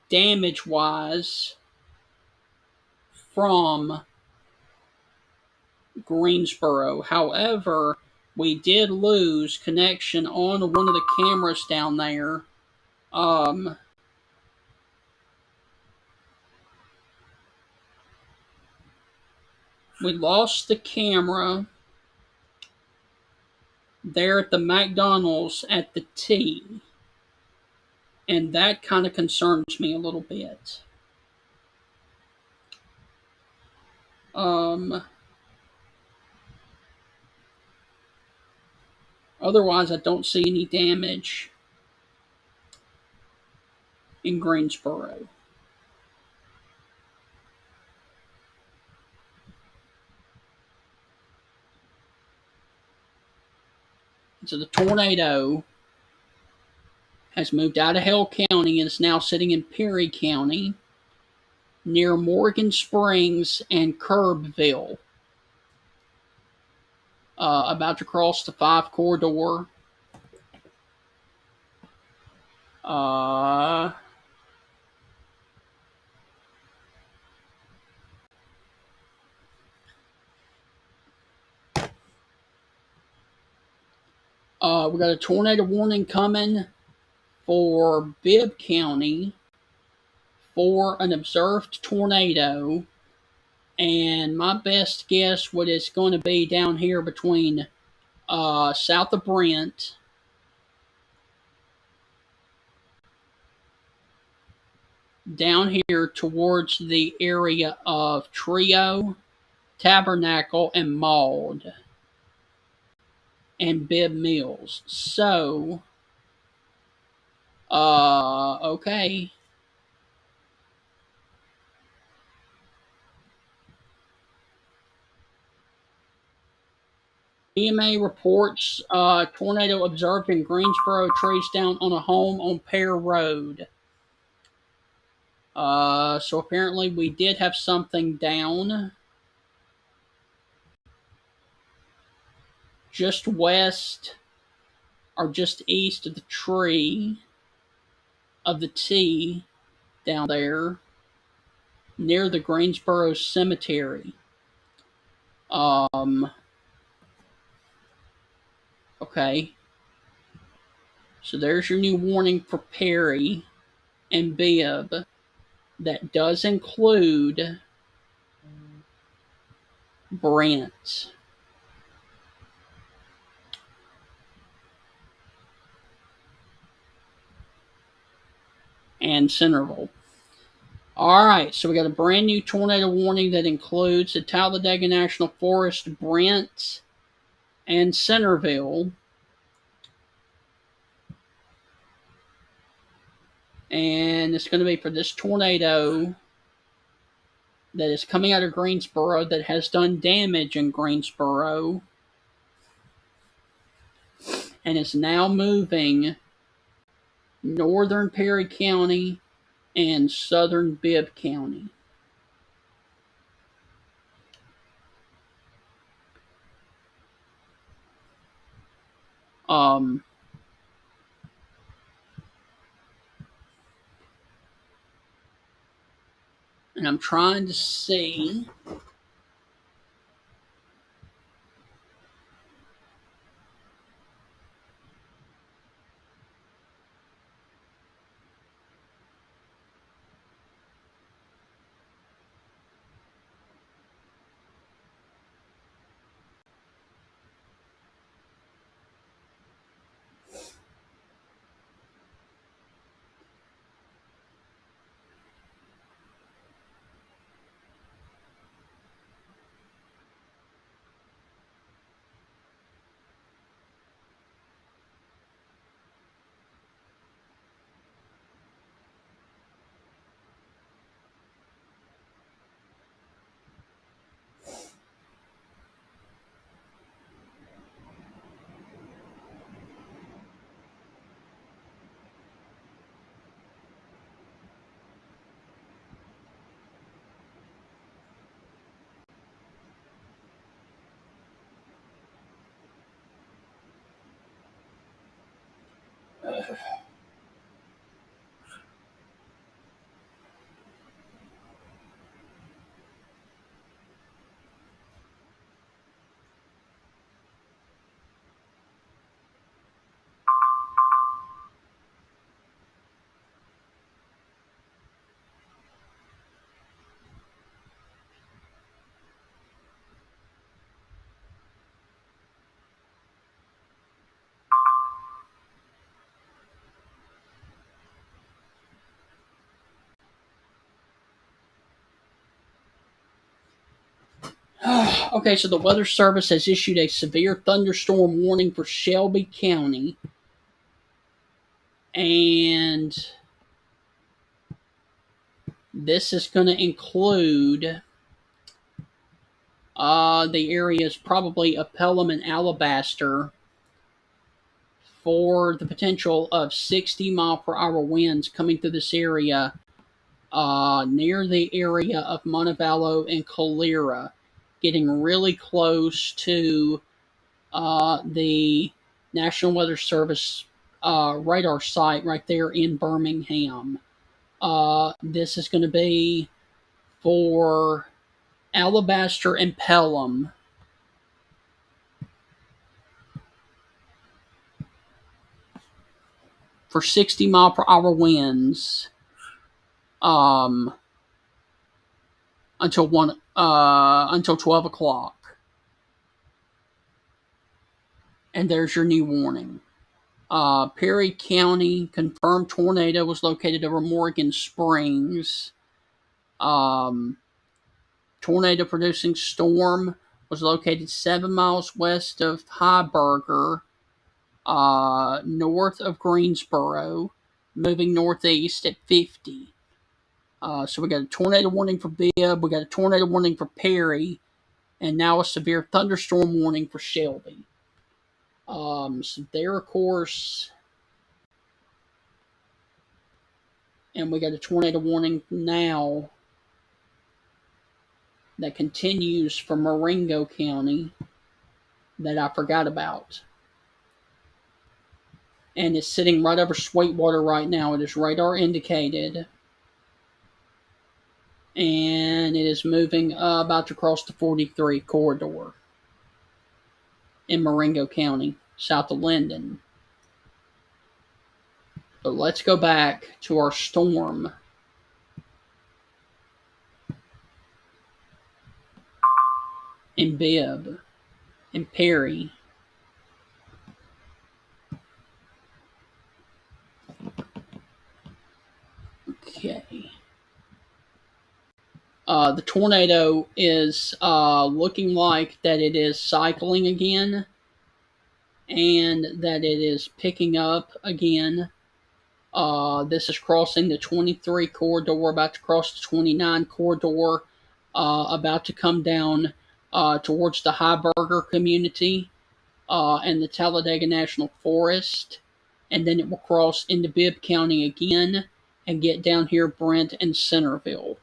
damage wise from Greensboro. However, we did lose connection on one of the cameras down there. We lost the camera there at the McDonald's at the T, and that kind of concerns me a little bit. Otherwise, I don't see any damage in Greensboro. So the tornado has moved out of Hale County and is now sitting in Perry County near Morgan Springs and Kerbville. About to cross the 5 corridor. Uh, we got a tornado warning coming for Bibb County for an observed tornado. And my best guess what it's going to be down here between south of Brent down here towards the area of Trio, Tabernacle, and Maud, and Bibb Mills. So, okay. EMA reports tornado observed in Greensboro, trees down on a home on Pear Road. So apparently we did have something down just west or just east of the tree of the T down there near the Greensboro Cemetery. Okay. So there's your new warning for Perry and Bibb. That does include Brent. And Centerville. Alright, so we got a brand new tornado warning that includes the Talladega National Forest, Brent, and Centerville. And it's going to be for this tornado that is coming out of Greensboro that has done damage in Greensboro and is now moving northern Perry County and southern Bibb County. Um, and I'm trying to see. Okay, so the Weather Service has issued a severe thunderstorm warning for Shelby County. And this is going to include the areas probably of Pelham and Alabaster for the potential of 60-mile-per-hour winds coming through this area near the area of Montevallo and Calera, getting really close to the National Weather Service radar site right there in Birmingham. This is going to be for Alabaster and Pelham. For 60-mile-per-hour winds until 12 o'clock. And there's your new warning. Perry County confirmed tornado was located over Morgan Springs. Tornado producing storm was located 7 miles west of Heiberger, north of Greensboro, moving northeast at 50. So we got a tornado warning for Bibb, we got a tornado warning for Perry, and now a severe thunderstorm warning for Shelby. So there, of course, and we got a tornado warning now that continues for Marengo County that I forgot about. And it's sitting right over Sweetwater right now. It is radar indicated. And it is moving about to cross the 43 corridor in Marengo County, south of Linden. But let's go back to our storm. In Bibb, in Perry. Okay. The tornado is looking like that it is cycling again and that it is picking up again. This is crossing the 23 corridor, about to cross the 29 corridor, about to come down towards the Heiberger community and the Talladega National Forest. And then it will cross into Bibb County again and get down here Brent and Centerville.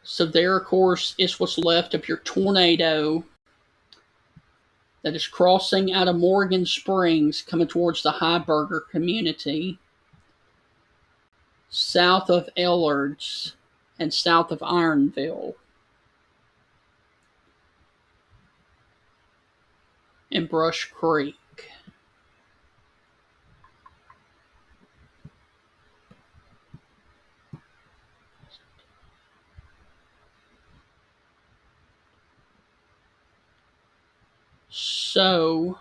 So there, of course, is what's left of your tornado that is crossing out of Morgan Springs, coming towards the Heiberger community, south of Ellards and south of Ironville, and Brush Creek. So,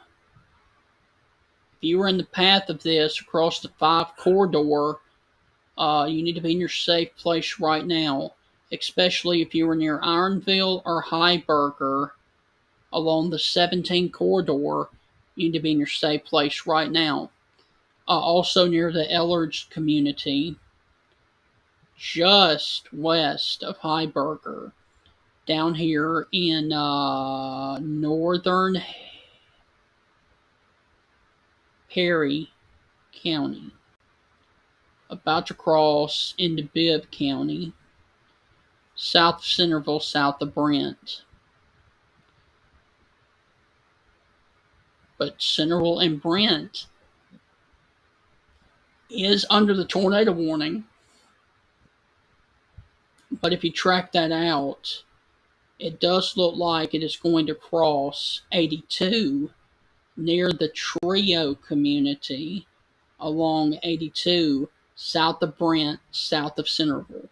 if you were in the path of this across the 5 corridor, you need to be in your safe place right now, especially if you were near Ironville or Heiberger along the 17 corridor. You need to be in your safe place right now. Also near the Ellards community, just west of Heiberger, down here in northern Perry County, about to cross into Bibb County, south of Centerville, south of Brent. But Centerville and Brent is under the tornado warning. But if you track that out, it does look like it is going to cross 82 near the Trio community along 82 south of Brent, south of Centerville.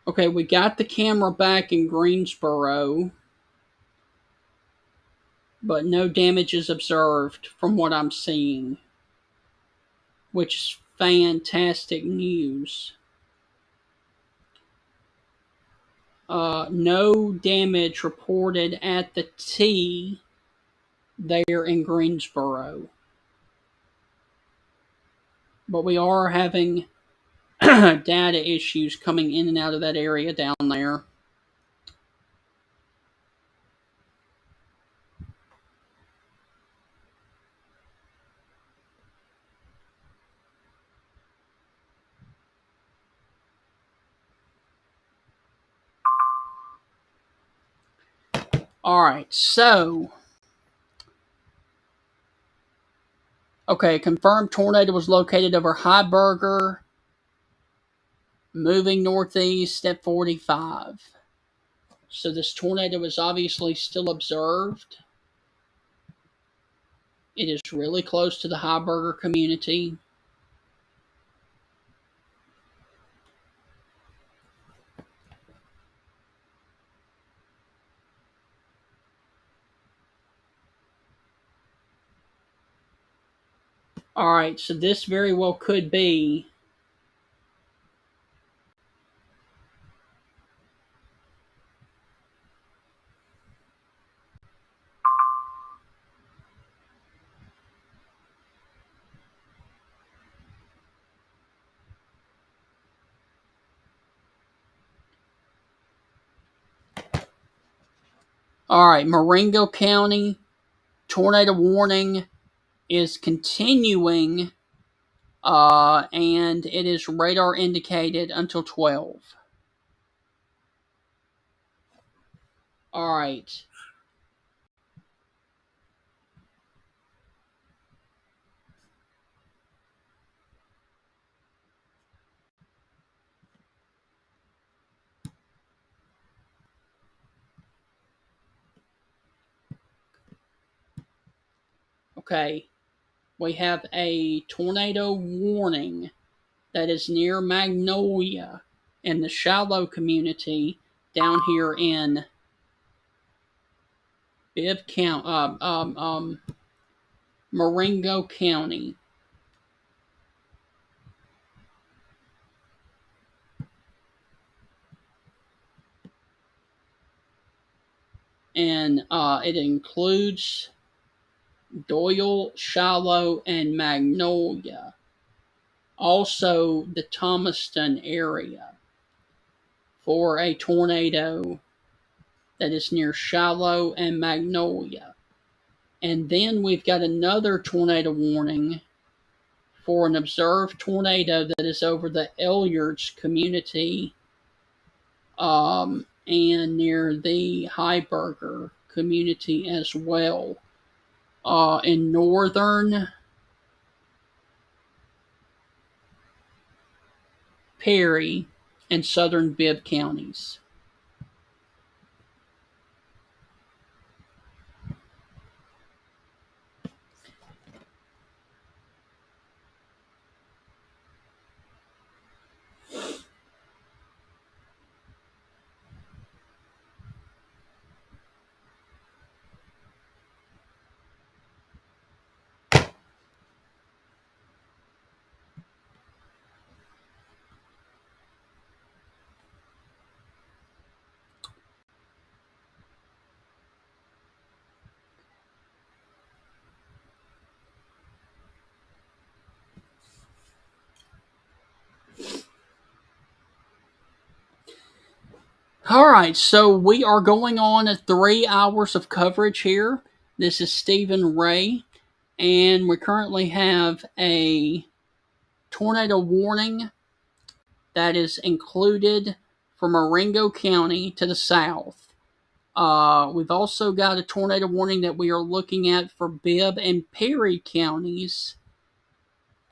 Okay, we got the camera back in Greensboro, but no damage is observed from what I'm seeing, which is fantastic news. No damage reported at the T there in Greensboro, but we are having data issues coming in and out of that area down there. All right, so okay, confirmed tornado was located over Heiberger, moving northeast at 45. So this tornado is obviously still observed. It is really close to the Heiberger community. All right, so this very well could be. All right, Marengo County tornado warning is continuing, and it is radar indicated until 12. All right. Okay. We have a tornado warning that is near Magnolia in the Shallow community down here in Bibb County, Marengo County. And it includes Doyle, Shallow, and Magnolia. Also, the Thomaston area for a tornado that is near Shallow and Magnolia. And then we've got another tornado warning for an observed tornado that is over the Elyards community and near the Heiberger community as well. In northern Perry and southern Bibb counties. All right, so we are going on at 3 hours of coverage here. This is Stephen Ray, and we currently have a tornado warning that is included for Marengo County to the south. We've also got a tornado warning that we are looking at for Bibb and Perry counties.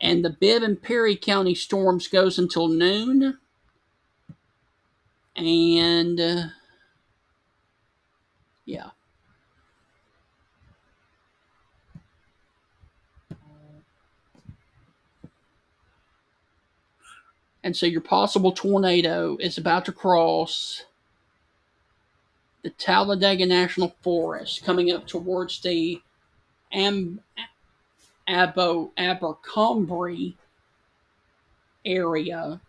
And the Bibb and Perry County storms goes until noon. And yeah. And so your possible tornado is about to cross the Talladega National Forest, coming up towards the Abercrombie area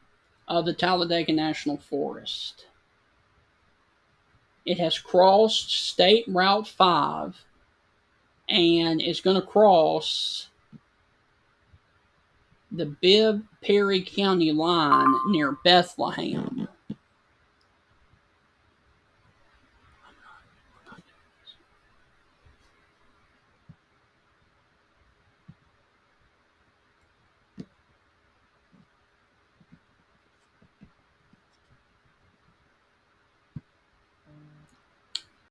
of the Talladega National Forest. It has crossed State Route 5 and is going to cross the Bibb Perry County line near Bethlehem.